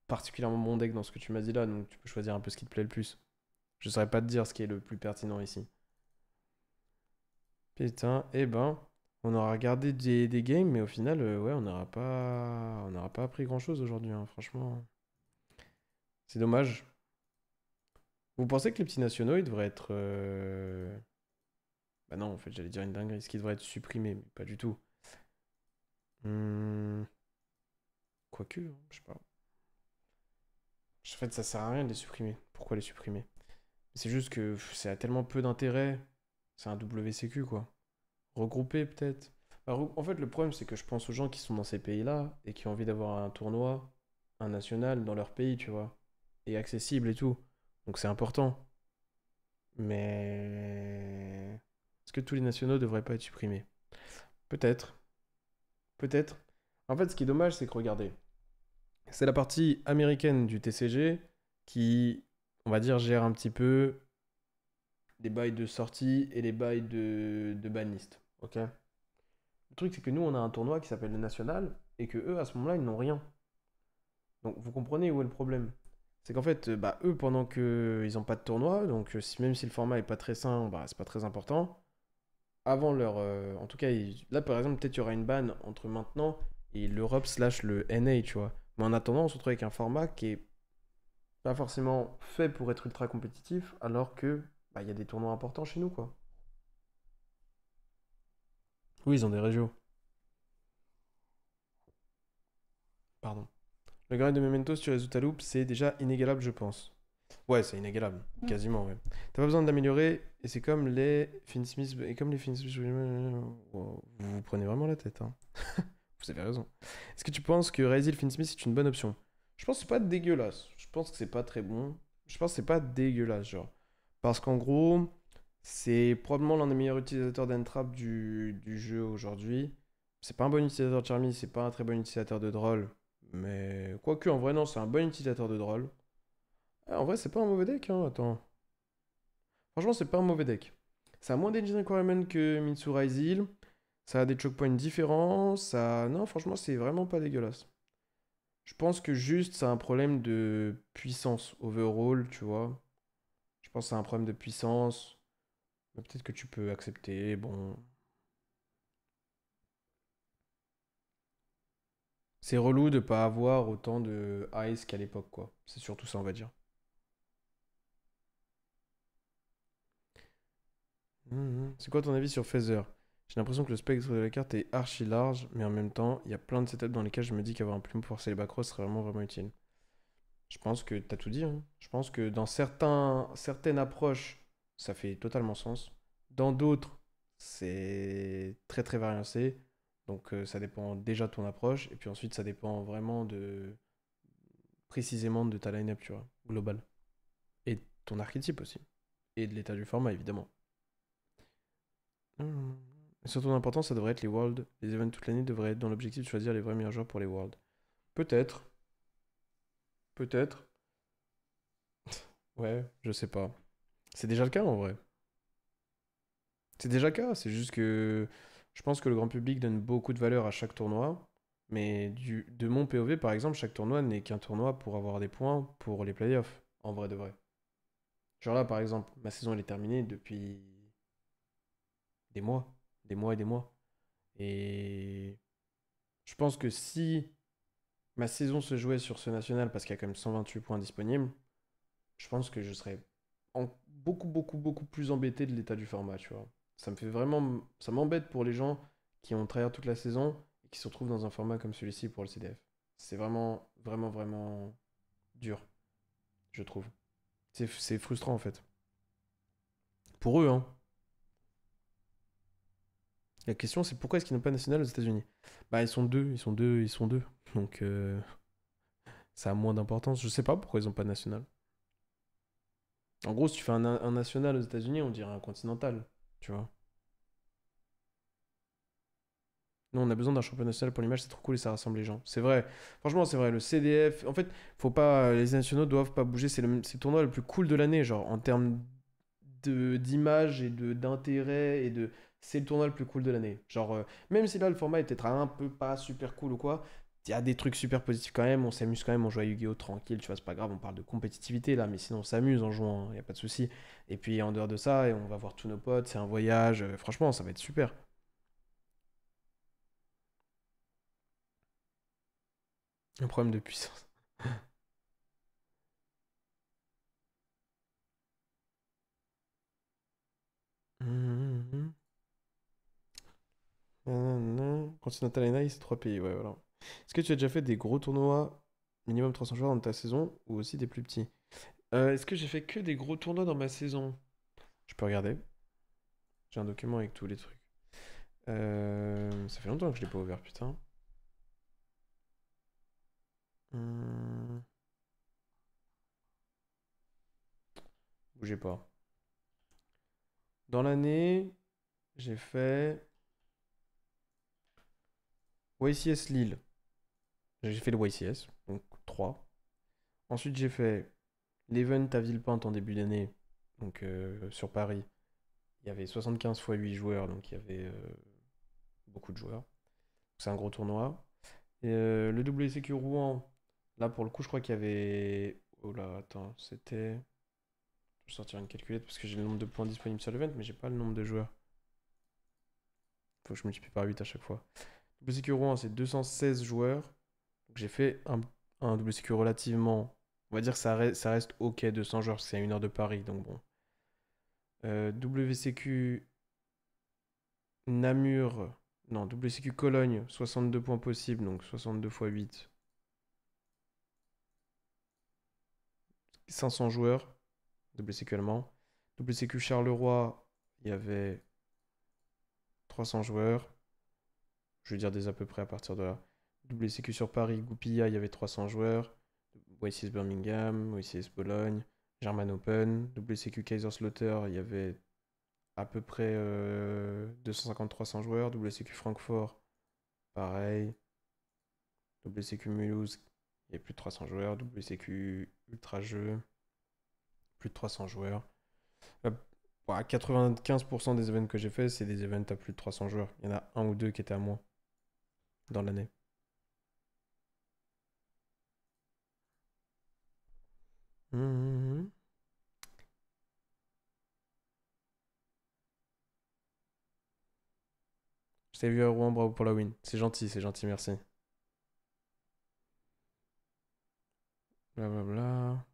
particulièrement bon deck dans ce que tu m'as dit là, donc tu peux choisir un peu ce qui te plaît le plus. Je saurais pas te dire ce qui est le plus pertinent ici. Putain, eh ben, on aura regardé des games, mais au final, ouais, on n'aura pas appris grand-chose aujourd'hui, hein, franchement. C'est dommage. Vous pensez que les petits nationaux, ils devraient être... Bah non, en fait, j'allais dire une dinguerie. Ce qui devrait être supprimé, mais pas du tout. Hmm, quoique, hein, je sais pas. En fait, ça sert à rien de les supprimer. Pourquoi les supprimer? C'est juste que ça a tellement peu d'intérêt. C'est un WCQ, quoi. Regrouper, peut-être. Bah, en fait, le problème, c'est que je pense aux gens qui sont dans ces pays-là et qui ont envie d'avoir un tournoi, un national dans leur pays, tu vois. Et accessible et tout. Donc c'est important. Mais... Est-ce que tous les nationaux devraient pas être supprimés? Peut-être. Peut-être. En fait, ce qui est dommage, c'est que regardez, c'est la partie américaine du TCG qui, on va dire, gère un petit peu les bails de sortie et les bails de banlist. Ok. Le truc, c'est que nous, on a un tournoi qui s'appelle le National et que eux, à ce moment-là, ils n'ont rien. Donc, vous comprenez où est le problème? C'est qu'en fait, bah, eux, pendant qu'ils n'ont pas de tournoi, donc même si le format est pas très sain, bah, c'est pas très important. Avant leur. En tout cas, là, par exemple, peut-être il y aura une banne entre maintenant et l'Europe slash le NA, tu vois. Mais en attendant, on se retrouve avec un format qui est pas forcément fait pour être ultra compétitif, alors que bah, il y a des tournois importants chez nous, quoi. Oui, ils ont des régios. Pardon. Le grind de Memento sur les Loop, c'est déjà inégalable, je pense. Ouais, c'est inégalable, quasiment, ouais. T'as pas besoin d'améliorer, et c'est comme les Finsmith, et comme les Finsmith, wow, vous vous prenez vraiment la tête, hein. Vous avez raison. Est-ce que tu penses que Razil Finsmith est une bonne option? Je pense que c'est pas dégueulasse. Je pense que c'est pas très bon. Je pense que c'est pas dégueulasse, genre. Parce qu'en gros, c'est probablement l'un des meilleurs utilisateurs d'Entrap du jeu aujourd'hui. C'est pas un bon utilisateur de Charmy, c'est pas un très bon utilisateur de Droll. Mais quoique, en vrai, non, c'est un bon utilisateur de Droll. Ah, en vrai, c'est pas un mauvais deck, hein, attends. Franchement, c'est pas un mauvais deck. Ça a moins d'engine requirement que Mitsu Razil. Ça a des choke points différents. Ça... Non, franchement, c'est vraiment pas dégueulasse. Je pense que juste, c'est un problème de puissance overall, tu vois. Je pense que c'est un problème de puissance. Mais peut-être que tu peux accepter. Bon. C'est relou de pas avoir autant de ice qu'à l'époque, quoi. C'est surtout ça, on va dire. C'est quoi ton avis sur Phaser? J'ai l'impression que le spectre de la carte est archi large, mais en même temps, il y a plein de setups dans lesquels je me dis qu'avoir un plume pour forcer les back rows serait vraiment vraiment utile. Je pense que t'as tout dit, hein. Je pense que dans certaines approches, ça fait totalement sens. Dans d'autres, c'est très très variancé. Donc ça dépend déjà de ton approche. Et puis ensuite, ça dépend vraiment de précisément de ta line-up, tu vois, global. Et de ton archétype aussi. Et de l'état du format, évidemment. Et surtout l'important, ça devrait être les Worlds. Les events toute l'année devraient être dans l'objectif de choisir les vrais meilleurs joueurs pour les Worlds. Peut-être. Peut-être. Ouais, je sais pas. C'est déjà le cas en vrai. C'est déjà le cas, c'est juste que je pense que le grand public donne beaucoup de valeur à chaque tournoi. Mais de mon POV, par exemple, chaque tournoi n'est qu'un tournoi pour avoir des points pour les playoffs, en vrai de vrai. Genre là, par exemple, ma saison elle est terminée depuis des mois, des mois et des mois. Et je pense que si ma saison se jouait sur ce national, parce qu'il y a quand même 128 points disponibles, je pense que je serais beaucoup, beaucoup, beaucoup plus embêté de l'état du format, tu vois. Ça me fait vraiment. Ça m'embête pour les gens qui ont tryhard toute la saison et qui se retrouvent dans un format comme celui-ci pour le CDF. C'est vraiment, vraiment, vraiment dur, je trouve. C'est frustrant en fait. Pour eux, hein. La question c'est pourquoi est-ce qu'ils n'ont pas national aux États-Unis. Bah ils sont deux, ils sont deux, ils sont deux. Donc ça a moins d'importance. Je sais pas pourquoi ils n'ont pas de national. En gros, si tu fais un national aux États-Unis, on dirait un continental, tu vois. Nous, on a besoin d'un championnat national pour l'image, c'est trop cool et ça rassemble les gens. C'est vrai. Franchement, c'est vrai. Le CDF, en fait, faut pas, les nationaux doivent pas bouger. C'est le tournoi le plus cool de l'année, genre en termes d'image et d'intérêt et de. C'est le tournoi le plus cool de l'année. Genre, même si là, le format est peut-être un peu pas super cool ou quoi, il y a des trucs super positifs quand même. On s'amuse quand même. On joue à Yu-Gi-Oh! Tranquille, tu vois, c'est pas grave. On parle de compétitivité là, mais sinon, on s'amuse en jouant. Il y a pas de souci. Et puis, en dehors de ça, on va voir tous nos potes. C'est un voyage. Franchement, ça va être super. Un problème de puissance. Mhm. Nanana. Continental Arena, c'est 3 pays, ouais, voilà. Est-ce que tu as déjà fait des gros tournois, minimum 300 joueurs dans ta saison, ou aussi des plus petits? Est-ce que j'ai fait que des gros tournois dans ma saison? Je peux regarder. J'ai un document avec tous les trucs. Ça fait longtemps que je l'ai pas ouvert, putain. Hum, Bougez pas. Dans l'année, j'ai fait YCS Lille. J'ai fait le YCS, donc 3. Ensuite, j'ai fait l'event à Villepinte en début d'année, donc sur Paris. Il y avait 75 fois 8 joueurs, donc il y avait beaucoup de joueurs. C'est un gros tournoi. Et, le WCQ Rouen, là pour le coup, je crois qu'il y avait. Oh là, attends, c'était. Je vais sortir une calculette parce que j'ai le nombre de points disponibles sur l'event, mais j'ai pas le nombre de joueurs. Faut que je multiplie par 8 à chaque fois. WCQ Rouen, c'est 216 joueurs. Donc j'ai fait un WCQ relativement. On va dire que ça reste ok 200 joueurs parce que c'est à 1 heure de Paris, donc bon. WCQ Namur, non, WCQ Cologne, 62 points possibles, donc 62 fois 8, 500 joueurs, WCQ allemand. WCQ Charleroi, il y avait 300 joueurs, je vais dire des à peu près à partir de là. WCQ sur Paris, Goupilla, il y avait 300 joueurs. YCS Birmingham, YCS Bologne, German Open, WCQ Kaiserslautern, il y avait à peu près 250-300 joueurs. WCQ Francfort, pareil. WCQ Mulhouse, il y a plus de 300 joueurs. WCQ Ultra Jeux, plus de 300 joueurs. Euh, ouais, 95% des events que j'ai fait, c'est des events à plus de 300 joueurs. Il y en a un ou deux qui étaient à moins dans l'année. Mhm. Je t'ai vu à Rouen, bravo pour la win. C'est gentil, merci. Blablabla.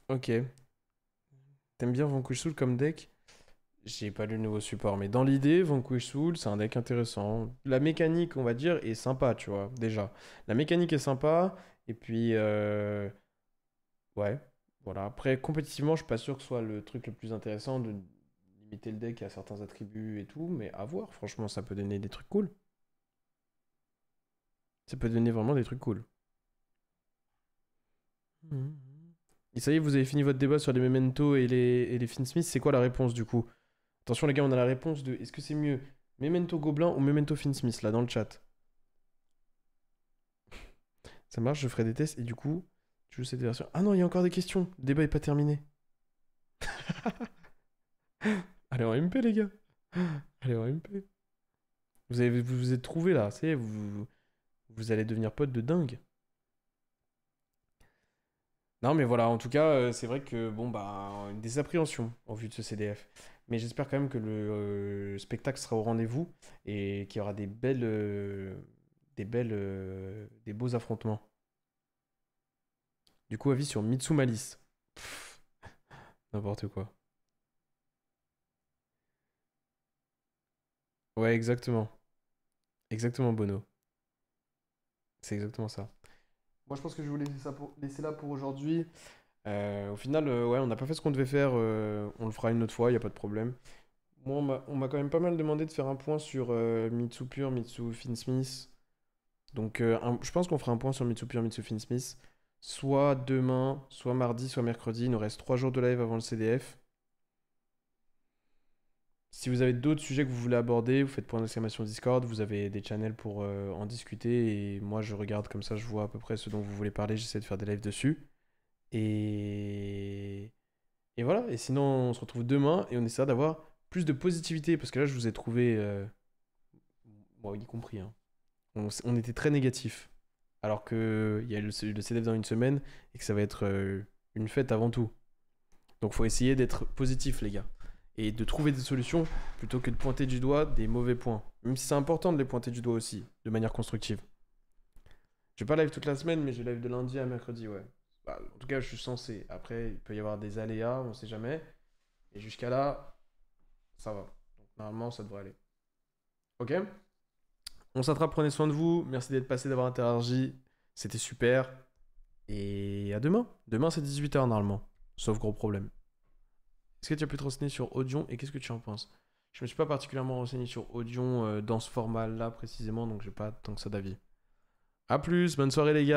Ok. T'aimes bien Vanquish Soul comme deck? J'ai pas lu le nouveau support, mais dans l'idée, Vanquish Soul, c'est un deck intéressant. La mécanique, on va dire, est sympa, tu vois, déjà. La mécanique est sympa, et puis, ouais, voilà. Après, compétitivement, je suis pas sûr que ce soit le truc le plus intéressant de limiter le deck à certains attributs et tout, mais à voir, franchement, ça peut donner des trucs cool. Ça peut donner vraiment des trucs cool. Mhm. Et ça y est, vous avez fini votre débat sur les Memento et les Finsmith, c'est quoi la réponse du coup? Attention les gars, on a la réponse de est-ce que c'est mieux Memento Gobelin ou Memento Finsmith là dans le chat? Ça marche, je ferai des tests et du coup, tu joues cette version. Ah non, il y a encore des questions. Le débat est pas terminé. Allez en MP, les gars. Allez en MP. Vous vous êtes trouvés là, c'est vous allez devenir potes de dingue. Non, mais voilà, en tout cas, c'est vrai que, bon, bah, des appréhensions en vue de ce CDF. Mais j'espère quand même que le spectacle sera au rendez-vous et qu'il y aura des beaux affrontements. Du coup, avis sur Mitsu Malice. Pff, n'importe quoi. Ouais, exactement. Exactement, Bono. C'est exactement ça. Moi, je pense que je vais vous laisser là pour aujourd'hui. Au final, ouais, on n'a pas fait ce qu'on devait faire. On le fera une autre fois, il n'y a pas de problème. Moi, on m'a quand même pas mal demandé de faire un point sur Mitsu Pure, Mitsu Finsmith. Donc, je pense qu'on fera un point sur Mitsu Pure, Mitsu Finsmith. Soit demain, soit mardi, soit mercredi. Il nous reste 3 jours de live avant le CDF. Si vous avez d'autres sujets que vous voulez aborder, vous faites point d'exclamation Discord. Vous avez des channels pour en discuter. Et moi, je regarde comme ça, je vois à peu près ce dont vous voulez parler. J'essaie de faire des lives dessus. Et... Et voilà. Et sinon, on se retrouve demain et on essaiera d'avoir plus de positivité. Parce que là, je vous ai trouvé, moi y compris, hein, on était très négatif. Alors qu'il y a le CDF dans une semaine et que ça va être une fête avant tout. Donc faut essayer d'être positif, les gars. Et de trouver des solutions plutôt que de pointer du doigt des mauvais points. Même si c'est important de les pointer du doigt aussi, de manière constructive. Je vais pas live toute la semaine, mais je live de lundi à mercredi, ouais. Bah, en tout cas, je suis censé. Après, il peut y avoir des aléas, on sait jamais. Et jusqu'à là, ça va. Donc normalement, ça devrait aller. Ok? On s'attrape, prenez soin de vous. Merci d'être passé, d'avoir interagi. C'était super. Et à demain. Demain, c'est 18h normalement. Sauf gros problème. Est-ce que tu as pu te renseigner sur Audion et qu'est-ce que tu en penses? Je me suis pas particulièrement renseigné sur Audion dans ce format-là précisément, donc j'ai pas tant que ça d'avis. A plus, bonne soirée les gars.